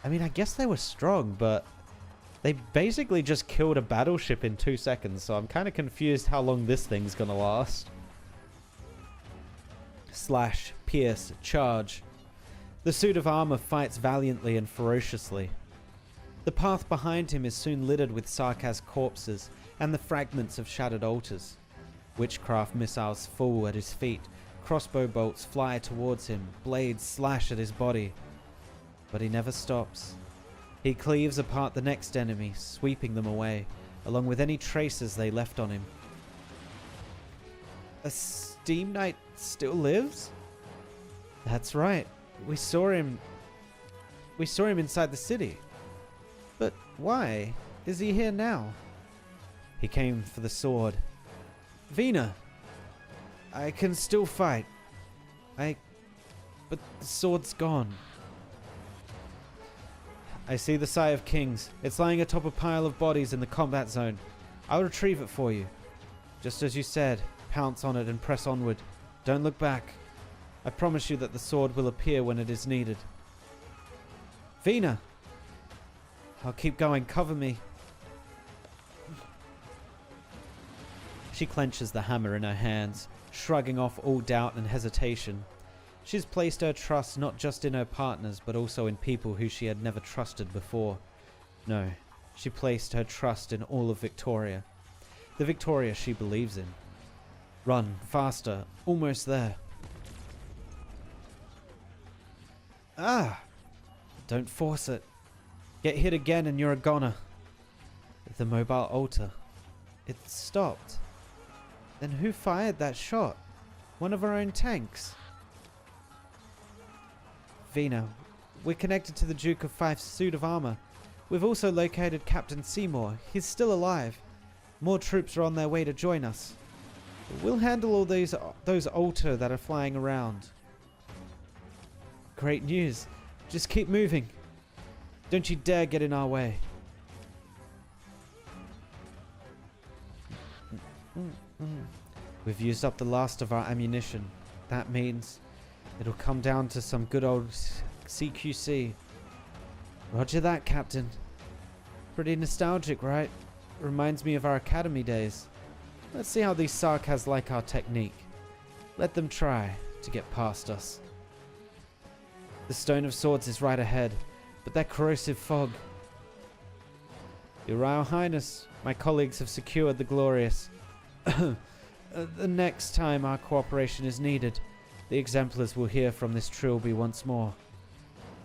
I mean, I guess they were strong, but they basically just killed a battleship in 2 seconds, so I'm kind of confused how long this thing's gonna last. Slash, pierce, charge. The suit of armor fights valiantly and ferociously. The path behind him is soon littered with Sarkaz corpses and the fragments of shattered altars. Witchcraft missiles fall at his feet, crossbow bolts fly towards him, blades slash at his body. But he never stops. He cleaves apart the next enemy, sweeping them away, along with any traces they left on him. A Steam Knight still lives? That's right. We saw him inside the city. But why is he here now? He came for the sword. Vina! I can still fight. But the sword's gone. I see the Sigh of Kings. It's lying atop a pile of bodies in the combat zone. I'll retrieve it for you. Just as you said, pounce on it and press onward. Don't look back. I promise you that the sword will appear when it is needed. Vina! I'll keep going. Cover me. She clenches the hammer in her hands, shrugging off all doubt and hesitation. She's placed her trust not just in her partners, but also in people who she had never trusted before. No, she placed her trust in all of Victoria. The Victoria she believes in. Run, faster, almost there. Ah! Don't force it. Get hit again and you're a goner. The mobile altar. It stopped. Then who fired that shot? One of our own tanks. Vina, we're connected to the Duke of Fife's suit of armor. We've also located Captain Seymour. He's still alive. More troops are on their way to join us. We'll handle all those altar that are flying around. Great news. Just keep moving. Don't you dare get in our way. We've used up the last of our ammunition. That means it'll come down to some good old CQC. Roger that, Captain. Pretty nostalgic, right? Reminds me of our academy days. Let's see how these Sarkaz like our technique. Let them try to get past us. The Stone of Swords is right ahead, but that corrosive fog. Your Royal Highness, my colleagues have secured the glorious. The next time our cooperation is needed, the exemplars will hear from this trilby once more.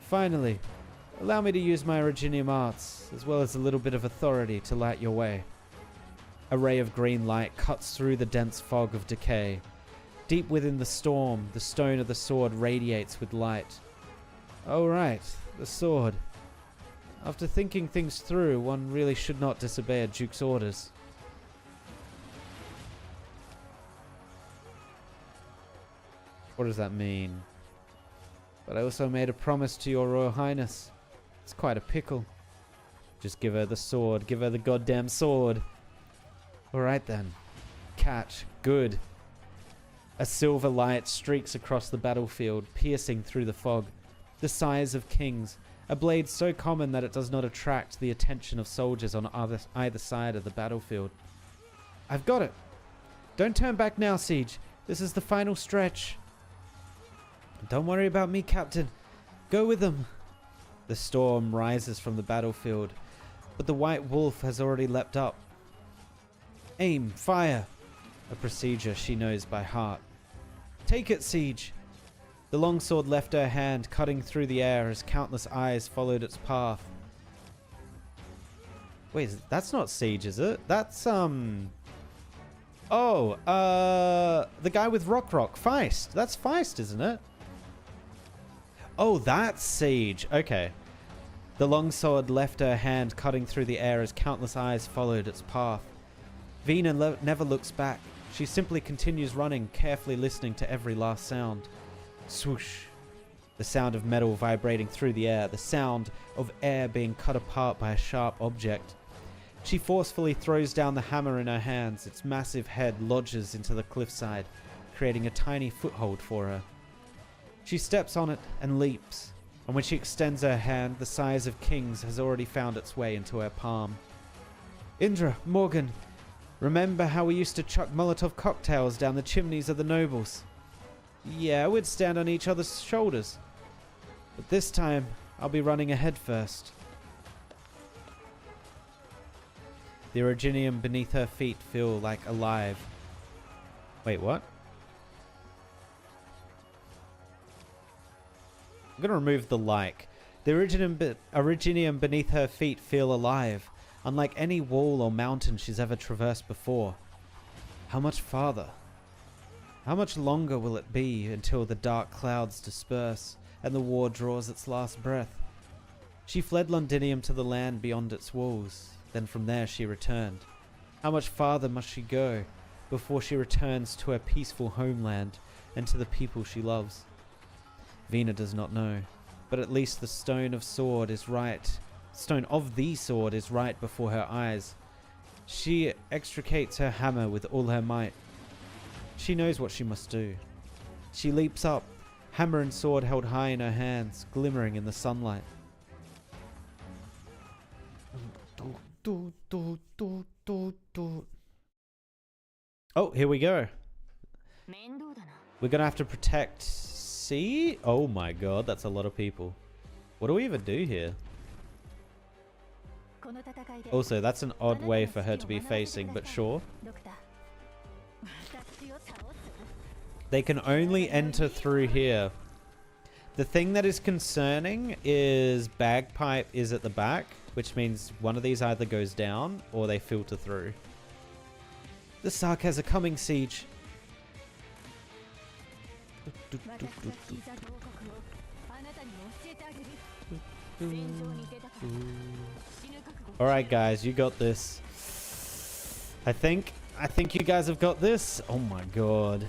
Finally, allow me to use my Originium arts, as well as a little bit of authority to light your way. A ray of green light cuts through the dense fog of decay. Deep within the storm, the stone of the sword radiates with light. Oh right, the sword. After thinking things through, one really should not disobey a duke's orders. What does that mean? But I also made a promise to your Royal Highness. It's quite a pickle. Just give her the sword. Give her the goddamn sword. Alright then. Catch. Good. A silver light streaks across the battlefield, piercing through the fog. The Sighs of Kings. A blade so common that it does not attract the attention of soldiers on either side of the battlefield. I've got it. Don't turn back now, Siege. This is the final stretch. Don't worry about me, Captain. Go with them. The storm rises from the battlefield. But the white wolf has already leapt up. Aim, fire. A procedure she knows by heart. Take it, Siege. The longsword left her hand, cutting through the air as countless eyes followed its path. Wait, that's not Siege, is it? That's, oh, the guy with Rock, Feist. That's Feist, isn't it? Oh, that's Siege. Okay. The longsword left her hand, cutting through the air as countless eyes followed its path. Vina never looks back. She simply continues running, carefully listening to every last sound. Swoosh. The sound of metal vibrating through the air. The sound of air being cut apart by a sharp object. She forcefully throws down the hammer in her hands. Its massive head lodges into the cliffside, creating a tiny foothold for her. She steps on it and leaps. And when she extends her hand, the size of kings has already found its way into her palm. Indra, Morgan, remember how we used to chuck Molotov cocktails down the chimneys of the nobles? Yeah, we'd stand on each other's shoulders. But this time, I'll be running ahead first. The originium beneath her feet feel like alive. Wait, what? I'm gonna remove the like. The originium beneath her feet feel alive, unlike any wall or mountain she's ever traversed before. How much farther? How much longer will it be until the dark clouds disperse and the war draws its last breath? She fled Londinium to the land beyond its walls. Then from there she returned. How much farther must she go before she returns to her peaceful homeland and to the people she loves? Vina does not know, but at least the stone of the sword is right before her eyes. She extricates her hammer with all her might. She knows what she must do. She leaps up, hammer and sword held high in her hands, glimmering in the sunlight. Oh, here we go. We're gonna have to protect C? Oh my god, that's a lot of people. What do we even do here? Also, that's an odd way for her to be facing, but sure. They can only enter through here. The thing that is concerning is Bagpipe is at the back, which means one of these either goes down or they filter through. The Sark has a coming, Siege. Alright guys, you got this. I think you guys have got this. Oh my god.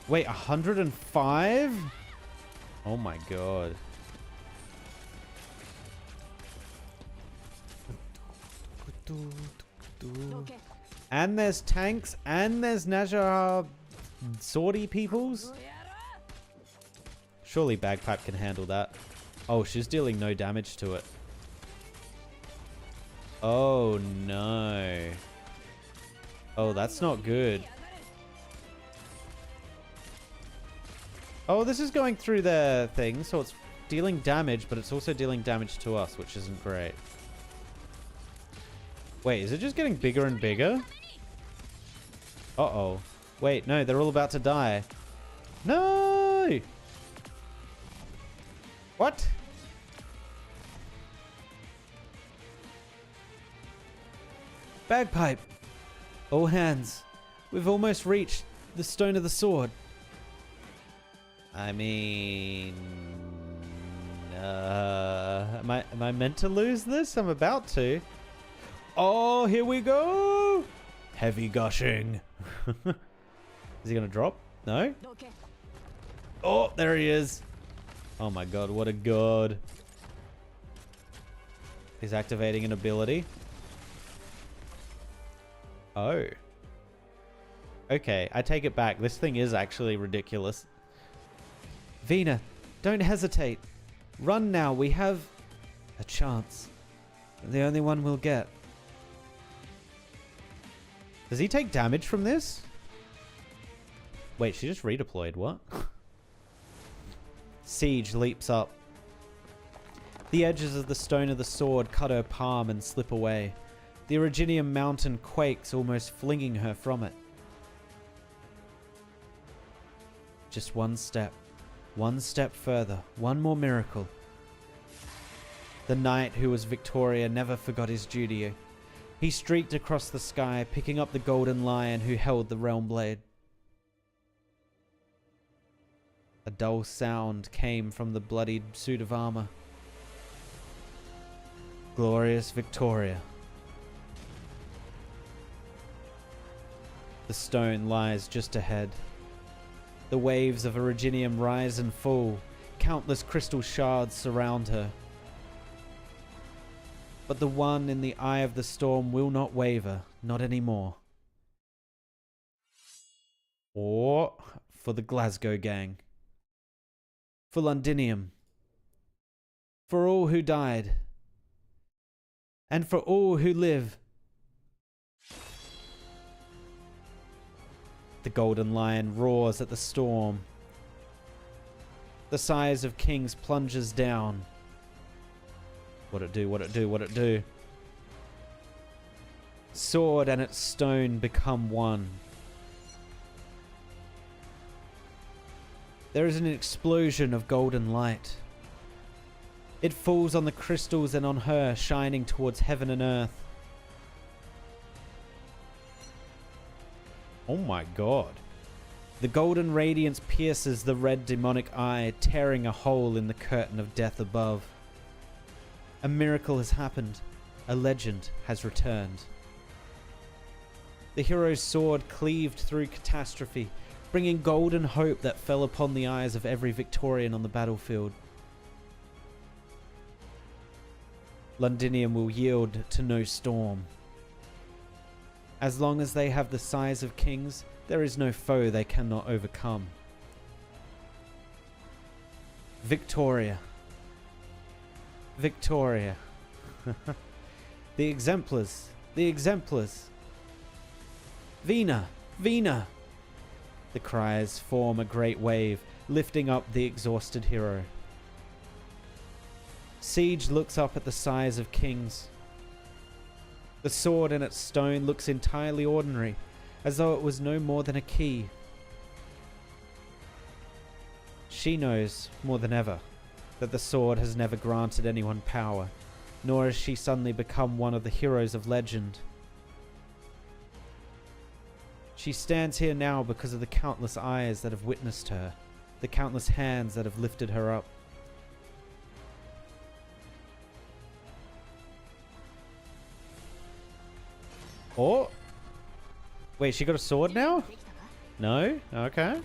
Wait, 105? Oh my god. And there's tanks, and there's Najar swordy peoples. Surely Bagpipe can handle that. Oh, she's dealing no damage to it. Oh no. Oh, that's not good. Oh, this is going through the thing, so it's dealing damage, but it's also dealing damage to us, which isn't great. Wait, is it just getting bigger and bigger? Uh-oh. Wait, no, they're all about to die. No! What? Bagpipe! All hands. We've almost reached the stone of the sword. I mean... am I meant to lose this? I'm about to. Oh, here we go! Heavy gushing. Is he gonna drop? No? Oh, there he is. Oh my god, what a god. He's activating an ability. Oh. Okay, I take it back. This thing is actually ridiculous. Vina, don't hesitate. Run now. We have a chance. The only one we'll get. Does he take damage from this? Wait, she just redeployed. What? Siege leaps up. The edges of the stone of the sword cut her palm and slip away. The Originium mountain quakes, almost flinging her from it. Just one step further, one more miracle. The knight who was Victoria never forgot his duty. He streaked across the sky, picking up the golden lion who held the realm blade. A dull sound came from the bloodied suit of armor. Glorious Victoria. The stone lies just ahead. The waves of Originium rise and fall. Countless crystal shards surround her. But the one in the eye of the storm will not waver, not anymore. Or for the Glasgow gang. For Londinium. For all who died. And for all who live. The golden lion roars at the storm. The size of kings plunges down. What it do, what it do, what it do. Sword and its stone become one. There is an explosion of golden light. It falls on the crystals and on her, shining towards heaven and earth. Oh my god. The golden radiance pierces the red demonic eye, tearing a hole in the curtain of death above. A miracle has happened. A legend has returned. The hero's sword cleaved through catastrophe, bringing golden hope that fell upon the eyes of every Victorian on the battlefield. Londinium will yield to no storm. As long as they have the size of kings, there is no foe they cannot overcome. Victoria. Victoria. The exemplars. The exemplars. Vina! Vina! The cries form a great wave, lifting up the exhausted hero. Siege looks up at the size of kings. The sword in its stone looks entirely ordinary, as though it was no more than a key. She knows, more than ever, that the sword has never granted anyone power, nor has she suddenly become one of the heroes of legend. She stands here now because of the countless eyes that have witnessed her, the countless hands that have lifted her up. Oh! Wait, she got a sword now? No? Okay.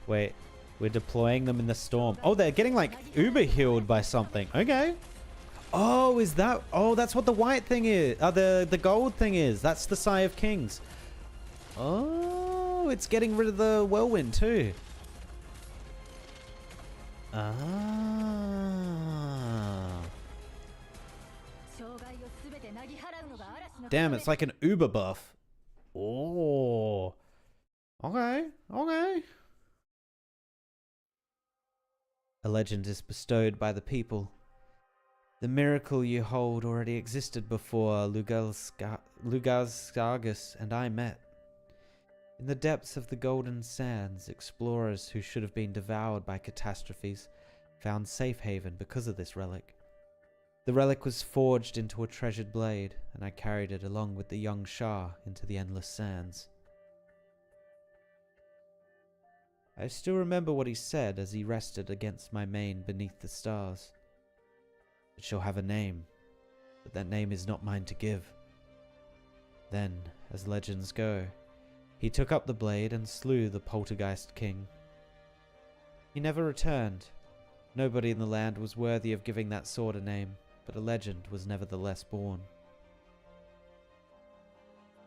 Wait, we're deploying them in the storm. Oh, they're getting like uber healed by something. Okay. Oh, is that... Oh, that's what the white thing is. The gold thing is. That's the Sigh of Kings. Oh, it's getting rid of the whirlwind too. Ah. Damn, it's like an uber buff. Oh. Okay. Okay. A legend is bestowed by the people. The miracle you hold already existed before Lugarsargus and I met. In the depths of the golden sands, explorers who should have been devoured by catastrophes found safe haven because of this relic. The relic was forged into a treasured blade, and I carried it along with the young Shah into the endless sands. I still remember what he said as he rested against my mane beneath the stars. It shall have a name, but that name is not mine to give. Then, as legends go, he took up the blade and slew the poltergeist king. He never returned. Nobody in the land was worthy of giving that sword a name, but a legend was nevertheless born.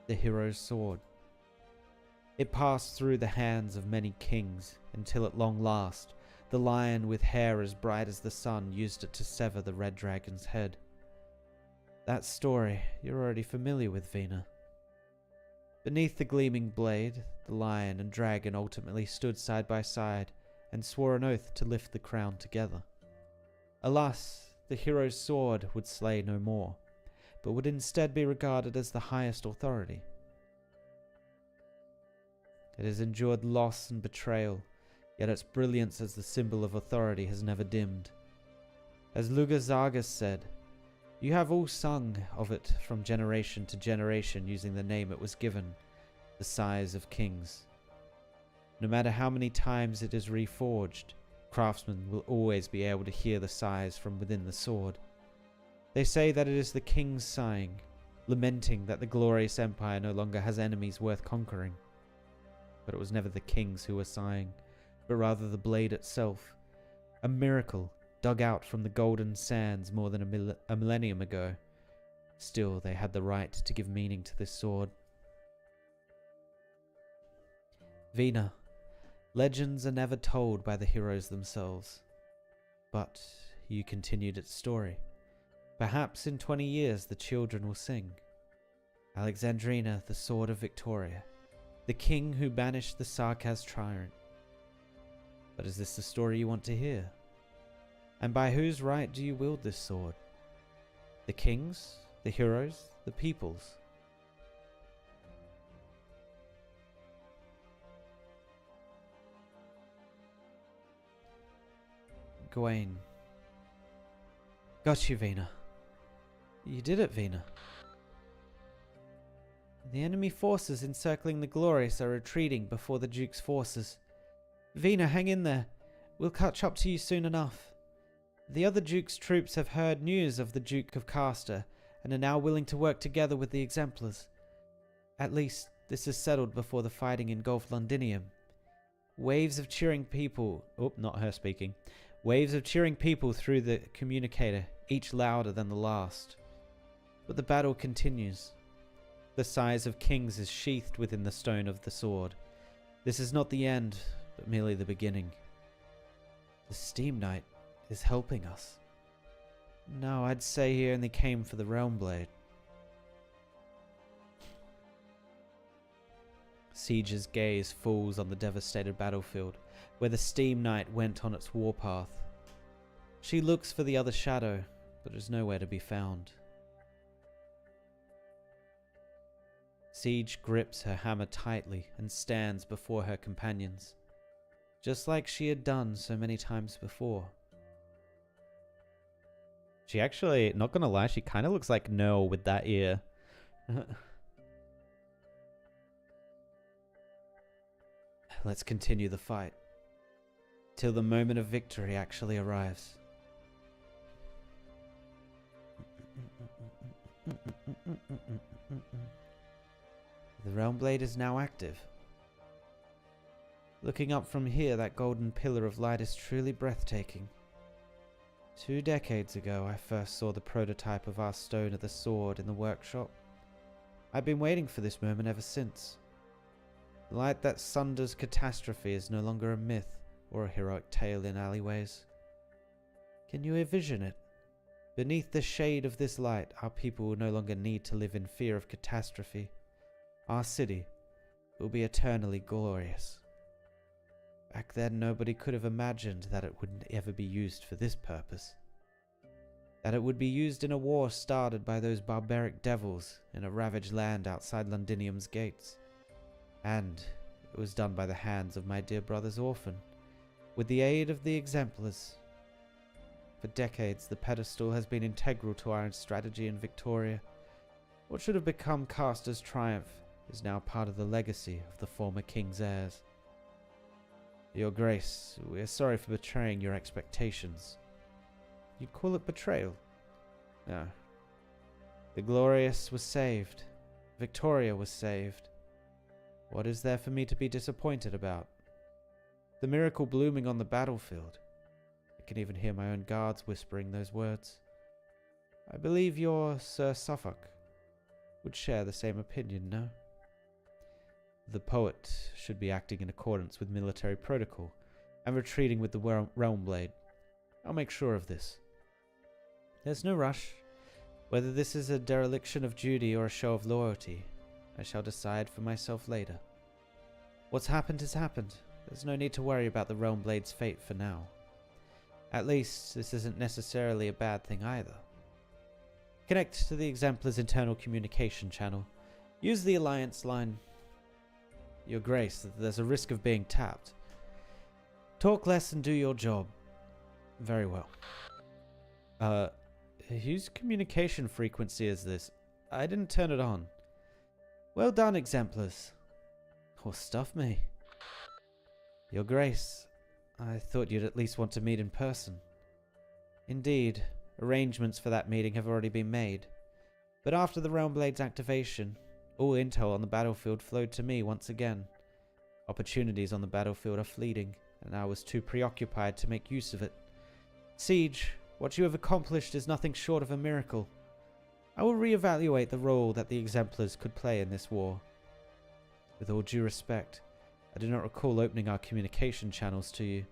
The hero's sword. It passed through the hands of many kings, until at long last, the lion with hair as bright as the sun used it to sever the red dragon's head. That story you're already familiar with, Vina. Beneath the gleaming blade, the lion and dragon ultimately stood side by side, and swore an oath to lift the crown together. Alas, the hero's sword would slay no more, but would instead be regarded as the highest authority. It has endured loss and betrayal, yet its brilliance as the symbol of authority has never dimmed. As Luga Zargas said, "You have all sung of it from generation to generation using the name it was given, the sighs of kings. No matter how many times it is reforged, craftsmen will always be able to hear the sighs from within the sword. They say that it is the kings sighing, lamenting that the glorious empire no longer has enemies worth conquering. But it was never the kings who were sighing, but rather the blade itself, a miracle dug out from the golden sands more than a millennium ago. Still, they had the right to give meaning to this sword." Vina, legends are never told by the heroes themselves. But you continued its story. Perhaps in 20 years the children will sing. Alexandrina, the Sword of Victoria, the king who banished the Sarkaz tyrant. But is this the story you want to hear? And by whose right do you wield this sword? The king's, the heroes', the people's? Gawain. Got you, Vina. You did it, Vina. The enemy forces encircling the Glorious are retreating before the Duke's forces. Vina, hang in there. We'll catch up to you soon enough. The other Duke's troops have heard news of the Duke of Castor and are now willing to work together with the Exemplars. At least, this is settled before the fighting engulfed Londinium. Waves of cheering people... Oh, not her speaking. Waves of cheering people through the communicator, each louder than the last. But the battle continues. The sighs of kings is sheathed within the stone of the sword. This is not the end, but merely the beginning. The Steam Knight is helping us. No, I'd say he only came for the Realm Blade. Siege's gaze falls on the devastated battlefield, where the Steam Knight went on its warpath. She looks for the other shadow, but is nowhere to be found. Siege grips her hammer tightly and stands before her companions, just like she had done so many times before. She actually, not gonna lie, she kind of looks like Noel with that ear. Let's continue the fight, till the moment of victory actually arrives. The Realm Blade is now active. Looking up from here, that golden pillar of light is truly breathtaking. 2 decades ago, I first saw the prototype of our Stone of the Sword in the workshop. I've been waiting for this moment ever since. The light that sunders catastrophe is no longer a myth or a heroic tale in alleyways. Can you envision it? Beneath the shade of this light, our people will no longer need to live in fear of catastrophe. Our city will be eternally glorious. Back then, nobody could have imagined that it would ever be used for this purpose. That it would be used in a war started by those barbaric devils in a ravaged land outside Londinium's gates. And it was done by the hands of my dear brother's orphan, with the aid of the Exemplars. For decades, the pedestal has been integral to our strategy in Victoria. What should have become Castor's triumph is now part of the legacy of the former king's heirs. Your Grace, we are sorry for betraying your expectations. You'd call it betrayal? No. The Glorious was saved. Victoria was saved. What is there for me to be disappointed about? The miracle blooming on the battlefield. I can even hear my own guards whispering those words. I believe your Sir Suffolk would share the same opinion, no? The poet should be acting in accordance with military protocol and retreating with the Realm Blade. I'll make sure of this. There's no rush. Whether this is a dereliction of duty or a show of loyalty, I shall decide for myself later. What's happened has happened. there's no need to worry about the Realm Blade's fate for now. At least, this isn't necessarily a bad thing either. Connect to the Exemplar's internal communication channel. Use the Alliance line. Your Grace, there's a risk of being tapped. Talk less and do your job. Very well. Whose communication frequency is this? I didn't turn it on. Well done, Exemplars. Or stuff me. Your Grace, I thought you'd at least want to meet in person. Indeed, arrangements for that meeting have already been made. But after the Realm Blade's activation, all intel on the battlefield flowed to me once again. Opportunities on the battlefield are fleeting, and I was too preoccupied to make use of it. Siege, what you have accomplished is nothing short of a miracle. I will reevaluate the role that the Exemplars could play in this war. With all due respect, I do not recall opening our communication channels to you.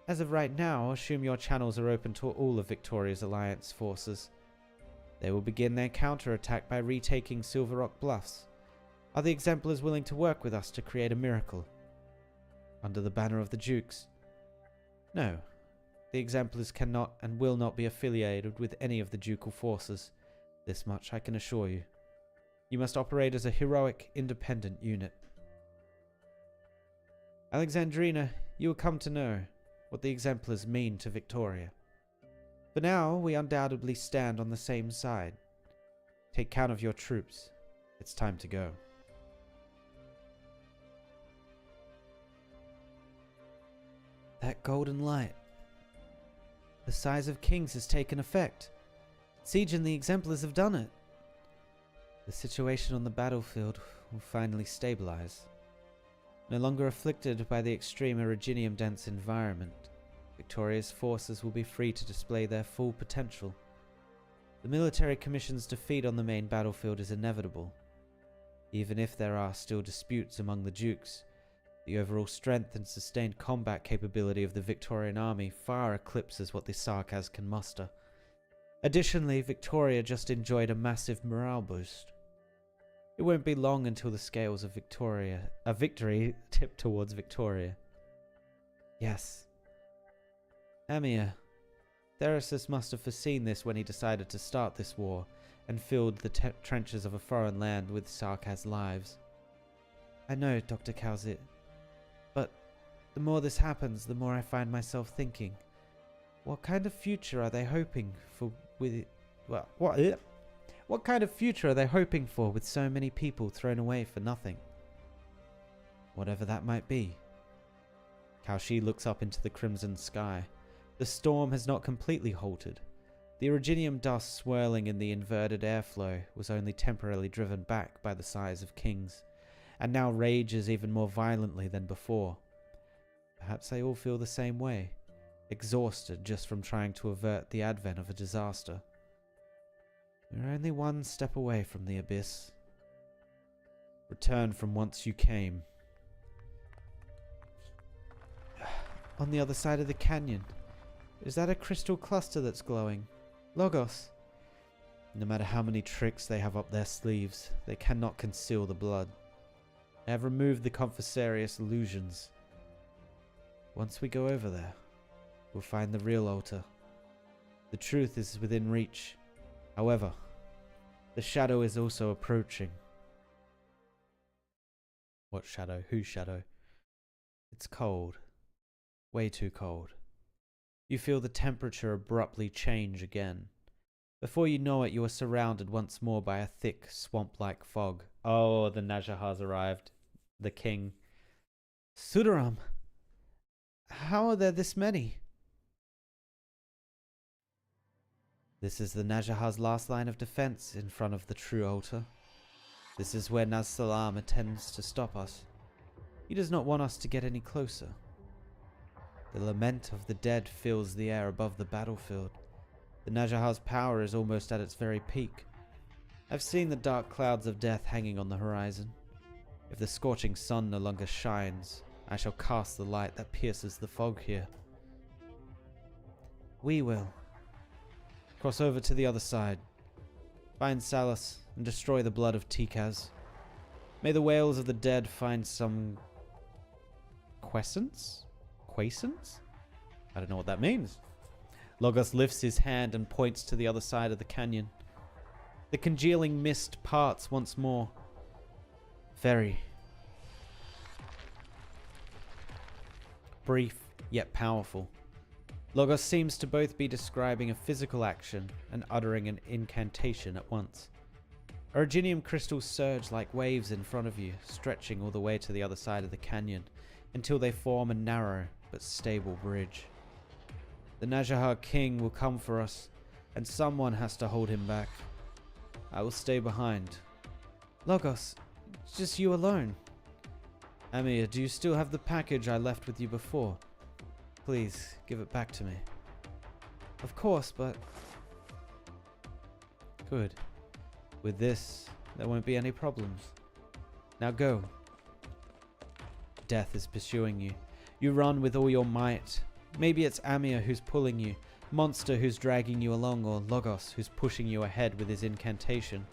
As of right now, assume your channels are open to all of Victoria's Alliance forces. They will begin their counterattack by retaking Silver Rock Bluffs. Are the Exemplars willing to work with us to create a miracle? Under the banner of the Dukes? No. The Exemplars cannot and will not be affiliated with any of the ducal forces. This much I can assure you. You must operate as a heroic, independent unit. Alexandrina, you will come to know what the Exemplars mean to Victoria. For now, we undoubtedly stand on the same side. Take count of your troops. It's time to go. That golden light. The size of kings has taken effect. Siege and the Exemplars have done it. The situation on the battlefield will finally stabilize. No longer afflicted by the extreme Originium-dense environment, Victoria's forces will be free to display their full potential. The military commission's defeat on the main battlefield is inevitable. Even if there are still disputes among the Dukes, the overall strength and sustained combat capability of the Victorian army far eclipses what the Sarkaz can muster. Additionally, Victoria just enjoyed a massive morale boost. It won't be long until the scales of victory tip towards Victoria. Yes. Amir, Therasis must have foreseen this when he decided to start this war and filled the trenches of a foreign land with Sarkaz lives. I know, Dr. Calzit, but the more this happens, the more I find myself thinking, what kind of future are they hoping for What kind of future are they hoping for with so many people thrown away for nothing? Whatever that might be. Kalshi looks up into the crimson sky. The storm has not completely halted. The Originium dust swirling in the inverted airflow was only temporarily driven back by the sighs of kings, and now rages even more violently than before. Perhaps they all feel the same way, exhausted just from trying to avert the advent of a disaster. We're only one step away from the abyss. Return from whence you came. On the other side of the canyon. Is that a crystal cluster that's glowing? Logos. No matter how many tricks they have up their sleeves, they cannot conceal the blood. They have removed the Confessarius illusions. Once we go over there, we'll find the real altar. The truth is within reach. However, the shadow is also approaching. What shadow? Whose shadow? It's cold. Way too cold. You feel the temperature abruptly change again. Before you know it, you are surrounded once more by a thick, swamp-like fog. Oh, the Najahars arrived. The king. Sudaram! How are there this many? This is the Najahar's last line of defense in front of the true altar. This is where Naz Salam intends to stop us. He does not want us to get any closer. The lament of the dead fills the air above the battlefield. The Najahar's power is almost at its very peak. I've seen the dark clouds of death hanging on the horizon. If the scorching sun no longer shines, I shall cast the light that pierces the fog here. We will. Cross over to the other side. Find Salus and destroy the blood of Tikaz. May the wails of the dead find some quiescence? Quiescence? I don't know what that means. Logos lifts his hand and points to the other side of the canyon. The congealing mist parts once more. Very brief, yet powerful. Logos seems to both be describing a physical action and uttering an incantation at once. Originium crystals surge like waves in front of you, stretching all the way to the other side of the canyon, until they form a narrow but stable bridge. The Najahar King will come for us, and someone has to hold him back. I will stay behind. Logos, it's just you alone. Amir, do you still have the package I left with you before? Please, give it back to me. Of course, but... Good. With this, there won't be any problems. Now go. Death is pursuing you. You run with all your might. Maybe it's Amir who's pulling you, Monster who's dragging you along, or Logos who's pushing you ahead with his incantation.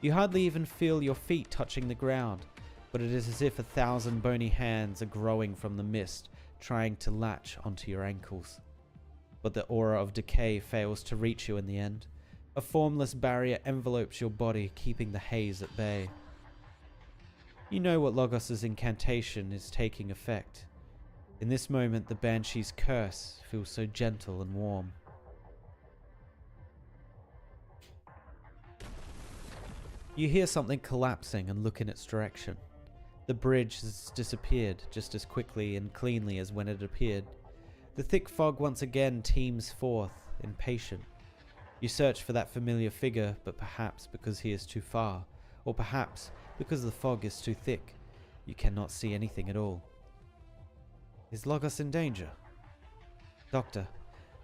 You hardly even feel your feet touching the ground, but it is as if 1,000 bony hands are growing from the mist, trying to latch onto your ankles. But the aura of decay fails to reach you in the end. A formless barrier envelopes your body, keeping the haze at bay. You know what Logos' incantation is taking effect. In this moment, the Banshee's curse feels so gentle and warm. You hear something collapsing and look in its direction. The bridge has disappeared just as quickly and cleanly as when it appeared. The thick fog once again teems forth, impatient. You search for that familiar figure, but perhaps because he is too far, or perhaps because the fog is too thick, you cannot see anything at all. Is Logos in danger? Doctor,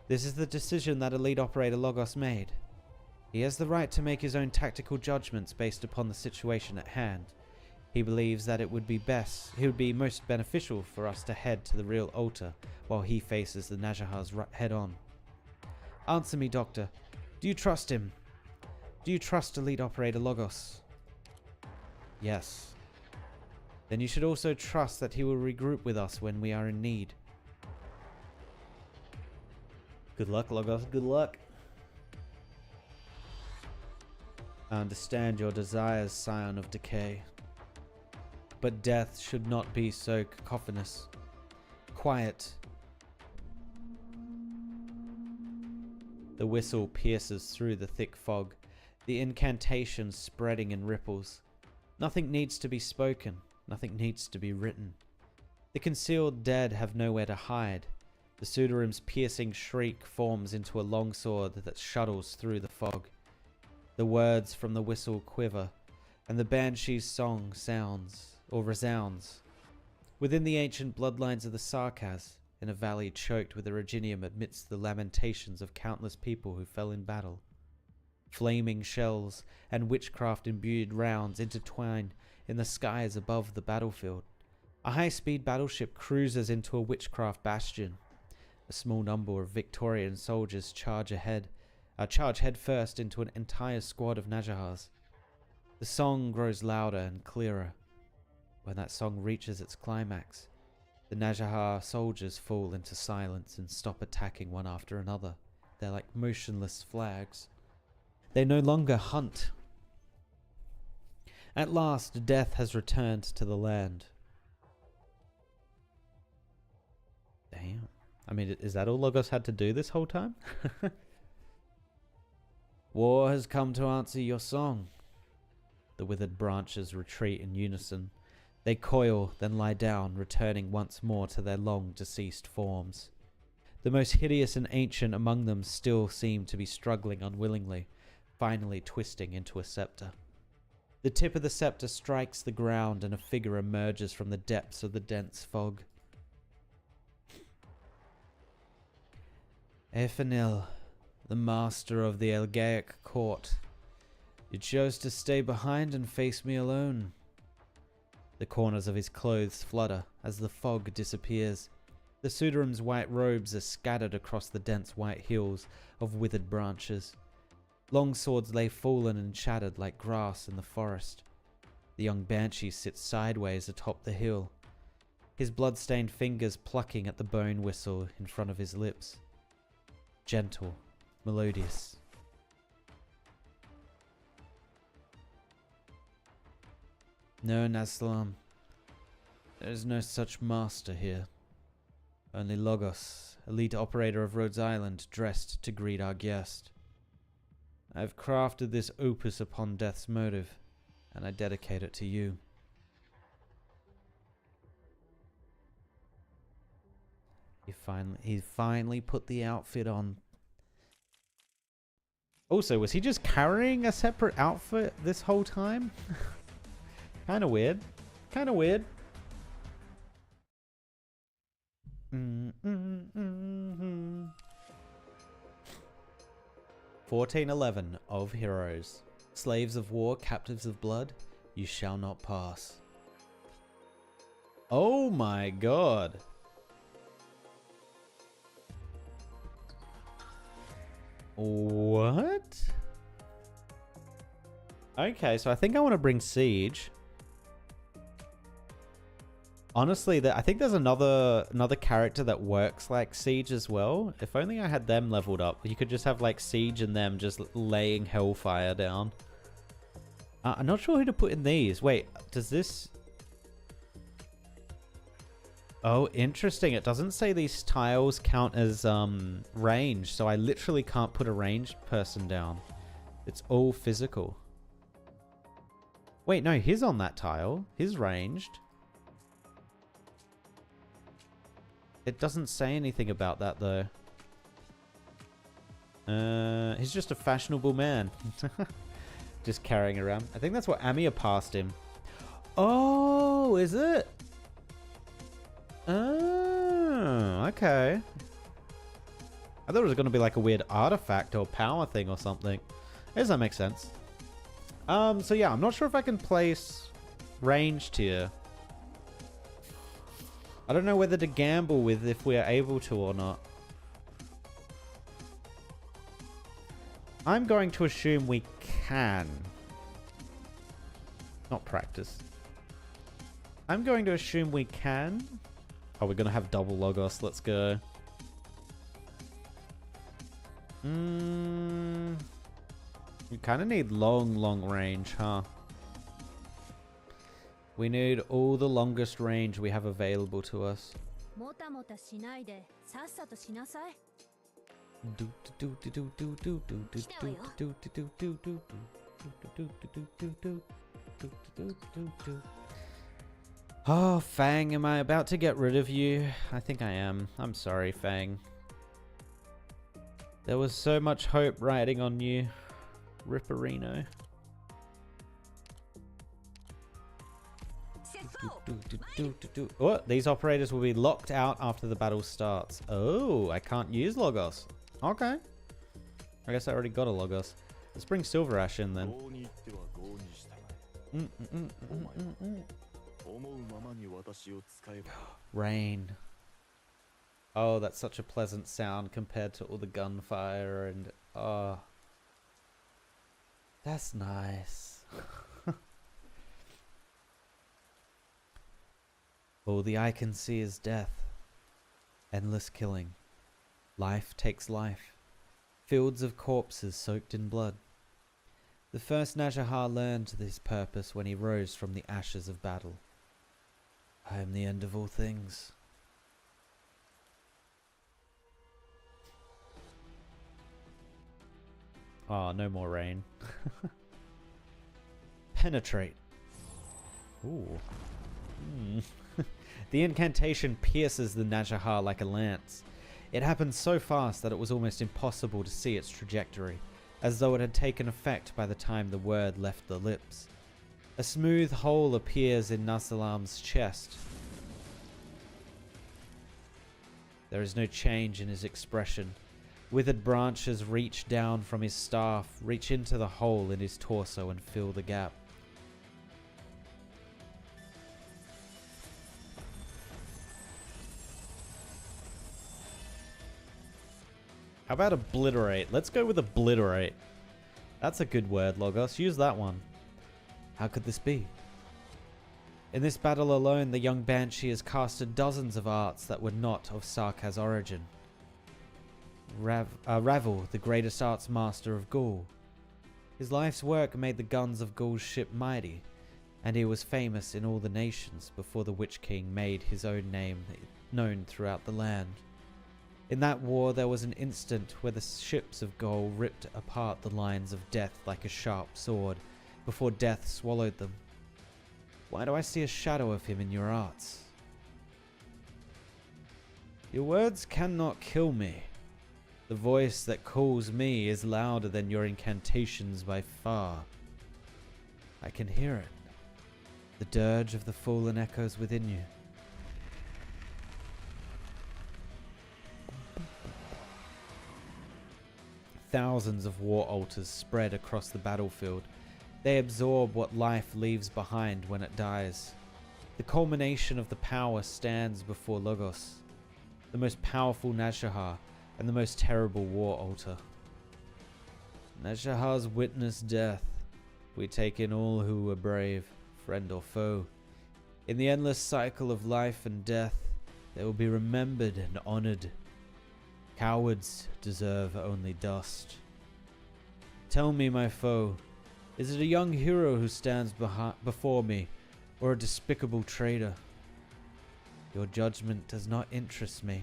this is the decision that Elite Operator Logos made. He has the right to make his own tactical judgments based upon the situation at hand. He believes that it would be most beneficial for us to head to the real altar while he faces the Najahars head on. Answer me, Doctor. Do you trust him? Do you trust Elite Operator Logos? Yes. Then you should also trust that he will regroup with us when we are in need. Good luck, Logos. Good luck. I understand your desires, Scion of Decay. But death should not be so cacophonous. Quiet. The whistle pierces through the thick fog, the incantation spreading in ripples. Nothing needs to be spoken. Nothing needs to be written. The concealed dead have nowhere to hide. The Sudarim's piercing shriek forms into a longsword that shuttles through the fog. The words from the whistle quiver, and the Banshee's song sounds, or resounds. Within the ancient bloodlines of the Sarkaz, in a valley choked with originium amidst the lamentations of countless people who fell in battle. Flaming shells and witchcraft-imbued rounds intertwine in the skies above the battlefield. A high-speed battleship cruises into a witchcraft bastion. A small number of Victorian soldiers charge headfirst into an entire squad of Najahars. The song grows louder and clearer. When that song reaches its climax, the Najahar soldiers fall into silence and stop attacking one after another. They're like motionless flags. They no longer hunt. At last, death has returned to the land. Damn. I mean, is that all Logos had to do this whole time? War has come to answer your song. The withered branches retreat in unison. They coil, then lie down, returning once more to their long-deceased forms. The most hideous and ancient among them still seem to be struggling unwillingly, finally twisting into a scepter. The tip of the scepter strikes the ground and a figure emerges from the depths of the dense fog. Efanil, the master of the Elgaic court. You chose to stay behind and face me alone. The corners of his clothes flutter as the fog disappears. The Sudarim's white robes are scattered across the dense white hills of withered branches. Long swords lay fallen and shattered like grass in the forest. The young Banshee sits sideways atop the hill. his blood-stained fingers plucking at the bone whistle in front of his lips. Gentle, melodious. No, Naslam. There is no such master here. Only Logos, elite operator of Rhodes Island, dressed to greet our guest. I have crafted this opus upon death's motive, and I dedicate it to you. He finally put the outfit on. Also, was he just carrying a separate outfit this whole time? Kind of weird. Kind of weird. 1411 of Heroes. Slaves of war, captives of blood, you shall not pass. Oh my god. What? Okay, so I think I want to bring Siege. Honestly, I think there's another character that works like Siege as well. If only I had them leveled up. You could just have like Siege and them just laying hellfire down. I'm not sure who to put in these. Wait, does this... Oh, interesting. It doesn't say these tiles count as range, so I literally can't put a ranged person down. It's all physical. Wait, no, he's on that tile. He's ranged. It doesn't say anything about that, though. He's just a fashionable man. Just carrying around. I think that's what Amir passed him. Oh, is it? Oh, okay. I thought it was going to be like a weird artifact or power thing or something. Does that make sense? So yeah, I'm not sure if I can place ranged here. I don't know whether to gamble with if we're able to or not. I'm going to assume we can. Not practice. I'm going to assume we can. Oh, we're going to have double Logos. Let's go. We kind of need long range, huh? We need all the longest range we have available to us. Oh, Fang, am I about to get rid of you? I think I am. I'm sorry, Fang. There was so much hope riding on you, Ripperino. Oh, these operators will be locked out after the battle starts. Oh, I can't use Logos. Okay. I guess I already got a Logos. Let's bring Silver Ash in then. Rain. Oh, that's such a pleasant sound compared to all the gunfire and... Oh. That's nice. All the eye can see is death. Endless killing. Life takes life. Fields of corpses soaked in blood. The first Najahar learned this purpose when he rose from the ashes of battle. I am the end of all things. Oh, no more rain. Penetrate. Ooh. The incantation pierces the Najahar like a lance. It happened so fast that it was almost impossible to see its trajectory, as though it had taken effect by the time the word left the lips. A smooth hole appears in Nasalam's chest. There is no change in his expression. Withered branches reach down from his staff, reach into the hole in his torso and fill the gap. How about obliterate? Let's go with obliterate. That's a good word, Logos. Use that one. How could this be? In this battle alone, the young Banshee has casted dozens of arts that were not of Sarkaz's origin. Ravel, the greatest arts master of Gaul. His life's work made the guns of Gaul's ship mighty, and he was famous in all the nations before the Witch King made his own name known throughout the land. In that war, there was an instant where the ships of Gaul ripped apart the lines of death like a sharp sword, before death swallowed them. Why do I see a shadow of him in your arts? Your words cannot kill me. The voice that calls me is louder than your incantations by far. I can hear it. The dirge of the fallen echoes within you. Thousands of war altars spread across the battlefield. They absorb what life leaves behind when it dies. The culmination of the power stands before Logos, the most powerful Nazshahar and the most terrible war altar. Nazshahar's witnessed death. We take in all who were brave, friend or foe. In the endless cycle of life and death, they will be remembered and honored. Cowards deserve only dust. Tell me, my foe, is it a young hero who stands before me, or a despicable traitor? Your judgment does not interest me.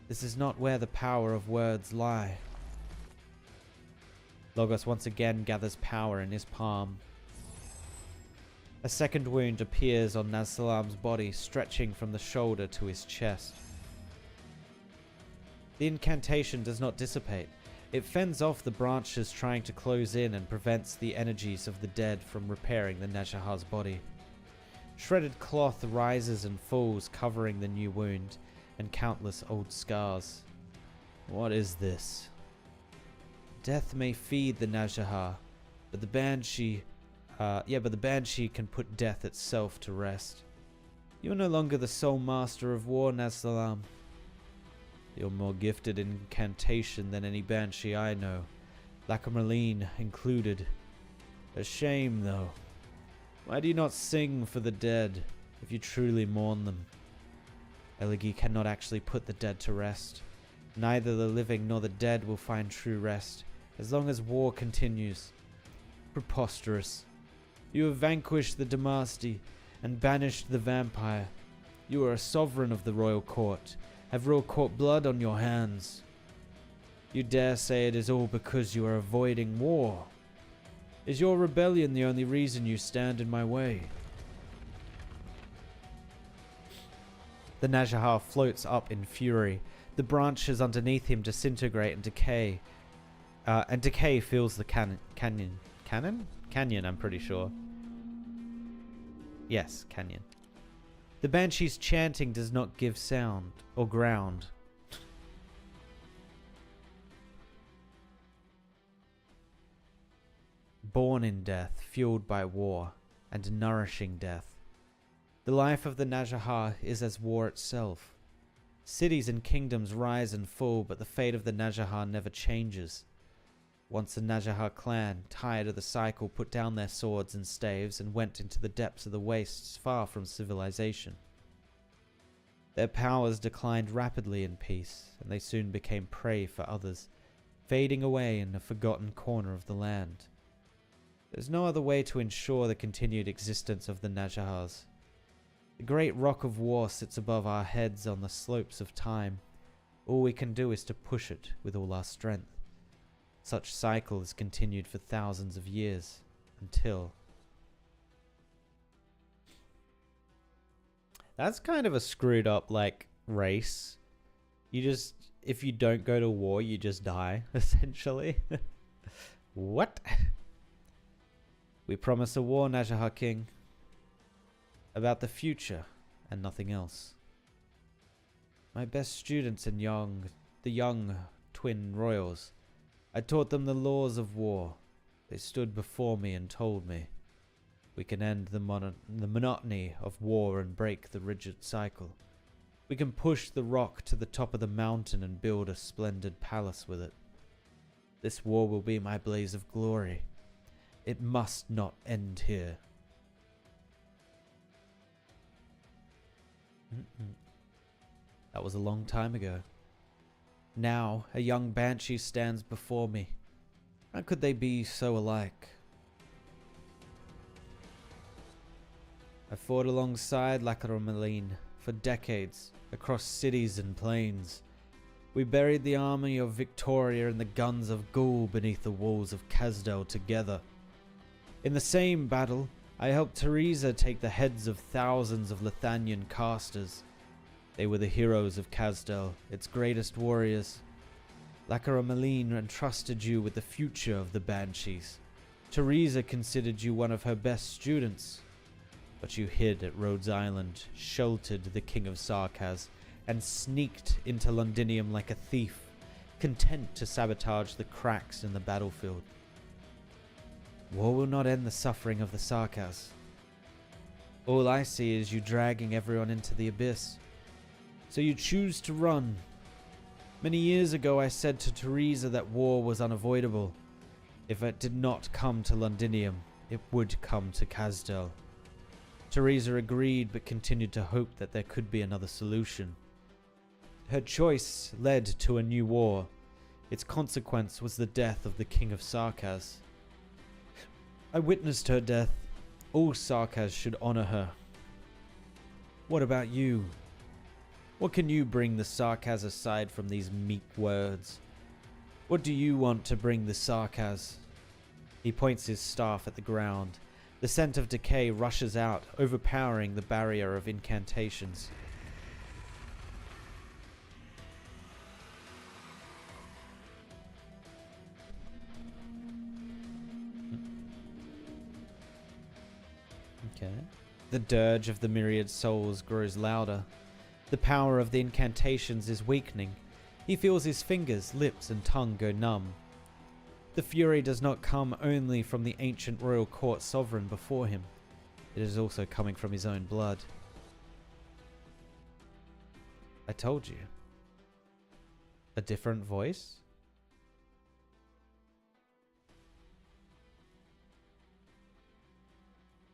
This is not where the power of words lie. Logos once again gathers power in his palm. A second wound appears on Naz-Salam's body, stretching from the shoulder to his chest. The incantation does not dissipate. It fends off the branches trying to close in and prevents the energies of the dead from repairing the Nazshahar's body. Shredded cloth rises and falls, covering the new wound and countless old scars. What is this? Death may feed the Nazshahar, but the Banshee can put death itself to rest. You are no longer the sole master of war, Naz-Salam. You're more gifted in incantation than any Banshee I know, Lacamerline included. A shame, though. Why do you not sing for the dead, if you truly mourn them? Elegi cannot actually put the dead to rest. Neither the living nor the dead will find true rest, as long as war continues. Preposterous. You have vanquished the Damasti and banished the vampire. You are a sovereign of the royal court, have royal court blood on your hands. You dare say it is all because you are avoiding war. Is your rebellion the only reason you stand in my way? The Nazshahar floats up in fury. The branches underneath him disintegrate and decay. And decay fills the canyon. Canyon, I'm pretty sure. Yes, canyon. The Banshee's chanting does not give sound or ground. Born in death, fueled by war, and nourishing death. The life of the Nazshahar is as war itself. Cities and kingdoms rise and fall, but the fate of the Nazshahar never changes. Once the Nazshahar clan, tired of the cycle, put down their swords and staves and went into the depths of the wastes far from civilization. Their powers declined rapidly in peace, and they soon became prey for others, fading away in a forgotten corner of the land. There's no other way to ensure the continued existence of the Nazshahars. The great rock of war sits above our heads on the slopes of time. All we can do is to push it with all our strength. Such cycle is continued for thousands of years, until... That's kind of a screwed up, like, race. You just... If you don't go to war, you just die, essentially. What? We promise a war, Nazshahar King. About the future, and nothing else. My best students and the young twin royals, I taught them the laws of war. They stood before me and told me, we can end the monotony of war and break the rigid cycle. We can push the rock to the top of the mountain and build a splendid palace with it. This war will be my blaze of glory. It must not end here. That was a long time ago. Now, a young banshee stands before me. How could they be so alike? I fought alongside Lacarameline for decades, across cities and plains. We buried the army of Victoria and the guns of Gaul beneath the walls of Casdel together. In the same battle, I helped Teresa take the heads of thousands of Lithanian casters. They were the heroes of Casdel, its greatest warriors. Lacarameline entrusted you with the future of the Banshees. Teresa considered you one of her best students. But you hid at Rhodes Island, sheltered the King of Sarkaz, and sneaked into Londinium like a thief, content to sabotage the cracks in the battlefield. War will not end the suffering of the Sarkaz. All I see is you dragging everyone into the abyss. So you choose to run. Many years ago I said to Teresa that war was unavoidable. If it did not come to Londinium, it would come to Casdel. Teresa agreed but continued to hope that there could be another solution. Her choice led to a new war. Its consequence was the death of the King of Sarkaz. I witnessed her death. All Sarkaz should honor her. What about you? What can you bring the Sarkaz aside from these meek words? What do you want to bring the Sarkaz? He points his staff at the ground. The scent of decay rushes out, overpowering the barrier of incantations. Okay. The dirge of the myriad souls grows louder. The power of the incantations is weakening. He feels his fingers, lips, and tongue go numb. The fury does not come only from the ancient royal court sovereign before him. It is also coming from his own blood. I told you. A different voice?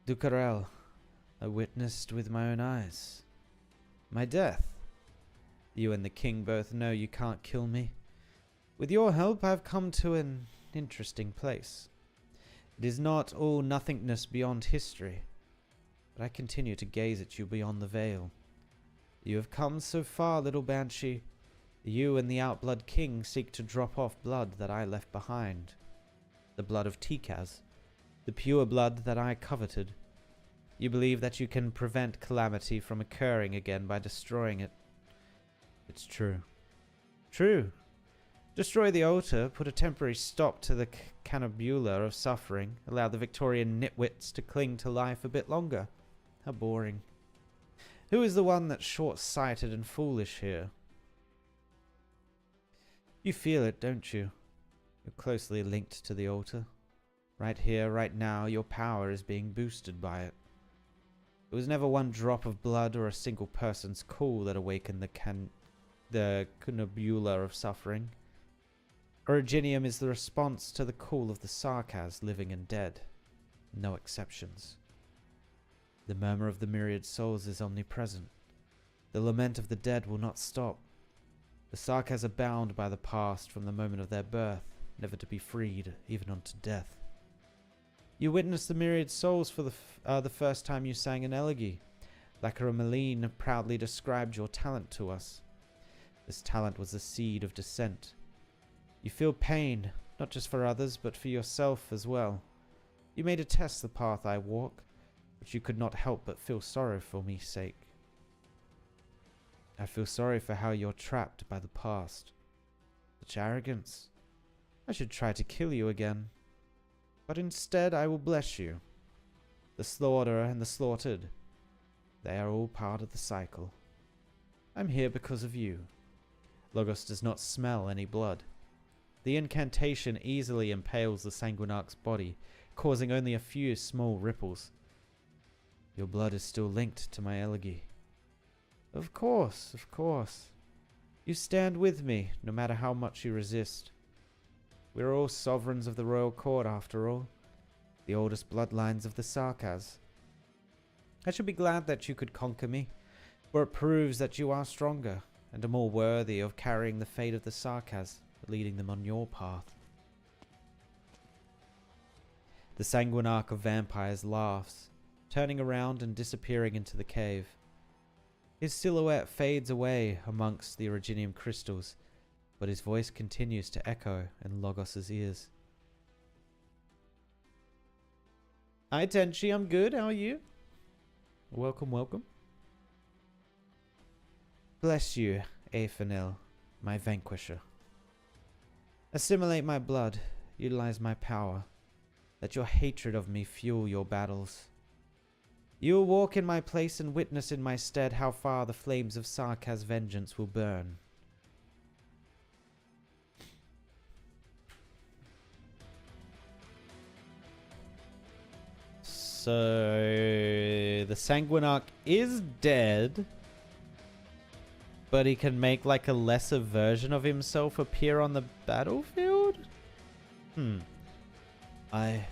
Ducarel, I witnessed with my own eyes. My death. You and the king both know you can't kill me. With your help, I've come to an interesting place. It is not all nothingness beyond history, but I continue to gaze at you beyond the veil. You have come so far, little banshee. You and the Outblood King seek to drop off blood that I left behind. The blood of Tikaz, the pure blood that I coveted. You believe that you can prevent calamity from occurring again by destroying it. It's true. True. Destroy the altar, put a temporary stop to the cannibula of suffering, allow the Victorian nitwits to cling to life a bit longer. How boring. Who is the one that's short-sighted and foolish here? You feel it, don't you? You're closely linked to the altar. Right here, right now, your power is being boosted by it. It was never one drop of blood or a single person's call that awakened the cannibula of suffering. Originium is the response to the call of the Sarkaz, living and dead. No exceptions. The murmur of the myriad souls is omnipresent. The lament of the dead will not stop. The Sarkaz are bound by the past from the moment of their birth, never to be freed, even unto death. You witnessed the myriad souls for the first time you sang an elegy. Lacarameline proudly described your talent to us. This talent was the seed of dissent. You feel pain, not just for others, but for yourself as well. You may detest the path I walk, but you could not help but feel sorrow for me's sake. I feel sorry for how you're trapped by the past. Such arrogance. I should try to kill you again. But instead I will bless you. The slaughterer and the slaughtered. They are all part of the cycle. I'm here because of you. Logos does not smell any blood. The incantation easily impales the Sanguinarch's body, causing only a few small ripples. Your blood is still linked to my elegy. Of course, of course. You stand with me, no matter how much you resist. We are all sovereigns of the royal court, after all. The oldest bloodlines of the Sarkaz. I should be glad that you could conquer me. For it proves that you are stronger and are more worthy of carrying the fate of the Sarkaz, leading them on your path. The Sanguinarch of Vampires laughs, turning around and disappearing into the cave. His silhouette fades away amongst the originium crystals, but his voice continues to echo in Logos's ears. Hi Tenchi, I'm good, how are you? Welcome, welcome. Bless you, Afanil, my vanquisher. Assimilate my blood, utilize my power. Let your hatred of me fuel your battles. You will walk in my place and witness in my stead how far the flames of Sarkaz vengeance will burn. So, the Sanguinarch is dead, but he can make like a lesser version of himself appear on the battlefield? I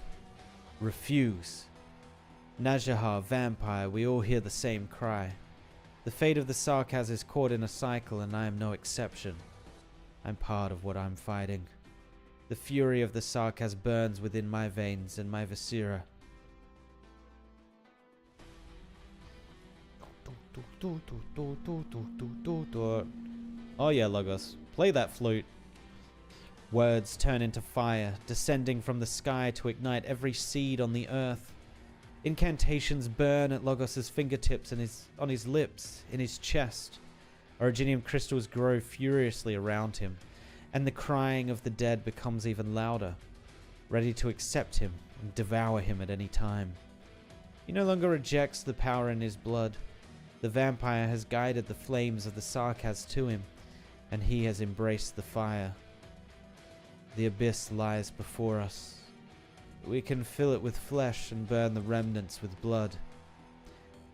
refuse. Najahar, vampire, we all hear the same cry. The fate of the Sarkaz is caught in a cycle, and I am no exception. I'm part of what I'm fighting. The fury of the Sarkaz burns within my veins and my viscera. Oh yeah, Logos. Play that flute. Words turn into fire, descending from the sky to ignite every seed on the earth. Incantations burn at Logos's fingertips and on his lips, in his chest. Originium crystals grow furiously around him, and the crying of the dead becomes even louder, ready to accept him and devour him at any time. He no longer rejects the power in his blood. The vampire has guided the flames of the Sarkaz to him, and he has embraced the fire. The abyss lies before us. We can fill it with flesh and burn the remnants with blood.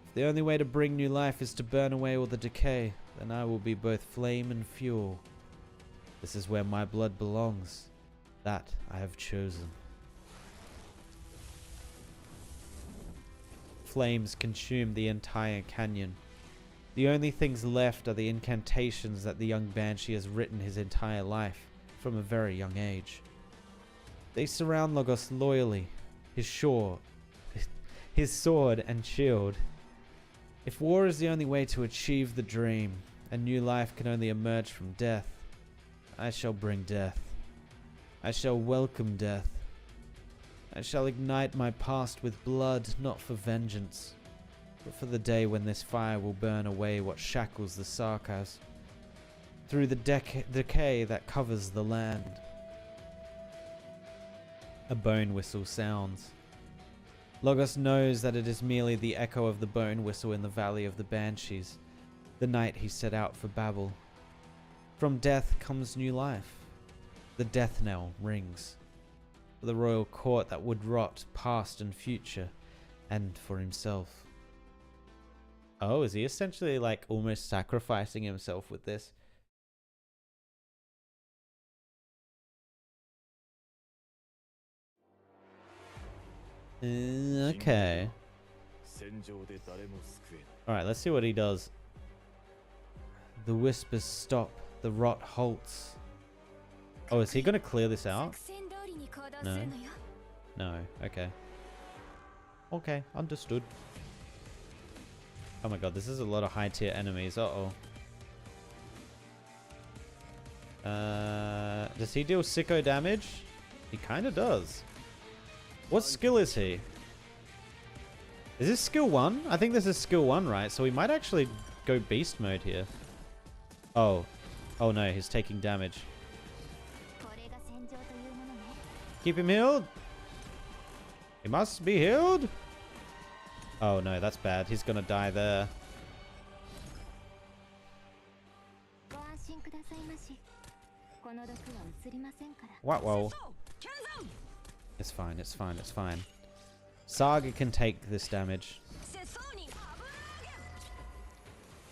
If the only way to bring new life is to burn away all the decay, then I will be both flame and fuel. This is where my blood belongs. That I have chosen. Flames consume the entire canyon. The only things left are the incantations that the young Banshee has written his entire life from a very young age. They surround Logos loyally, his sword and shield. If war is the only way to achieve the dream, and new life can only emerge from death, I shall bring death. I shall welcome death. I shall ignite my past with blood, not for vengeance, but for the day when this fire will burn away what shackles the Sarkaz, through the decay that covers the land. A bone whistle sounds. Logos knows that it is merely the echo of the bone whistle in the Valley of the Banshees, the night he set out for Babel. From death comes new life. The death knell rings. For the royal court that would rot past and future, and for himself. Oh, is he essentially like almost sacrificing himself with this? Okay. Alright, let's see what he does. The whispers stop. The rot halts. Oh, is he going to clear this out? No. No, okay. Okay, understood. Oh my god, this is a lot of high tier enemies. Uh-oh. Does he deal sicko damage? He kind of does. What skill is he? Is this skill 1? I think this is skill 1, right? So we might actually go beast mode here. Oh. Oh no, he's taking damage. Keep him healed. He must be healed. Oh no, that's bad. He's gonna die there. What? Whoa. It's fine, it's fine, it's fine. Saga can take this damage.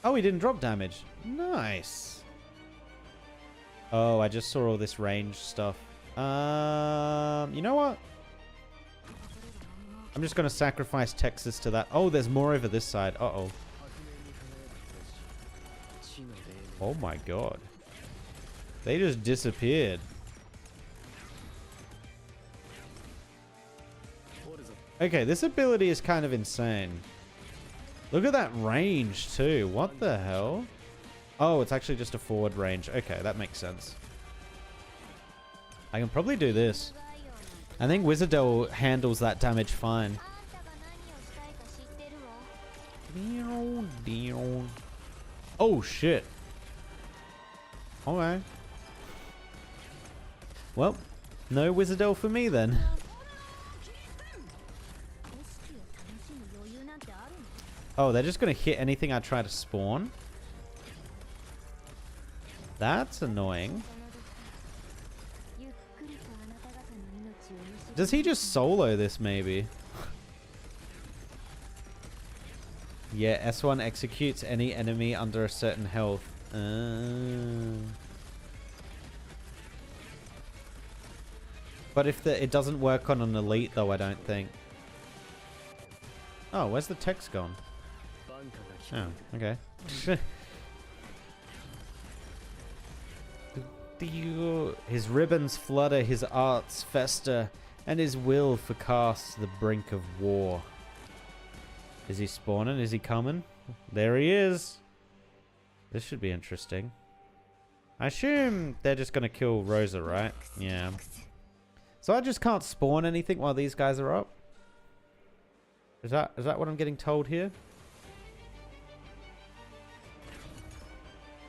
Oh, he didn't drop damage. Nice. Oh, I just saw all this range stuff. You know what? I'm just going to sacrifice Texas to that. Oh, there's more over this side. Uh-oh. Oh my god. They just disappeared. Okay, this ability is kind of insane. Look at that range too. What the hell? Oh, it's actually just a forward range. Okay, that makes sense. I can probably do this. I think Wis'Adel handles that damage fine. Oh shit. Okay. Well, no Wis'Adel for me then. Oh, they're just gonna hit anything I try to spawn? That's annoying. Does he just solo this maybe? Yeah, S1 executes any enemy under a certain health. But if it doesn't work on an elite though, I don't think. Oh, where's the text gone? Oh, okay. His ribbons flutter, his arts fester, and his will forecasts the brink of war. Is he spawning? Is he coming? There he is. This should be interesting. I assume they're just going to kill Rosa, right? Yeah. So I just can't spawn anything while these guys are up? Is that what I'm getting told here?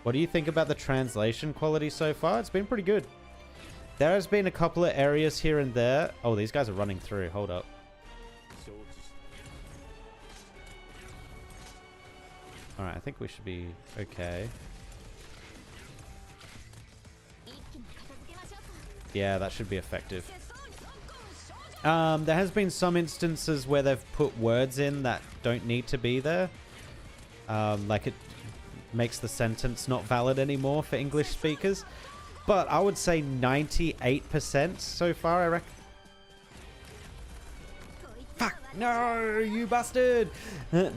What do you think about the translation quality so far? It's been pretty good. There has been a couple of areas here and there. Oh, these guys are running through. Hold up. Alright, I think we should be okay. Yeah, that should be effective. There has been some instances where they've put words in that don't need to be there. Like it makes the sentence not valid anymore for English speakers. But I would say 98% so far, I reckon. Fuck! No, you bastard! I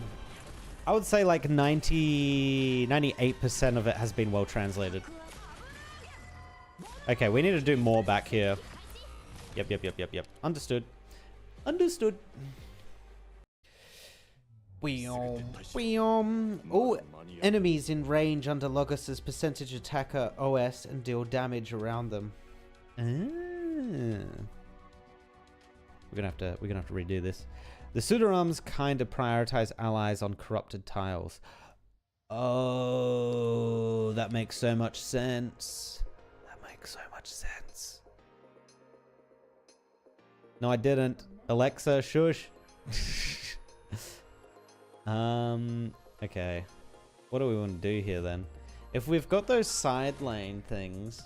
would say like 98% of it has been well translated. Okay, we need to do more back here. Yep. Understood. Understood. Oh, enemies in range under Logos's percentage attacker OS and deal damage around them. We're gonna have to redo this. The Pseudo-Arms kind of prioritize allies on corrupted tiles. Oh, that makes so much sense. That makes so much sense. No, I didn't. Alexa, shush. Okay. What do we want to do here then? If we've got those side lane things,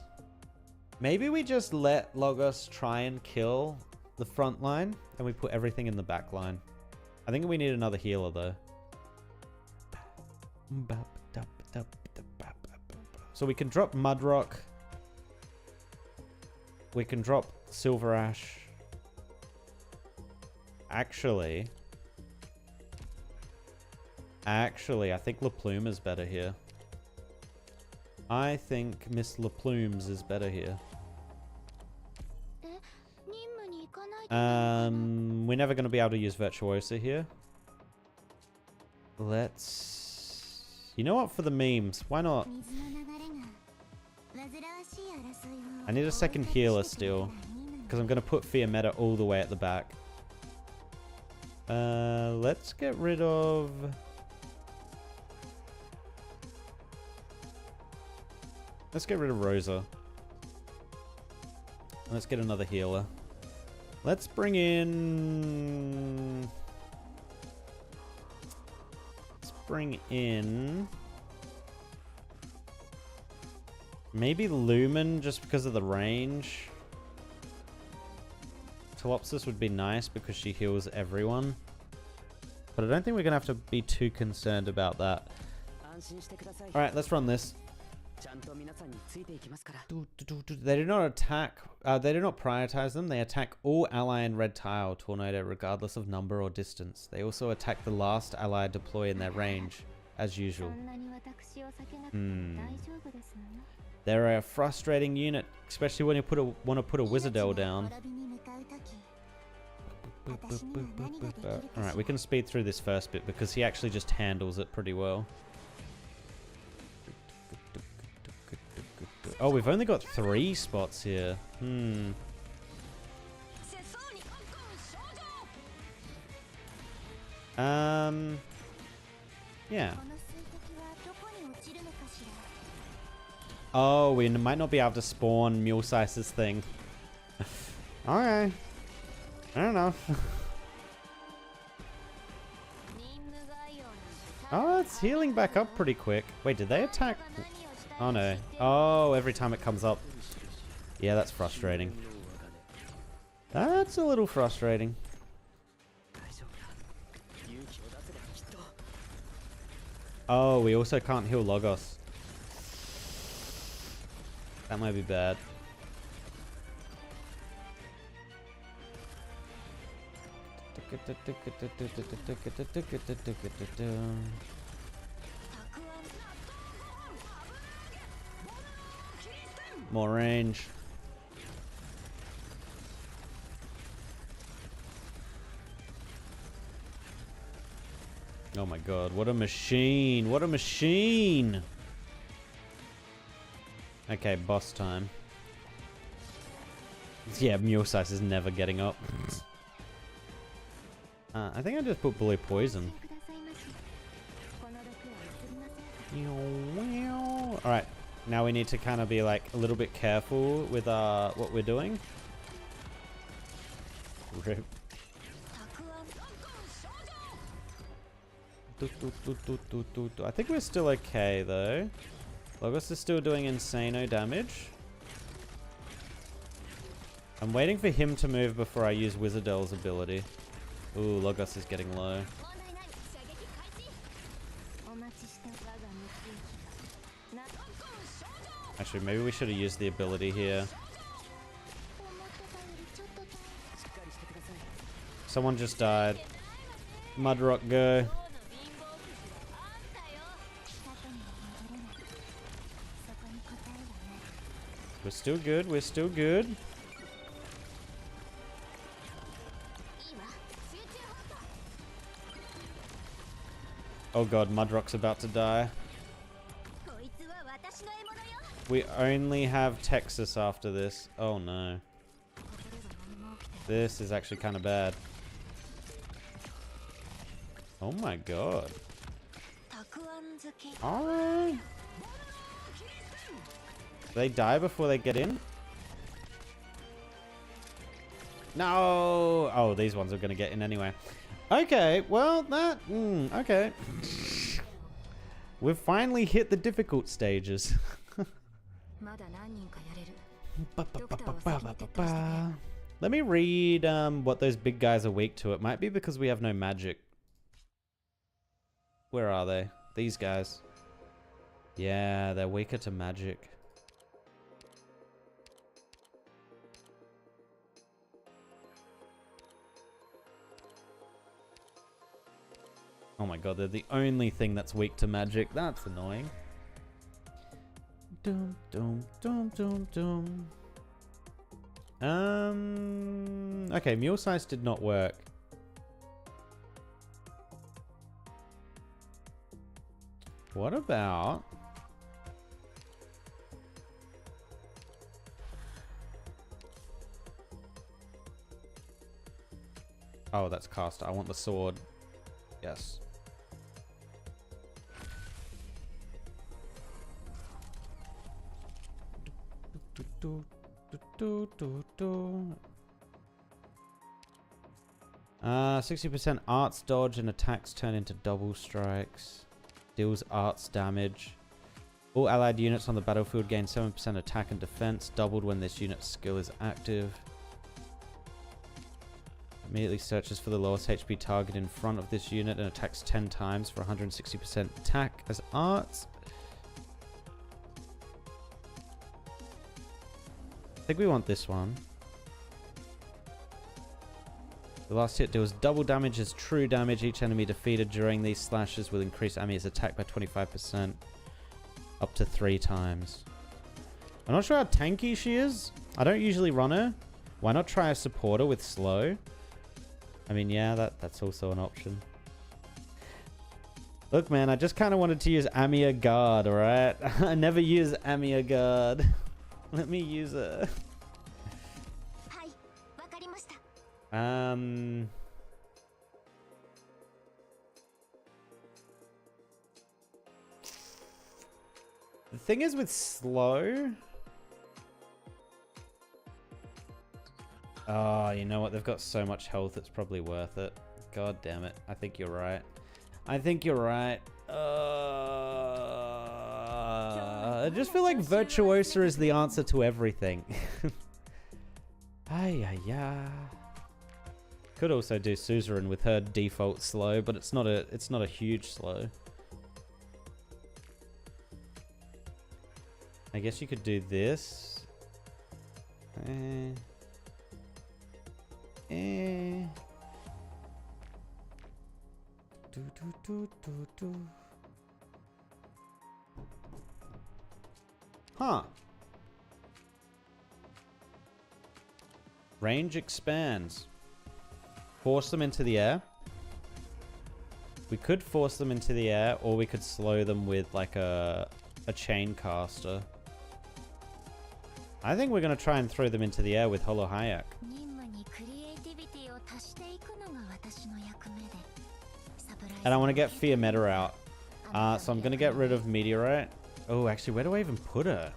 maybe we just let Logos try and kill the front line and we put everything in the back line. I think we need another healer though. So we can drop Mudrock. We can drop Silver Ash. Actually, I think LaPlume is better here. I think Miss LaPlumes is better here. We're never going to be able to use Virtuosa here. Let's... You know what? For the memes, why not? I need a second healer still, because I'm going to put Fear Meta all the way at the back. Let's get rid of... Let's get rid of Rosa. Let's get another healer. Let's bring in... Let's bring in... Maybe Lumen, just because of the range. Telopsis would be nice because she heals everyone. But I don't think we're going to have to be too concerned about that. Alright, let's run this. They do not attack, they do not prioritize them. They attack all ally in red tile tornado regardless of number or distance. They also attack the last ally deploy in their range. as usual. They're a frustrating unit, especially when you want to put a Wis'Adel down. Alright, we can speed through this first bit because he actually just handles it pretty well. Oh, we've only got 3 spots here. Yeah. Oh, we might not be able to spawn Mule Size's thing. Okay. I don't know. Oh, it's healing back up pretty quick. Wait, did they attack? Oh no. Oh, every time it comes up. Yeah, that's frustrating. That's a little frustrating. Oh, we also can't heal Logos. That might be bad. More range. Oh my god, what a machine! What a machine! Okay, boss time. Yeah, Mule Size is never getting up. I think I just put Bully Poison. Alright, now we need to kind of be like a little bit careful with what we're doing. Rip. I think we're still okay though. Logos is still doing insano damage. I'm waiting for him to move before I use Wis'Adel's ability. Ooh, Logos is getting low. Actually, maybe we should have used the ability here. Someone just died. Mudrock, go. We're still good, we're still good. Oh god, Mudrock's about to die. We only have Texas after this. Oh no. This is actually kind of bad. Oh my god. Alright. They die before they get in? No! Oh, these ones are going to get in anyway. Okay, well, that... okay. We've finally hit the difficult stages. Let me read what those big guys are weak to. It might be because we have no magic. Where are they? These guys. Yeah, they're weaker to magic. Oh my god, they're the only thing that's weak to magic. That's annoying. Dum dum dum dum dum. Okay, Mule Size did not work. What about... Oh, that's cast. I want the sword. Yes. Do, do, do, do, do. 60% arts dodge and attacks turn into double strikes. Deals arts damage. All allied units on the battlefield gain 7% attack and defense, doubled when this unit's skill is active. Immediately searches for the lowest HP target in front of this unit and attacks 10 times for 160% attack as arts. I think we want this one. The last hit deals double damage as true damage. Each enemy defeated during these slashes will increase Ami's attack by 25%. Up to 3 times. I'm not sure how tanky she is. I don't usually run her. Why not try a supporter with slow? I mean, yeah, that's also an option. Look, man, I just kind of wanted to use Amia Guard, alright? I never use Amia Guard. Let me use her. The thing is with slow... Oh, you know what? They've got so much health, it's probably worth it. God damn it. I think you're right. I think you're right. I just feel like Virtuosa is the answer to everything. Ay, ay, ay. Could also do Suzerain with her default slow, but it's not a huge slow. I guess you could do this. Huh. Range expands. Force them into the air. We could force them into the air, or we could slow them with like a chain caster. I think we're going to try and throw them into the air with Hollow Hayak. And I want to get Fear Meta out. So I'm going to get rid of Meteorite. Oh, actually, where do I even put her?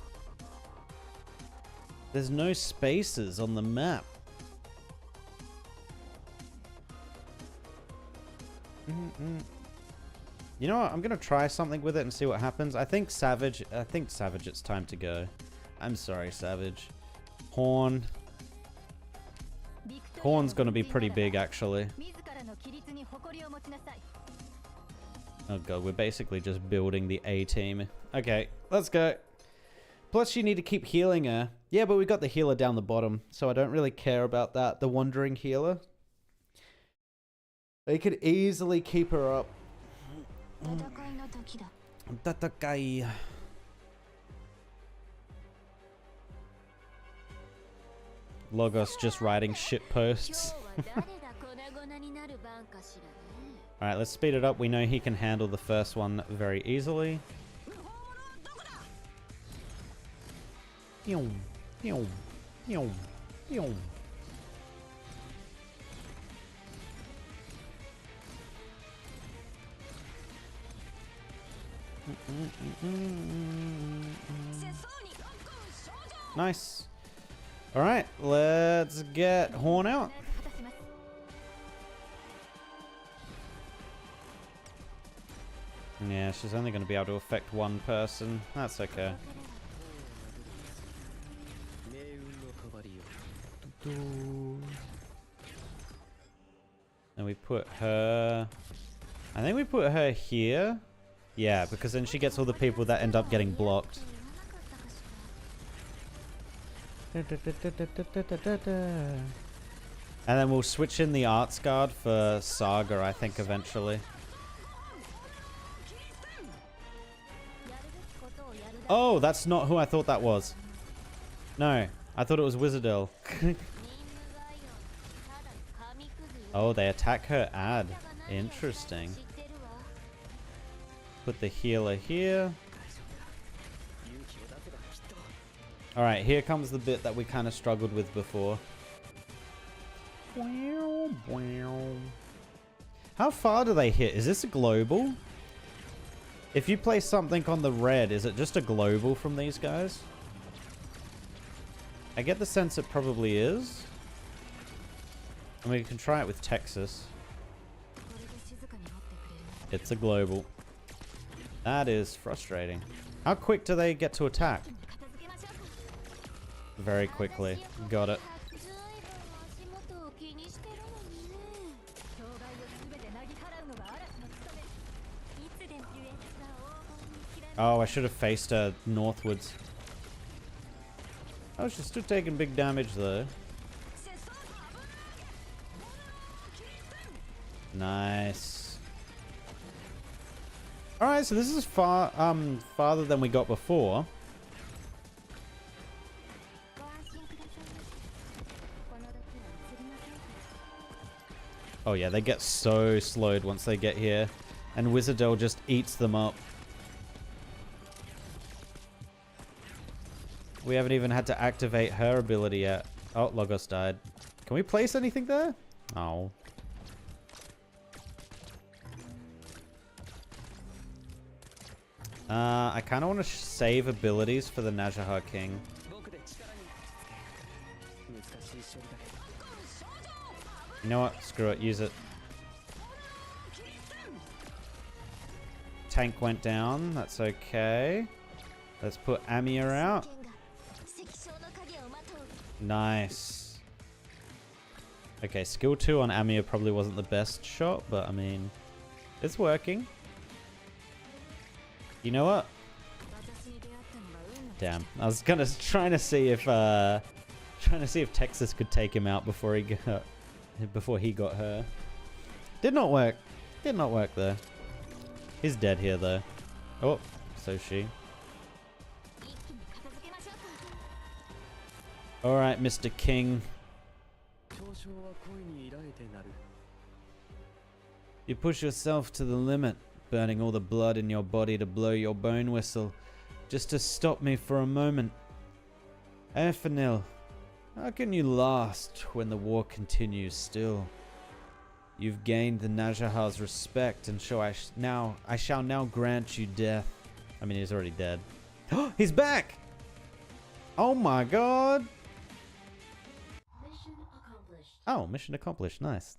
There's no spaces on the map. You know what? I'm going to try something with it and see what happens. I think Savage, it's time to go. I'm sorry, Savage. Horn. Horn's going to be pretty big, actually. Oh god, we're basically just building the A team. Okay, let's go. Plus you need to keep healing her. Yeah, but we got the healer down the bottom, so I don't really care about that. The wandering healer. They could easily keep her up. Tatakai. Logos just writing shit posts. Alright, let's speed it up. We know he can handle the first one very easily. Nice. Alright, let's get Horn out. Yeah, she's only going to be able to affect one person. That's okay. And we put her... I think we put her here. Yeah, because then she gets all the people that end up getting blocked. And then we'll switch in the Arts Guard for Saga, I think, eventually. Oh, that's not who I thought that was. No, I thought it was Wis'Adel. Oh, they attack her ad. Interesting. Put the healer here. Alright, here comes the bit that we kind of struggled with before. How far do they hit? Is this a global? If you place something on the red, is it just a global from these guys? I get the sense it probably is. I mean, we can try it with Texas. It's a global. That is frustrating. How quick do they get to attack? Very quickly. Got it. Oh, I should have faced her northwards. Oh, she's still taking big damage though. Nice. Alright, so this is farther than we got before. Oh yeah, they get so slowed once they get here. And Wis'Adel just eats them up. We haven't even had to activate her ability yet. Oh, Logos died. Can we place anything there? Oh. I kind of want to save abilities for the Najahar King. You know what? Screw it. Use it. Tank went down. That's okay. Let's put Amir out. Nice. Okay, skill 2 on Amir probably wasn't the best shot, but I mean, it's working. You know what? Damn. I was trying to see if Texas could take him out before he got her. Did not work. Did not work there. He's dead here though. Oh, so she. Alright, Mr. King. You push yourself to the limit, burning all the blood in your body to blow your bone whistle, just to stop me for a moment. Erfanil, how can you last when the war continues still? You've gained the Najahar's respect, and so I shall now grant you death. I mean, he's already dead. He's back! Oh my god! Mission accomplished. Oh, mission accomplished. Nice.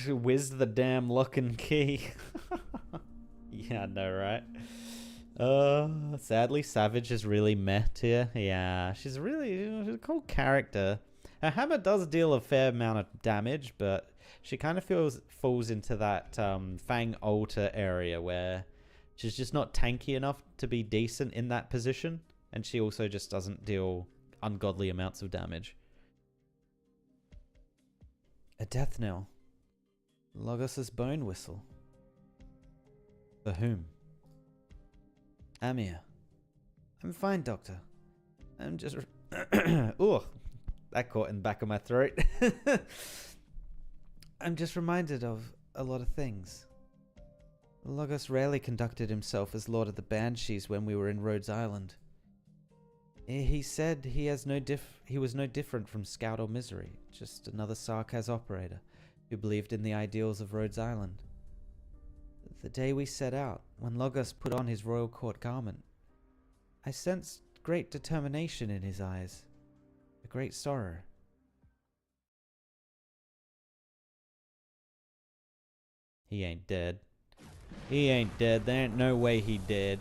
Whiz the damn lock and key. Yeah, I know, right? Sadly, Savage is really met here. Yeah, she's a cool character. Her hammer does deal a fair amount of damage, but she kind of falls into that Fang Altar area where she's just not tanky enough to be decent in that position, and she also just doesn't deal ungodly amounts of damage. A death knell. Logos's bone whistle. For whom? Amir. I'm fine, Doctor. I'm just... Ooh, that caught in the back of my throat. I'm just reminded of a lot of things. Logos rarely conducted himself as Lord of the Banshees when we were in Rhodes Island. He said he was no different from Scout or Misery, just another Sarkaz operator who believed in the ideals of Rhodes Island. The day we set out, when Logos put on his royal court garment, I sensed great determination in his eyes, a great sorrow. He ain't dead. He ain't dead. There ain't no way he dead.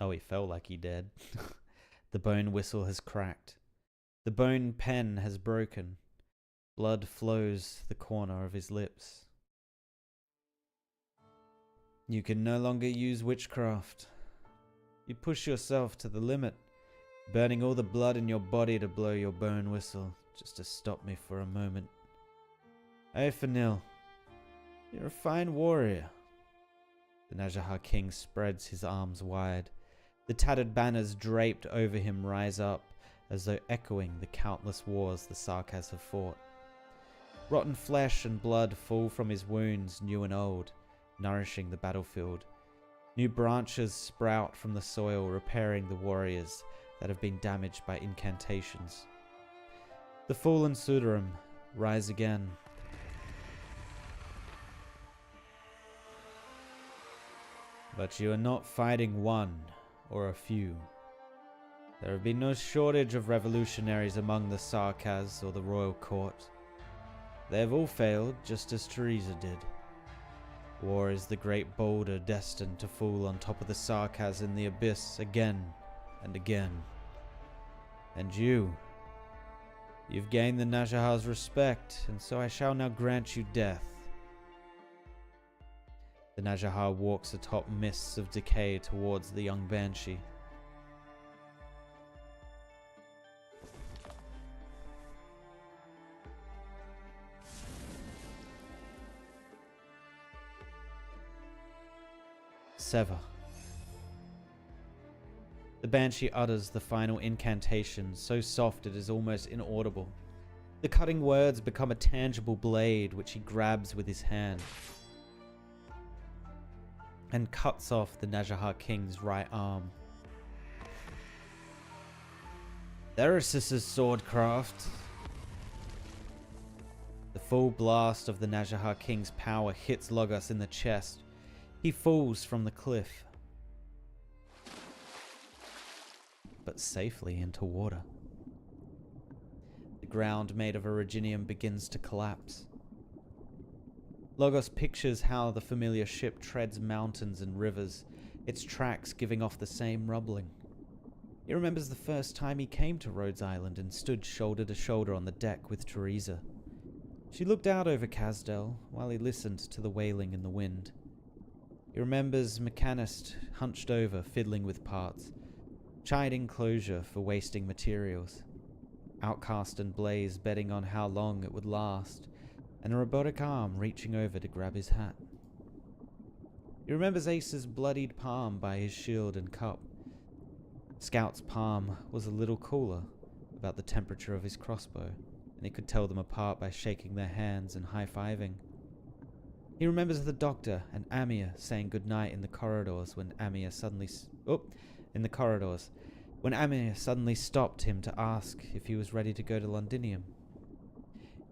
Oh, he fell like he dead. The bone whistle has cracked. The bone pen has broken. Blood flows the corner of his lips. You can no longer use witchcraft. You push yourself to the limit, burning all the blood in your body to blow your bone whistle, just to stop me for a moment. Erfanil, you're a fine warrior. The Najahar King spreads his arms wide. The tattered banners draped over him rise up, as though echoing the countless wars the Sarkaz have fought. Rotten flesh and blood fall from his wounds, new and old, nourishing the battlefield. New branches sprout from the soil, repairing the warriors that have been damaged by incantations. The fallen Sudarim rise again. But you are not fighting one or a few. There have been no shortage of revolutionaries among the Sarkaz or the royal court. They have all failed, just as Teresa did. War is the great boulder destined to fall on top of the Sarkaz in the abyss again and again. And you've gained the Najahar's respect, and so I shall now grant you death. The The Najahar walks atop mists of decay towards the young banshee. Sever. The banshee utters the final incantation, so soft it is almost inaudible. The cutting words become a tangible blade which he grabs with his hand and cuts off the Najahar King's right arm. Theresis' swordcraft. The full blast of the Najahar King's power hits Logos in the chest. He falls from the cliff, but safely into water. The ground made of originium begins to collapse. Logos pictures how the familiar ship treads mountains and rivers, its tracks giving off the same rumbling. He remembers the first time he came to Rhodes Island and stood shoulder to shoulder on the deck with Teresa. She looked out over Casdell while he listened to the wailing in the wind. He remembers Mechanist hunched over, fiddling with parts, chiding Closure for wasting materials, Outcast and Blaze betting on how long it would last, and a robotic arm reaching over to grab his hat. He remembers Ace's bloodied palm by his shield and cup. Scout's palm was a little cooler, about the temperature of his crossbow, and he could tell them apart by shaking their hands and high-fiving. He remembers the doctor and Amir saying goodnight in the corridors when Amir suddenly stopped him to ask if he was ready to go to Londinium.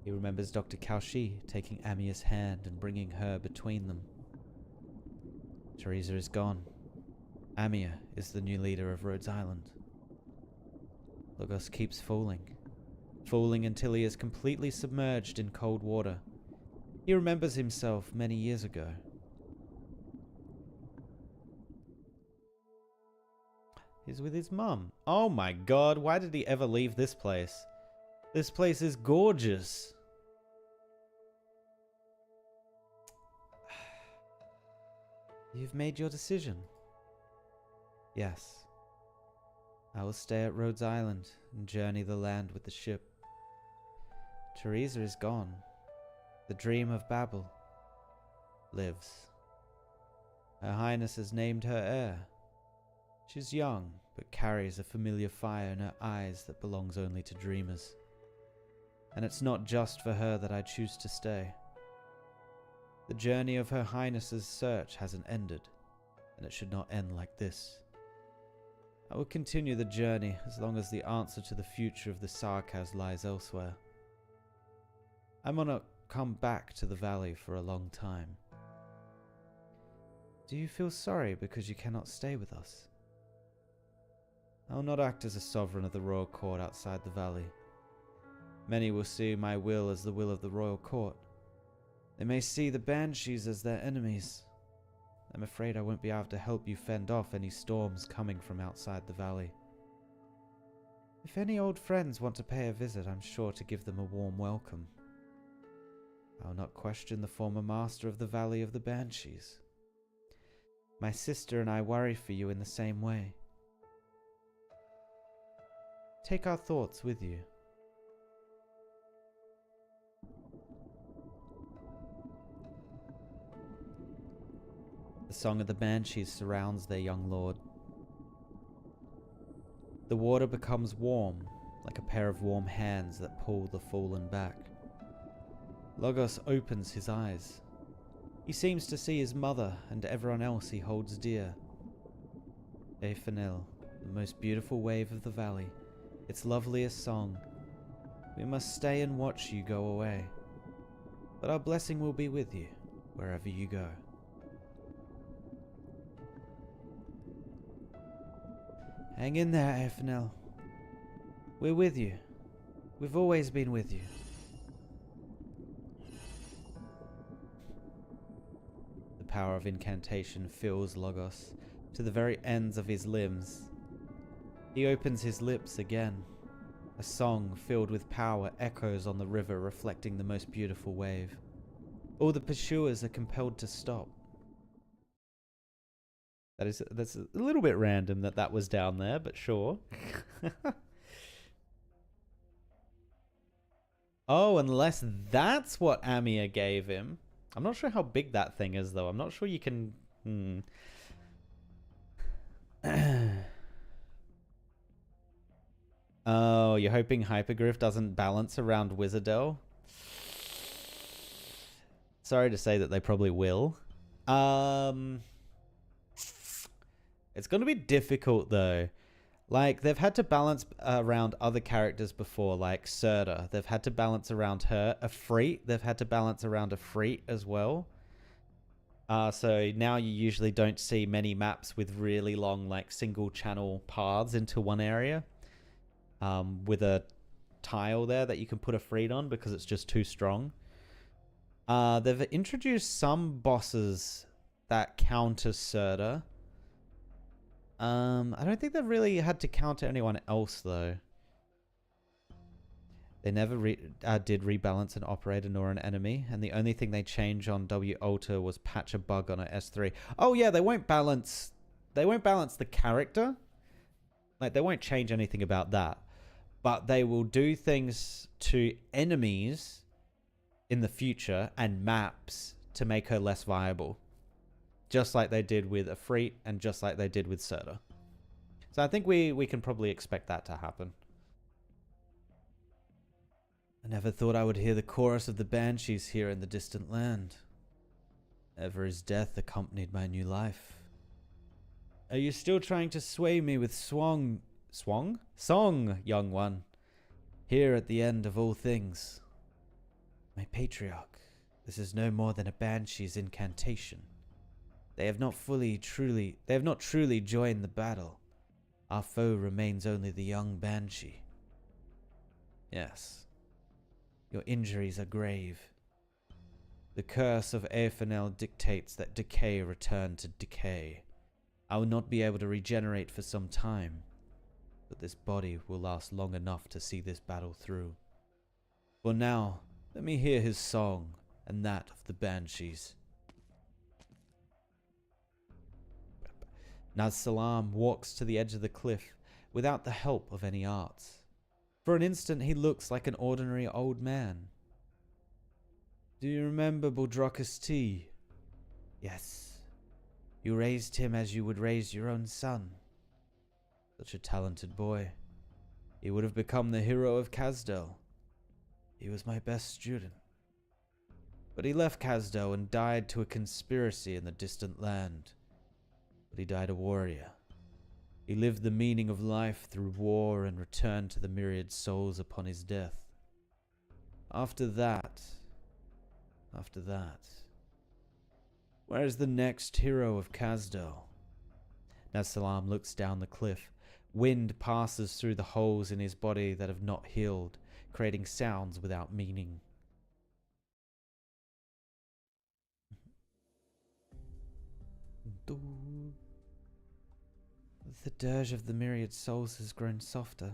He remembers Dr. Kaushi taking Amir's hand and bringing her between them. Teresa is gone. Amir is the new leader of Rhodes Island. Logos keeps falling until he is completely submerged in cold water. He remembers himself many years ago. He's with his mum. Oh my god, why did he ever leave this place? This place is gorgeous. You've made your decision. Yes. I will stay at Rhodes Island and journey the land with the ship. Teresa is gone. The dream of Babel lives. Her Highness has named her heir. She's young, but carries a familiar fire in her eyes that belongs only to dreamers. And it's not just for her that I choose to stay. The journey of Her Highness's search hasn't ended, and it should not end like this. I will continue the journey as long as the answer to the future of the Sarkaz lies elsewhere. I'm on a come back to the valley for a long time. Do you feel sorry because you cannot stay with us? I will not act as a sovereign of the royal court outside the valley. Many will see my will as the will of the royal court. They may see the banshees as their enemies. I'm afraid I won't be able to help you fend off any storms coming from outside the valley. If any old friends want to pay a visit, I'm sure to give them a warm welcome. I will not question the former master of the Valley of the Banshees. My sister and I worry for you in the same way. Take our thoughts with you. The song of the Banshees surrounds their young lord. The water becomes warm, like a pair of warm hands that pull the fallen back. Logos opens his eyes. He seems to see his mother and everyone else he holds dear. E2'ing, the most beautiful wave of the valley, its loveliest song. We must stay and watch you go away, but our blessing will be with you wherever you go. Hang in there, E2'ing. We're with you. We've always been with you. The power of incantation fills Logos to the very ends of his limbs. He opens his lips again. A song filled with power echoes on the river, reflecting the most beautiful wave. All the pursuers are compelled to stop. That's a little bit random that was down there, but sure. Oh, unless that's what Amir gave him. I'm not sure how big that thing is, though. I'm not sure you can... Oh, you're hoping Hypergriff doesn't balance around Wis'Adel? Sorry to say that they probably will. It's going to be difficult, though. Like, they've had to balance around other characters before, like Serta. They've had to balance around her. Afreet, they've had to balance around Afreet as well. So now you usually don't see many maps with really long, like, single-channel paths into one area. With a tile there that you can put Afreet on because it's just too strong. They've introduced some bosses that counter Serta. I don't think they've really had to counter anyone else, though. They never did rebalance an operator nor an enemy, and the only thing they changed on W Alter was patch a bug on a S3. Oh yeah, they won't balance the character. Like, they won't change anything about that. But they will do things to enemies in the future and maps to make her less viable. Just like they did with Afreet and just like they did with Serta. So I think we can probably expect that to happen. I never thought I would hear the chorus of the banshees here in the distant land. Ever is death accompanied by new life. Are you still trying to sway me with song, young one? Here at the end of all things. My patriarch, this is no more than a banshee's incantation. They have not truly joined the battle. Our foe remains only the young banshee. Yes. Your injuries are grave. The curse of Aethanel dictates that decay return to decay. I will not be able to regenerate for some time, but this body will last long enough to see this battle through. For now, let me hear his song, and that of the banshees. Naz-Salam walks to the edge of the cliff without the help of any arts. For an instant he looks like an ordinary old man. Do you remember Buldrockus T? Yes. You raised him as you would raise your own son. Such a talented boy. He would have become the hero of Kazdel. He was my best student. But he left Kazdel and died to a conspiracy in the distant land. But he died a warrior. He lived the meaning of life through war and returned to the myriad souls upon his death. After that, where is the next hero of Kazdel? Naz-Salam looks down the cliff. Wind passes through the holes in his body that have not healed, creating sounds without meaning. The dirge of the myriad souls has grown softer.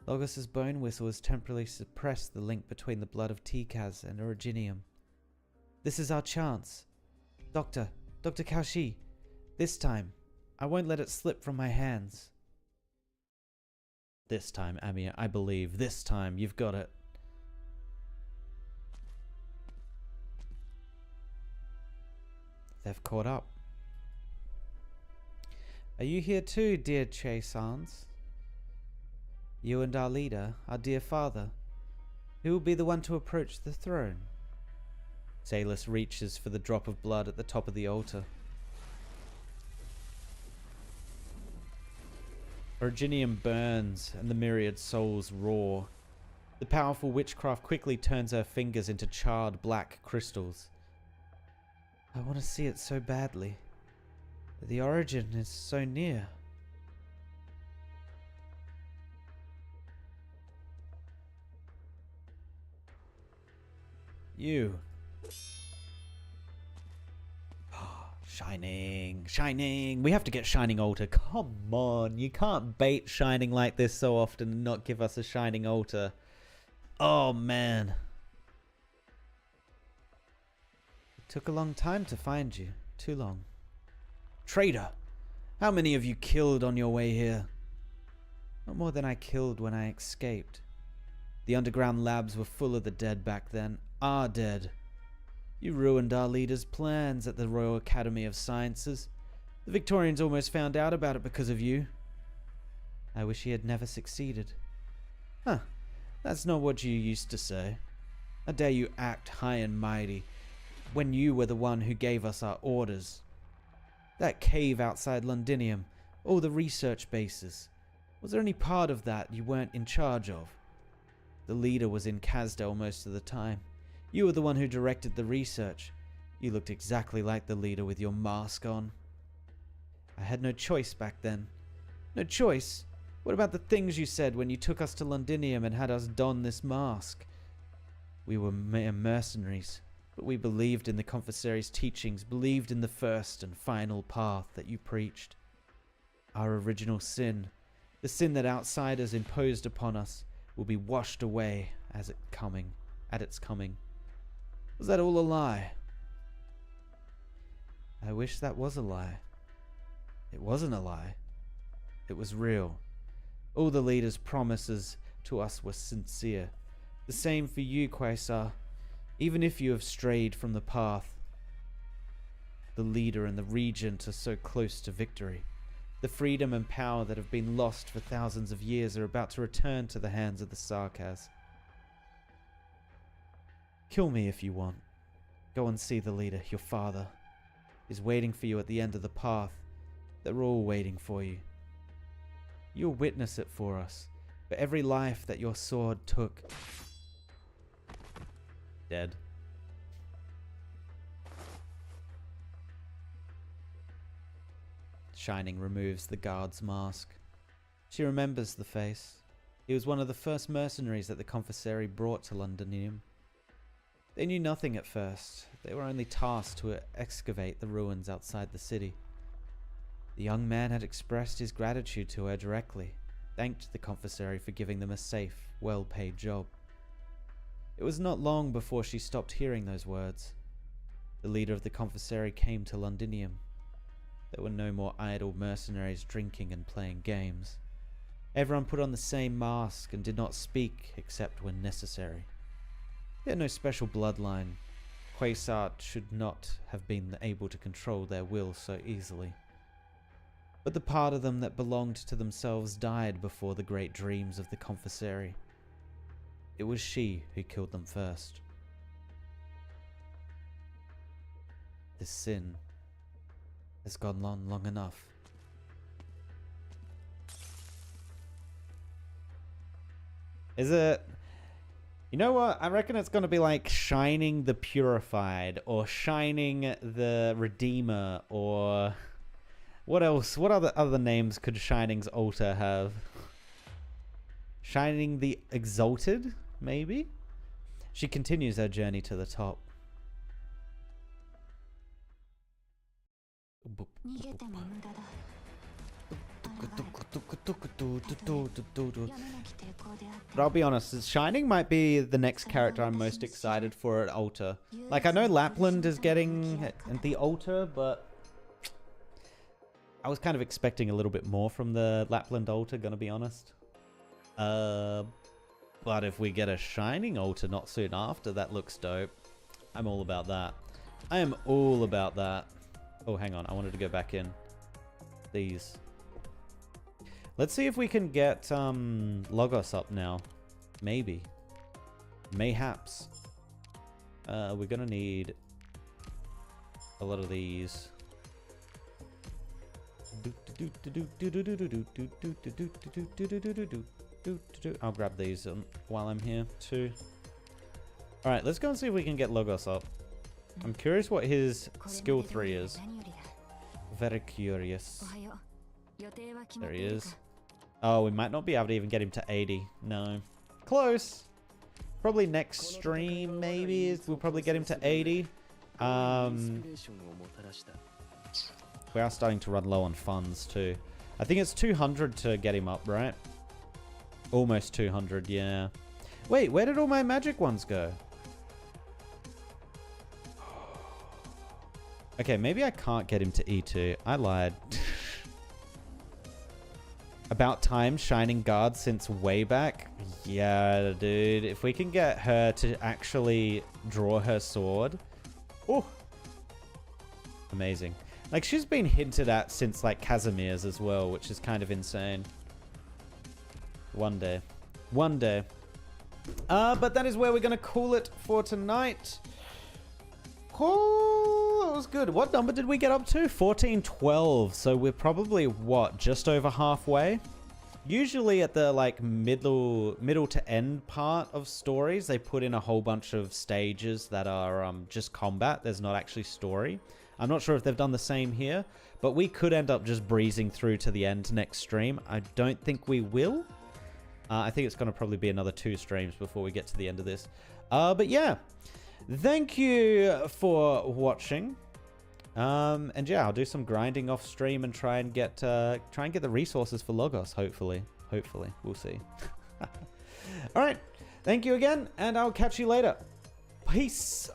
Logos's bone whistle has temporarily suppressed the link between the blood of Tikaz and Originium. This is our chance. Dr. Kaushi, this time, I won't let it slip from my hands. This time, Amir, I believe. This time, you've got it. They've caught up. Are you here too, dear Che Sans? You and our leader, our dear father. Who will be the one to approach the throne? Salus reaches for the drop of blood at the top of the altar. Originium burns, and the myriad souls roar. The powerful witchcraft quickly turns her fingers into charred black crystals. I want to see it so badly. The origin is so near. You. Shining, Shining. We have to get Shining Altar. Come on, you can't bait Shining like this so often and not give us a Shining Altar. Oh man. It took a long time to find you. Too long. Traitor, How many of you killed on your way here? Not more than I killed when I escaped. The underground labs were full of the dead back then. Our dead. You ruined our leader's plans at the Royal Academy of Sciences. The Victorians almost found out about it because of you. I wish he had never succeeded. Huh. That's not what you used to say. How dare you act high and mighty when you were the one who gave us our orders? That cave outside Londinium, all the research bases. Was there any part of that you weren't in charge of? The leader was in Casdale most of the time. You were the one who directed the research. You looked exactly like the leader with your mask on. I had no choice back then. No choice? What about the things you said when you took us to Londinium and had us don this mask? We were mere mercenaries, but we believed in the Confessary's teachings, believed in the first and final path that you preached. Our original sin, the sin that outsiders imposed upon us, will be washed away at its coming. Was that all a lie? I wish that was a lie. It wasn't a lie. It was real. All the leader's promises to us were sincere. The same for you, Quasar. Even if you have strayed from the path, the leader and the regent are so close to victory. The freedom and power that have been lost for thousands of years are about to return to the hands of the Sarkaz. Kill me if you want. Go and see the leader, your father. He's waiting for you at the end of the path. They're all waiting for you. You'll witness it for us. For every life that your sword took. Dead. Shining removes the guard's mask. She remembers the face. He was one of the first mercenaries that the Confessary brought to Londinium. They knew nothing at first. They were only tasked to excavate the ruins outside the city. The young man had expressed his gratitude to her directly, thanked the Confessary for giving them a safe, well-paid job. It was not long before she stopped hearing those words. The leader of the Confessary came to Londinium. There were no more idle mercenaries drinking and playing games. Everyone put on the same mask and did not speak except when necessary. They had no special bloodline. Quasar should not have been able to control their will so easily. But the part of them that belonged to themselves died before the great dreams of the Confessary. It was she who killed them first. This sin has gone on long enough. Is it? You know what? I reckon it's going to be like Shining the Purified or Shining the Redeemer or what else? What other names could Shining's altar have? Shining the Exalted, maybe? She continues her journey to the top. But I'll be honest, Shining might be the next character I'm most excited for at Altar. Like, I know Lapland is getting the Altar, but I was kind of expecting a little bit more from the Lapland Altar, gonna be honest. But if we get a Shining Altar not soon after, that looks dope. I'm all about that. I am all about that. Oh, hang on. I wanted to go back in. These. Let's see if we can get Logos up now. Maybe. Mayhaps. We're gonna need a lot of these. I'll grab these while I'm here too. Alright, let's go and see if we can get Logos up. I'm curious what his skill 3 is. Very curious. There he is. Oh, we might not be able to even get him to 80. No. Close. Probably next stream, maybe. We'll probably get him to 80. We are starting to run low on funds, too. I think it's 200 to get him up, right? Almost 200, yeah. Wait, where did all my magic ones go? Okay, maybe I can't get him to E2. I lied. About time, Shining Guard since way back. Yeah, dude. If we can get her to actually draw her sword. Oh. Amazing. Like, she's been hinted at since, like, Casimir's as well, which is kind of insane. One day. One day. But that is where we're going to call it for tonight. Oh, that was good. What number did we get up to? 1412. So we're probably, what, just over halfway? Usually at the, like, middle to end part of stories, they put in a whole bunch of stages that are just combat. There's not actually story. I'm not sure if they've done the same here, but we could end up just breezing through to the end next stream. I don't think we will. I think it's going to probably be another 2 streams before we get to the end of this. But yeah. Thank you for watching, and yeah, I'll do some grinding off stream and try and get the resources for Logos. Hopefully, we'll see. All right, thank you again, and I'll catch you later. Peace.